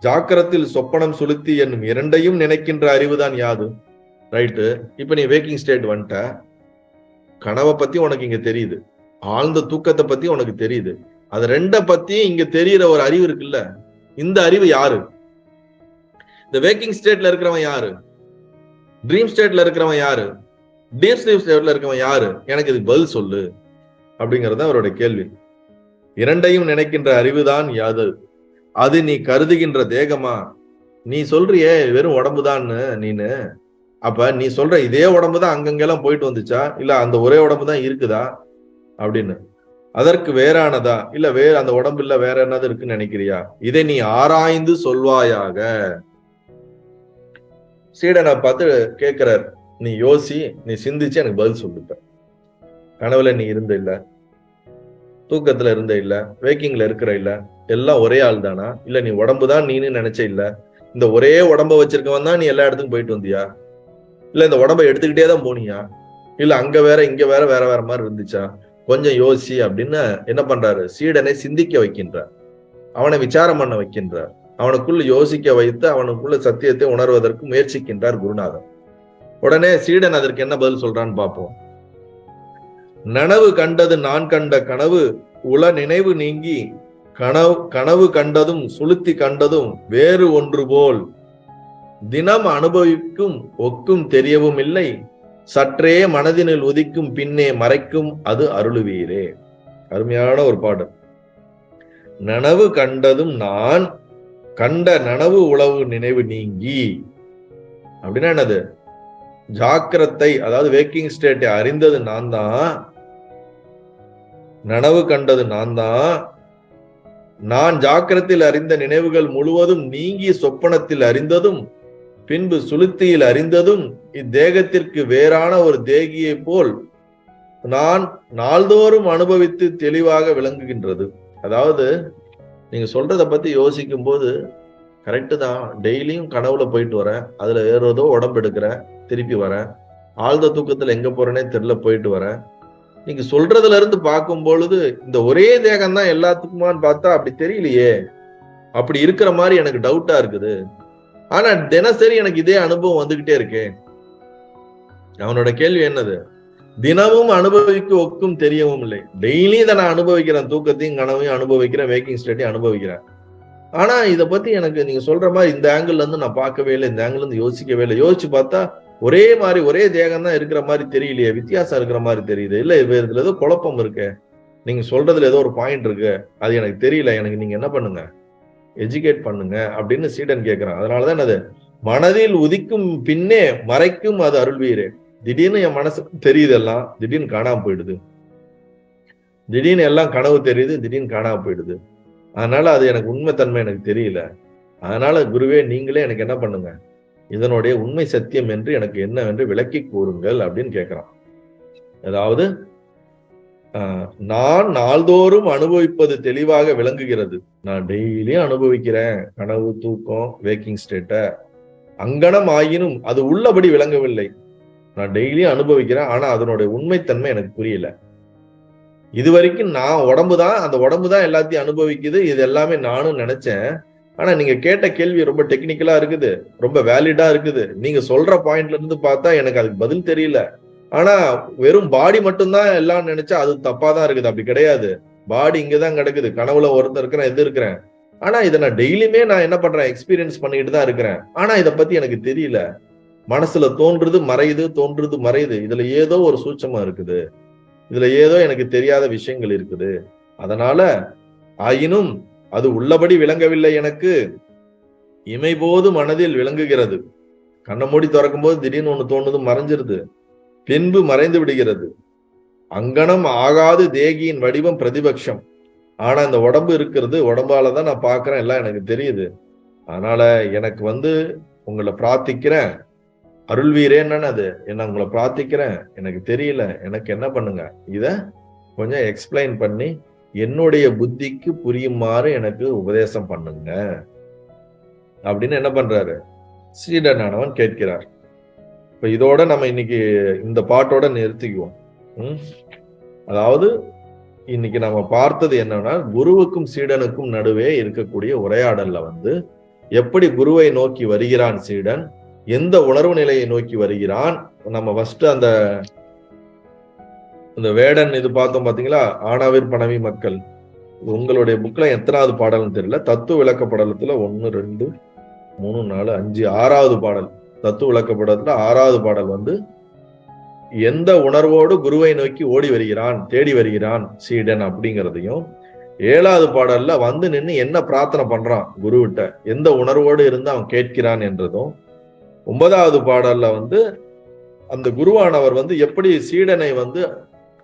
ஜாக்கிரத்தில் சொப்பனம் சுளுத்தி என்னும் இரண்டையும் நினைக்கின்ற அறிவுதான் யாது? ரைட்டு. இப்ப நீ வேக்கிங் ஸ்டேட் வந்துட்ட, கனவை பத்தி உனக்கு இங்க தெரியுது, ஆழ்ந்த தூக்கத்தை பத்தி உனக்கு தெரியுது, அது ரெண்ட பத்தி இங்க தெரியுற ஒரு அறிவு இருக்குல்ல, இந்த அறிவு யாரு? இந்த வேக்கிங் ஸ்டேட்ல இருக்கிறவன் யாரு? ட்ரீம் ஸ்டேட்ல இருக்கிறவன் யாரு? டீப் ஸ்லீப் ஸ்டேட்ல இருக்கவன் யாரு? எனக்கு இதுக்கு பதில் சொல்லு அப்படிங்கறது அவருடைய கேள்வி. இரண்டையும் நினைக்கின்ற அறிவுதான் யாது? அது நீ கருதுகின்ற தேகமா? நீ சொல்றியே வெறும் உடம்புதான்னு நீனு, அப்ப நீ சொல்ற இதே உடம்புதான் அங்கங்கெல்லாம் போயிட்டு வந்துச்சா, இல்ல அந்த ஒரே உடம்புதான் இருக்குதா அப்படின்னு. அதற்கு வேறானதா, இல்ல வேற அந்த உடம்பு இல்ல வேற என்னது இருக்குன்னு நினைக்கிறியா? இதை நீ ஆராய்ந்து சொல்வாயாக. சீடனை பார்த்து கேட்கிறார், நீ யோசி, நீ சிந்திச்சு எனக்கு பதில் சொல்லுப்ப. கனவுல நீ இருந்த இல்ல, தூக்கத்துல இருந்த இல்ல, வேக்கிங்ல இருக்கிற இல்ல, எல்லாம் ஒரே ஆள் தானா? இல்ல நீ உடம்பு தான் நீன்னு நினைச்ச இல்ல, இந்த ஒரே உடம்ப வச்சிருக்கவன் தான் நீ எல்லா இடத்துக்கும் போயிட்டு வந்தியா? இல்ல இந்த உடம்ப எடுத்துக்கிட்டே தான் போனியா? இல்ல அங்க வேற இங்க வேற வேற வேற மாதிரி இருந்துச்சா? கொஞ்சம் யோசி அப்படின்னு என்ன பண்றாரு? சீடனை சிந்திக்க வைக்கின்றார், அவனை விசாரம் பண்ண வைக்கின்றார், அவனுக்குள்ள யோசிக்க வைத்து அவனுக்குள்ள சத்தியத்தை உணர்வதற்கு முயற்சிக்கின்றார் குருநாதர். உடனே சீடன் அதற்கு என்ன பதில் சொல்றான்னு பார்ப்போம். நனவு கண்டது நான் கண்ட கனவு உள நினைவு நீங்கி கனவு கண்டதும் சுளுத்தி கண்டதும் வேறு ஒன்று போல் தினம் அனுபவிக்கும் ஒக்கும் தெரியவும் இல்லை, சற்றே மனதினில் உதிக்கும் பின்னே மறைக்கும் அது அருளுவீரே. அருமையான ஒரு பாடல். நனவு கண்டதும் நான் கண்ட நனவு உளவு நினைவு நீங்கி அப்படின்னா என்னது? ஜாக்கிரத்தை, அதாவது வேக்கிங் ஸ்டேட்டை அறிந்தது நான் தான், நனவு கண்டது நான் தான், நான் ஜாக்கிரத்தில் அறிந்த நினைவுகள் முழுவதும் நீங்கி சொப்பனத்தில் அறிந்ததும் பின்பு சுளுத்தியில் அறிந்ததும் இத்தேகத்திற்கு வேறான ஒரு தேகியை போல் நான் நாள்தோறும் அனுபவித்து தெளிவாக விளங்குகின்றது. அதாவது நீங்க சொல்றத பத்தி யோசிக்கும் போது கரெக்டு தான், டெய்லியும் கனவுல போயிட்டு வரேன், அதுல வேற ஏதோ உடம்பு எடுக்கிறேன், திருப்பி வரேன், ஆழ்ந்த தூக்கத்துல எங்க போறேனே தெரியல போயிட்டு வரேன். நீங்க சொல்றதுல இருந்து பார்க்கும் பொழுது இந்த ஒரே தேகம் தான் எல்லாத்துக்குமான்னு பார்த்தா அப்படி தெரியலையே, அப்படி இருக்கிற மாதிரி எனக்கு டவுட்டா இருக்குது. ஆனா தினசரி எனக்கு இதே அனுபவம் வந்துகிட்டே இருக்கு. அவனோட கேள்வி என்னது? தினமும் அனுபவிக்க ஒக்கும் தெரியவும் இல்லை. டெய்லி இதை நான் அனுபவிக்கிறேன், தூக்கத்தையும் கனவையும் அனுபவிக்கிறேன், வேக்கிங் ஸ்டேட்டையும் அனுபவிக்கிறேன். ஆனா இதை பத்தி எனக்கு நீங்க சொல்ற மாதிரி இந்த ஆங்கிள் இருந்து நான் பார்க்கவே இல்லை, இந்த ஆங்கிள் இருந்து யோசிக்கவே இல்லை. யோசிச்சு பார்த்தா ஒரே மாதிரி ஒரே தேகம் தான் இருக்கிற மாதிரி தெரியலையே, வித்தியாசம் இருக்கிற மாதிரி தெரியுது. இல்ல இதுல ஏதோ குழப்பம் இருக்கு, நீங்க சொல்றதுல ஏதோ ஒரு பாயிண்ட் இருக்கு, அது எனக்கு தெரியல, எனக்கு நீங்க என்ன பண்ணுங்க, எஜுகேட் பண்ணுங்க அப்படின்னு சீடன் கேட்கிறான். அதனாலதான் என்னது? மனதில் உதிக்கும் பின்னே மறைக்கும் அது அருள்வீரே. திடீர்னு என் மனசு தெரியுது, எல்லாம் திடீர்னு காணாம போயிடுது, திடீர்னு எல்லாம் கனவு தெரியுது, திடீர்னு காணாம போயிடுது. அதனால அது எனக்கு உண்மைத்தன்மை எனக்கு தெரியல. அதனால குருவே நீங்களே எனக்கு என்ன பண்ணுங்க, இதனுடைய உண்மை சத்தியம் என்று எனக்கு என்னவென்று விளக்கி கூறுங்கள் அப்படின்னு கேட்கிறான். அதாவது நான் நாள்தோறும் அனுபவிப்பது தெளிவாக விளங்குகிறது. நான் டெய்லியும் அனுபவிக்கிறேன் கனவு, தூக்கம், வேக்கிங் ஸ்டேட்ட. அங்கனம் ஆயினும் அது உள்ளபடி விளங்கவில்லை. நான் டெய்லியும் அனுபவிக்கிறேன், ஆனா அதனுடைய உண்மைத்தன்மை எனக்கு புரியல. இது வரைக்கும் நான் உடம்புதான், அந்த உடம்புதான் எல்லாத்தையும் அனுபவிக்குது, இது எல்லாமே நானும் நினைச்சேன். ஆனா நீங்க கேட்ட கேள்வி ரொம்ப டெக்னிக்கலா இருக்குது, ரொம்ப வேலிடா இருக்குது. நீங்க சொல்ற பாயிண்ட்ல இருந்து பார்த்தா எனக்கு அதுக்கு பதில் தெரியல. ஆனா வெறும் பாடி மட்டும்தான் எல்லாம் நினைச்சா அது தப்பாதான் இருக்குது. அப்படி கிடையாது. பாடி இங்கதான் கிடக்குது, கனவுல ஒருத்தர் இருக்கிறேன், எது இருக்கிறேன். ஆனா இதை நான் டெய்லியுமே நான் என்ன பண்றேன், எக்ஸ்பீரியன்ஸ் பண்ணிட்டு தான் இருக்கிறேன். ஆனா இதை பத்தி எனக்கு தெரியல. மனசுல தோன்றுது மறையுது, தோன்றுது மறையுது. இதுல ஏதோ ஒரு சூட்சமா இருக்குது, இதுல ஏதோ எனக்கு தெரியாத விஷயங்கள் இருக்குது. அதனால ஆயினும் அது உள்ளபடி விளங்கவில்லை எனக்கு, இமைபோது மனதில் விளங்குகிறது. கண்ணை மூடி திறக்கும் போது திடீர்னு ஒண்ணு தோணுது, மறைஞ்சிருது, பின்பு மறைந்து விடுகிறது. அங்கனம் ஆகாது தேகியின் வடிவம் பிரதிபட்சம். ஆனா இந்த உடம்பு இருக்கிறது, உடம்பாலதான் நான் பாக்குறேன், எல்லாம் எனக்கு தெரியுது. அதனால எனக்கு உங்களை பிரார்த்திக்கிறேன், அருள்வீரே. என்னன்னு அது என்ன, உங்களை பிரார்த்திக்கிறேன், எனக்கு தெரியல, எனக்கு என்ன பண்ணுங்க, இத கொஞ்சம் எக்ஸ்பிளைன் பண்ணி என்னுடைய புத்திக்கு புரியுமாறு எனக்கு உபதேசம் பண்ணுங்க அப்படின்னு என்ன பண்றாரு, சீடனானவன் கேட்கிறார். இப்ப இதோட நம்ம இன்னைக்கு இந்த பாட்டோட நிறுத்திக்குவோம். அதாவது இன்னைக்கு நம்ம பார்த்தது என்னன்னா, குருவுக்கும் சீடனுக்கும் நடுவே இருக்கக்கூடிய உரையாடல்ல எப்படி குருவை நோக்கி வருகிறான் சீடன், எந்த உணர்வு நிலையை நோக்கி வருகிறான். நம்ம ஃபர்ஸ்ட் அந்த வேடன் இது பார்த்தோம் பாத்தீங்களா, ஆணாவிற் பணவி மக்கள். உங்களுடைய புக்ல எத்தனாவது பாடல்னு தெரியல, தத்துவ விளக்கப்படலத்துல 1 2 3 4 5 6வது பாடல், தத்துவ விளக்கப்படலத்துல 6வது பாடல் எந்த உணர்வோடு குருவை நோக்கி ஓடி வருகிறான், தேடி வருகிறான் சீடன் அப்படிங்கிறதையும், 7வது பாடல்ல நின்று என்ன பிரார்த்தனை பண்றான் குருவிட்ட, எந்த உணர்வோடு இருந்து அவன் கேட்கிறான் என்றதும், 9வது பாடல்ல அந்த குருவானவர் எப்படி சீடனை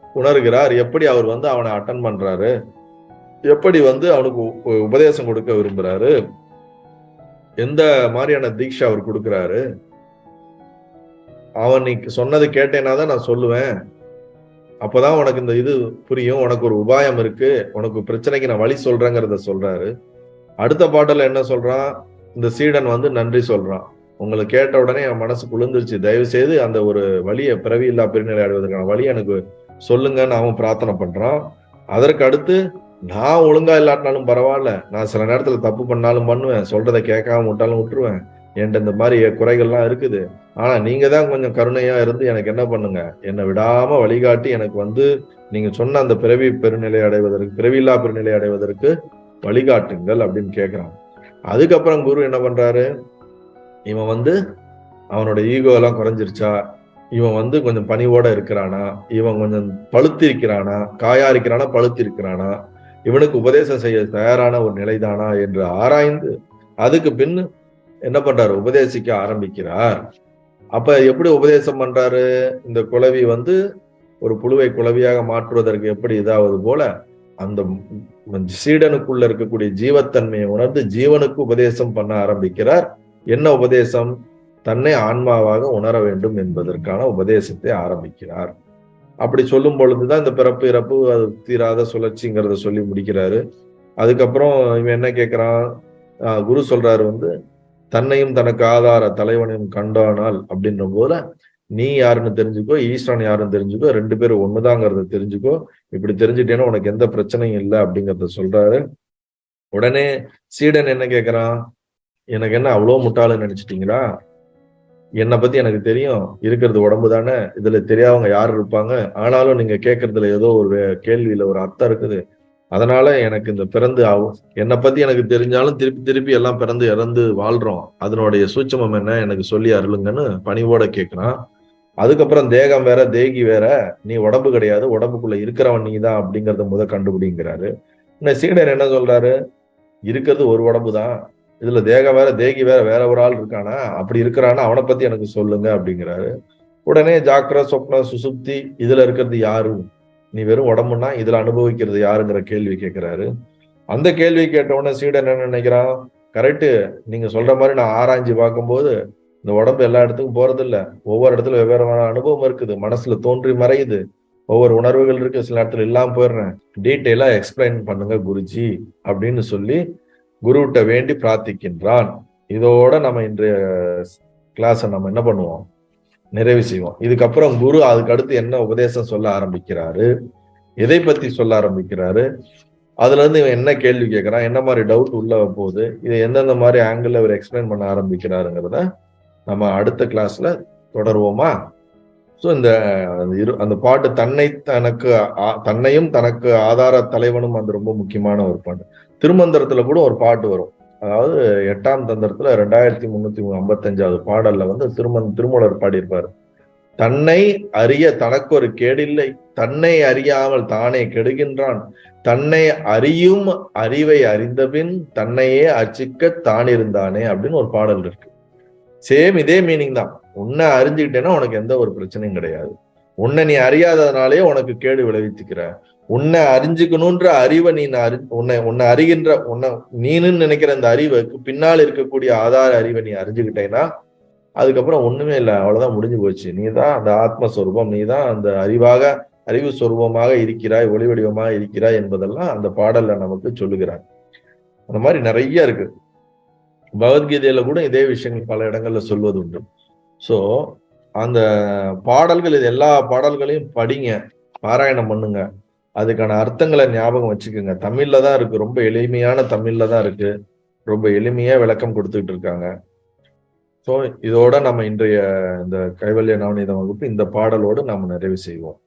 உணர்கிறார், எப்படி அவர் அவனை அட்டன் பண்றாரு, எப்படி அவனுக்கு உபதேசம் கொடுக்க விரும்புறாரு, எந்த மாதிரியான தீட்சை அவர் கொடுக்கிறாரு, அவன் நீ சொன்னது கேட்டேன்னா தான் நான் சொல்லுவேன், அப்பதான் உனக்கு இந்த இது புரியும், உனக்கு ஒரு உபாயம் இருக்கு, உனக்கு பிரச்சனைக்கு நான் வழி சொல்றேங்கிறத சொல்றாரு. அடுத்த பாடல்ல என்ன சொல்றான், இந்த சீடன் வந்து நன்றி சொல்றான். உங்களை கேட்ட உடனே என் மனசு குளிர்ந்துருச்சு, தயவு செய்து அந்த ஒரு வழியை, பிறவி இல்லா பெருநிலை அடைவதற்கான வழி எனக்கு சொல்லுங்கன்னு அவன் பிரார்த்தனை பண்றான். அதற்கு அடுத்து, நான் ஒழுங்கா இல்லாட்டினாலும் பரவாயில்ல, நான் சில நேரத்துல தப்பு பண்ணாலும் பண்ணுவேன், சொல்றதை கேட்காம விட்டாலும் விட்டுருவேன், என்கிட்ட இந்த மாதிரி குறைகள்லாம் இருக்குது, ஆனா நீங்க தான் கொஞ்சம் கருணையா இருந்து எனக்கு என்ன பண்ணுங்க, என்னை விடாம வழிகாட்டி எனக்கு வந்து நீங்க சொன்ன அந்த பிறவி பெருநிலை அடைவதற்கு, பிறவில்லா பெருநிலை அடைவதற்கு வழிகாட்டுங்கள் அப்படின்னு கேட்கிறான். அதுக்கப்புறம் குரு என்ன பண்றாரு, இவன் வந்து அவனோட ஈகோ எல்லாம் குறைஞ்சிருச்சா, இவன் வந்து கொஞ்சம் பணிவோட இருக்கிறானா, இவன் கொஞ்சம் பழுத்து இருக்கிறானா, காயா இருக்கிறானா, பழுத்து இருக்கிறானா, இவனுக்கு உபதேசம் செய்ய தயாரான ஒரு நிலைதானா என்று ஆராய்ந்து அதுக்கு பின் என்ன பண்றாரு, உபதேசிக்க ஆரம்பிக்கிறார். அப்ப எப்படி உபதேசம் பண்றாரு, இந்த குளவி வந்து ஒரு புழுவை குளவியாக மாற்றுவதற்கு எப்படி இதாவது போல அந்த சீடனுக்குள்ள இருக்கக்கூடிய ஜீவத்தன்மையை உணர்ந்து ஜீவனுக்கு உபதேசம் பண்ண ஆரம்பிக்கிறார். என்ன உபதேசம், தன்னை ஆன்மாவாக உணர வேண்டும் என்பதற்கான உபதேசத்தை ஆரம்பிக்கிறார். அப்படி சொல்லும் பொழுதுதான் இந்த பிறப்பு இறப்பு அது தீராத சுழற்சிங்கிறத சொல்லி முடிக்கிறாரு. அதுக்கப்புறம் இவன் என்ன கேட்கிறான், குரு சொல்றாரு வந்து, தன்னையும் தனக்கு ஆதார தலைவனையும் கண்டானால் அப்படின்ற போல நீ யாருன்னு தெரிஞ்சுக்கோ, ஈஸ்வரன் யாருன்னு தெரிஞ்சுக்கோ, 2 பேரும் ஒண்ணுதாங்கிறத தெரிஞ்சுக்கோ, இப்படி தெரிஞ்சுட்டேன்னா உனக்கு எந்த பிரச்சனையும் இல்லை அப்படிங்கிறத சொல்றாரு. உடனே சீடன் என்ன கேட்கிறான், எனக்கு என்ன அவ்வளவு முட்டாளுன்னு நினைச்சிட்டீங்களா, என்னை பத்தி எனக்கு தெரியும், இருக்கிறது உடம்பு தானே, இதுல தெரியாதவங்க யாரு இருப்பாங்க, ஆனாலும் நீங்க கேட்கறதுல ஏதோ ஒரு கேள்வியில ஒரு அர்த்தம் இருக்குது, அதனால எனக்கு இந்த பிறந்து ஆகும், என்னை பத்தி எனக்கு தெரிஞ்சாலும் திருப்பி திருப்பி எல்லாம் பிறந்து இறந்து வாழ்றோம், அதனுடைய சூட்சமம் என்ன எனக்கு சொல்லி அருளுங்கன்னு பணிவோட கேட்கிறான். அதுக்கப்புறம் தேகம் வேற தேகி வேற, நீ உடம்பு கிடையாது, உடம்புக்குள்ள இருக்கிறவன் நீ தான் அப்படிங்கறத கண்டுபிடிங்கிறாரு. இந்த சீடர் என்ன சொல்றாரு, இருக்கிறது ஒரு உடம்பு தான், இதுல தேகம் வேற தேகி வேற, வேற ஒரு ஆள் இருக்கானா, அப்படி இருக்கிறானா அவனை பத்தி எனக்கு சொல்லுங்க அப்படிங்கிறாரு. உடனே ஜாக்கிர சொப்ன சுசுப்தி இதுல இருக்கிறது யாரு, நீ வெறும் உடம்புனா இதுல அனுபவிக்கிறது யாருங்கிற கேள்வி கேட்கிறாரு. அந்த கேள்வி கேட்ட உடனே சீடன் என்ன நினைக்கிறான், கரெக்டு, நீங்க சொல்ற மாதிரி நான் ஆராய்ஞ்சு பார்க்கும்போது இந்த உடம்பு எல்லா இடத்துக்கும் போறது இல்ல, ஒவ்வொரு இடத்துல வெவ்வேறு அனுபவம் இருக்குது, மனசுல தோன்றி மறையுது, ஒவ்வொரு உணர்வுகள் இருக்கு, சில நேரத்துல இல்லாம போயிடுறேன், டீட்டெயிலா எக்ஸ்பிளைன் பண்ணுங்க குருஜி அப்படின்னு சொல்லி குருவிட்ட வேண்டி பிரார்த்திக்கின்றான். இதோட நம்ம இன்றைய கிளாஸை நம்ம என்ன பண்ணுவோம், நிறைவு செய்வோம். இதுக்கப்புறம் குரு அதுக்கு அடுத்து என்ன உபதேசம் சொல்ல ஆரம்பிக்கிறாரு, எதை பத்தி சொல்ல ஆரம்பிக்கிறாரு, அதுல இருந்து இவன் என்ன கேள்வி கேட்கிறான், என்ன மாதிரி டவுட் உள்ள போகுது, இதை எந்தெந்த மாதிரி ஆங்கிள் அவர் எக்ஸ்பிளைன் பண்ண ஆரம்பிக்கிறாருங்கிறத நம்ம அடுத்த கிளாஸ்ல தொடருவோமா. ஸோ அந்த பாட்டு தன்னையும் தனக்கு ஆதார தலைவனும் அந்த ரொம்ப முக்கியமான ஒரு பாட்டு. திருமந்திரத்துல கூட ஒரு பாட்டு வரும், அதாவது 8ஆம் தந்திரத்துல 2355வது பாடல்ல வந்து திருமூலர் பாடியிருப்பாரு, தன்னை அறிய தனக்கு ஒரு கேடில்லை, தன்னை அறியாமல் தானே கெடுகின்றான், தன்னை அறியும் அறிவை அறிந்தபின் தன்னையே அச்சிக்க தான் இருந்தானே அப்படின்னு ஒரு பாடல் இருக்கு. சேம் இதே மீனிங் தான், உன்னை அறிஞ்சுக்கிட்டேன்னா உனக்கு எந்த ஒரு பிரச்சனையும் கிடையாது, உன்னை நீ அறியாததுனாலே உனக்கு கேடு விளைவித்துக்கிற, உன்னை அறிஞ்சுக்கணுன்ற அறிவை நீ உன்னை அறிகின்ற நீனு நினைக்கிற அந்த அறிவுக்கு பின்னால் இருக்கக்கூடிய ஆதார அறிவை நீ அறிஞ்சுக்கிட்டேன்னா அதுக்கப்புறம் ஒண்ணுமே இல்லை, அவ்வளவுதான், முடிஞ்சு போச்சு, நீ தான் அந்த ஆத்மஸ்வரூபம், நீ தான் அந்த அறிவு சொரூபமாக இருக்கிறாய், ஒளி வடிவமாக இருக்கிறாய் என்பதெல்லாம் அந்த பாடல்ல நமக்கு சொல்லுகிறார். அந்த மாதிரி நிறைய இருக்கு, பகவத்கீதையில கூட இதே விஷயங்கள் பல இடங்கள்ல சொல்வது உண்டு. சோ அந்த பாடல்கள், இது எல்லா பாடல்களையும் படிங்க, பாராயணம் பண்ணுங்க, அதுக்கான அர்த்தங்களை ஞாபகம் வச்சுக்கோங்க. தமிழ்ல தான் இருக்கு, ரொம்ப எளிமையான தமிழ்ல தான் இருக்கு, ரொம்ப எளிமையா விளக்கம் கொடுத்துட்டு இருக்காங்க. ஸோ இதோட நம்ம இன்றைய இந்த கைவல்ய நவநீத வகுப்பு இந்த பாடலோடு நாம் நிறைவு செய்வோம்.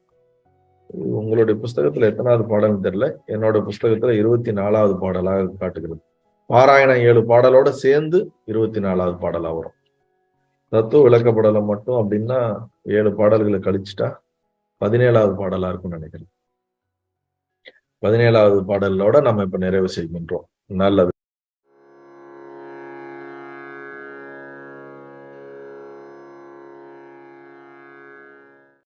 உங்களுடைய புஸ்தகத்துல எத்தனாவது பாடல்னு தெரியல, என்னோட புஸ்தகத்துல 24வது பாடலாக காட்டுகிறது. பாராயணம் 7 பாடலோட சேர்ந்து 24வது பாடலா வரும். தத்துவ விளக்கப்படலம் மட்டும் அப்படின்னா 7 பாடல்களை கழிச்சுட்டா 17வது பாடலா இருக்கும்னு நினைக்கிறேன். 17வது பாடலோட நம்ம இப்ப நிறைவு செய்கின்றோம். நல்லது.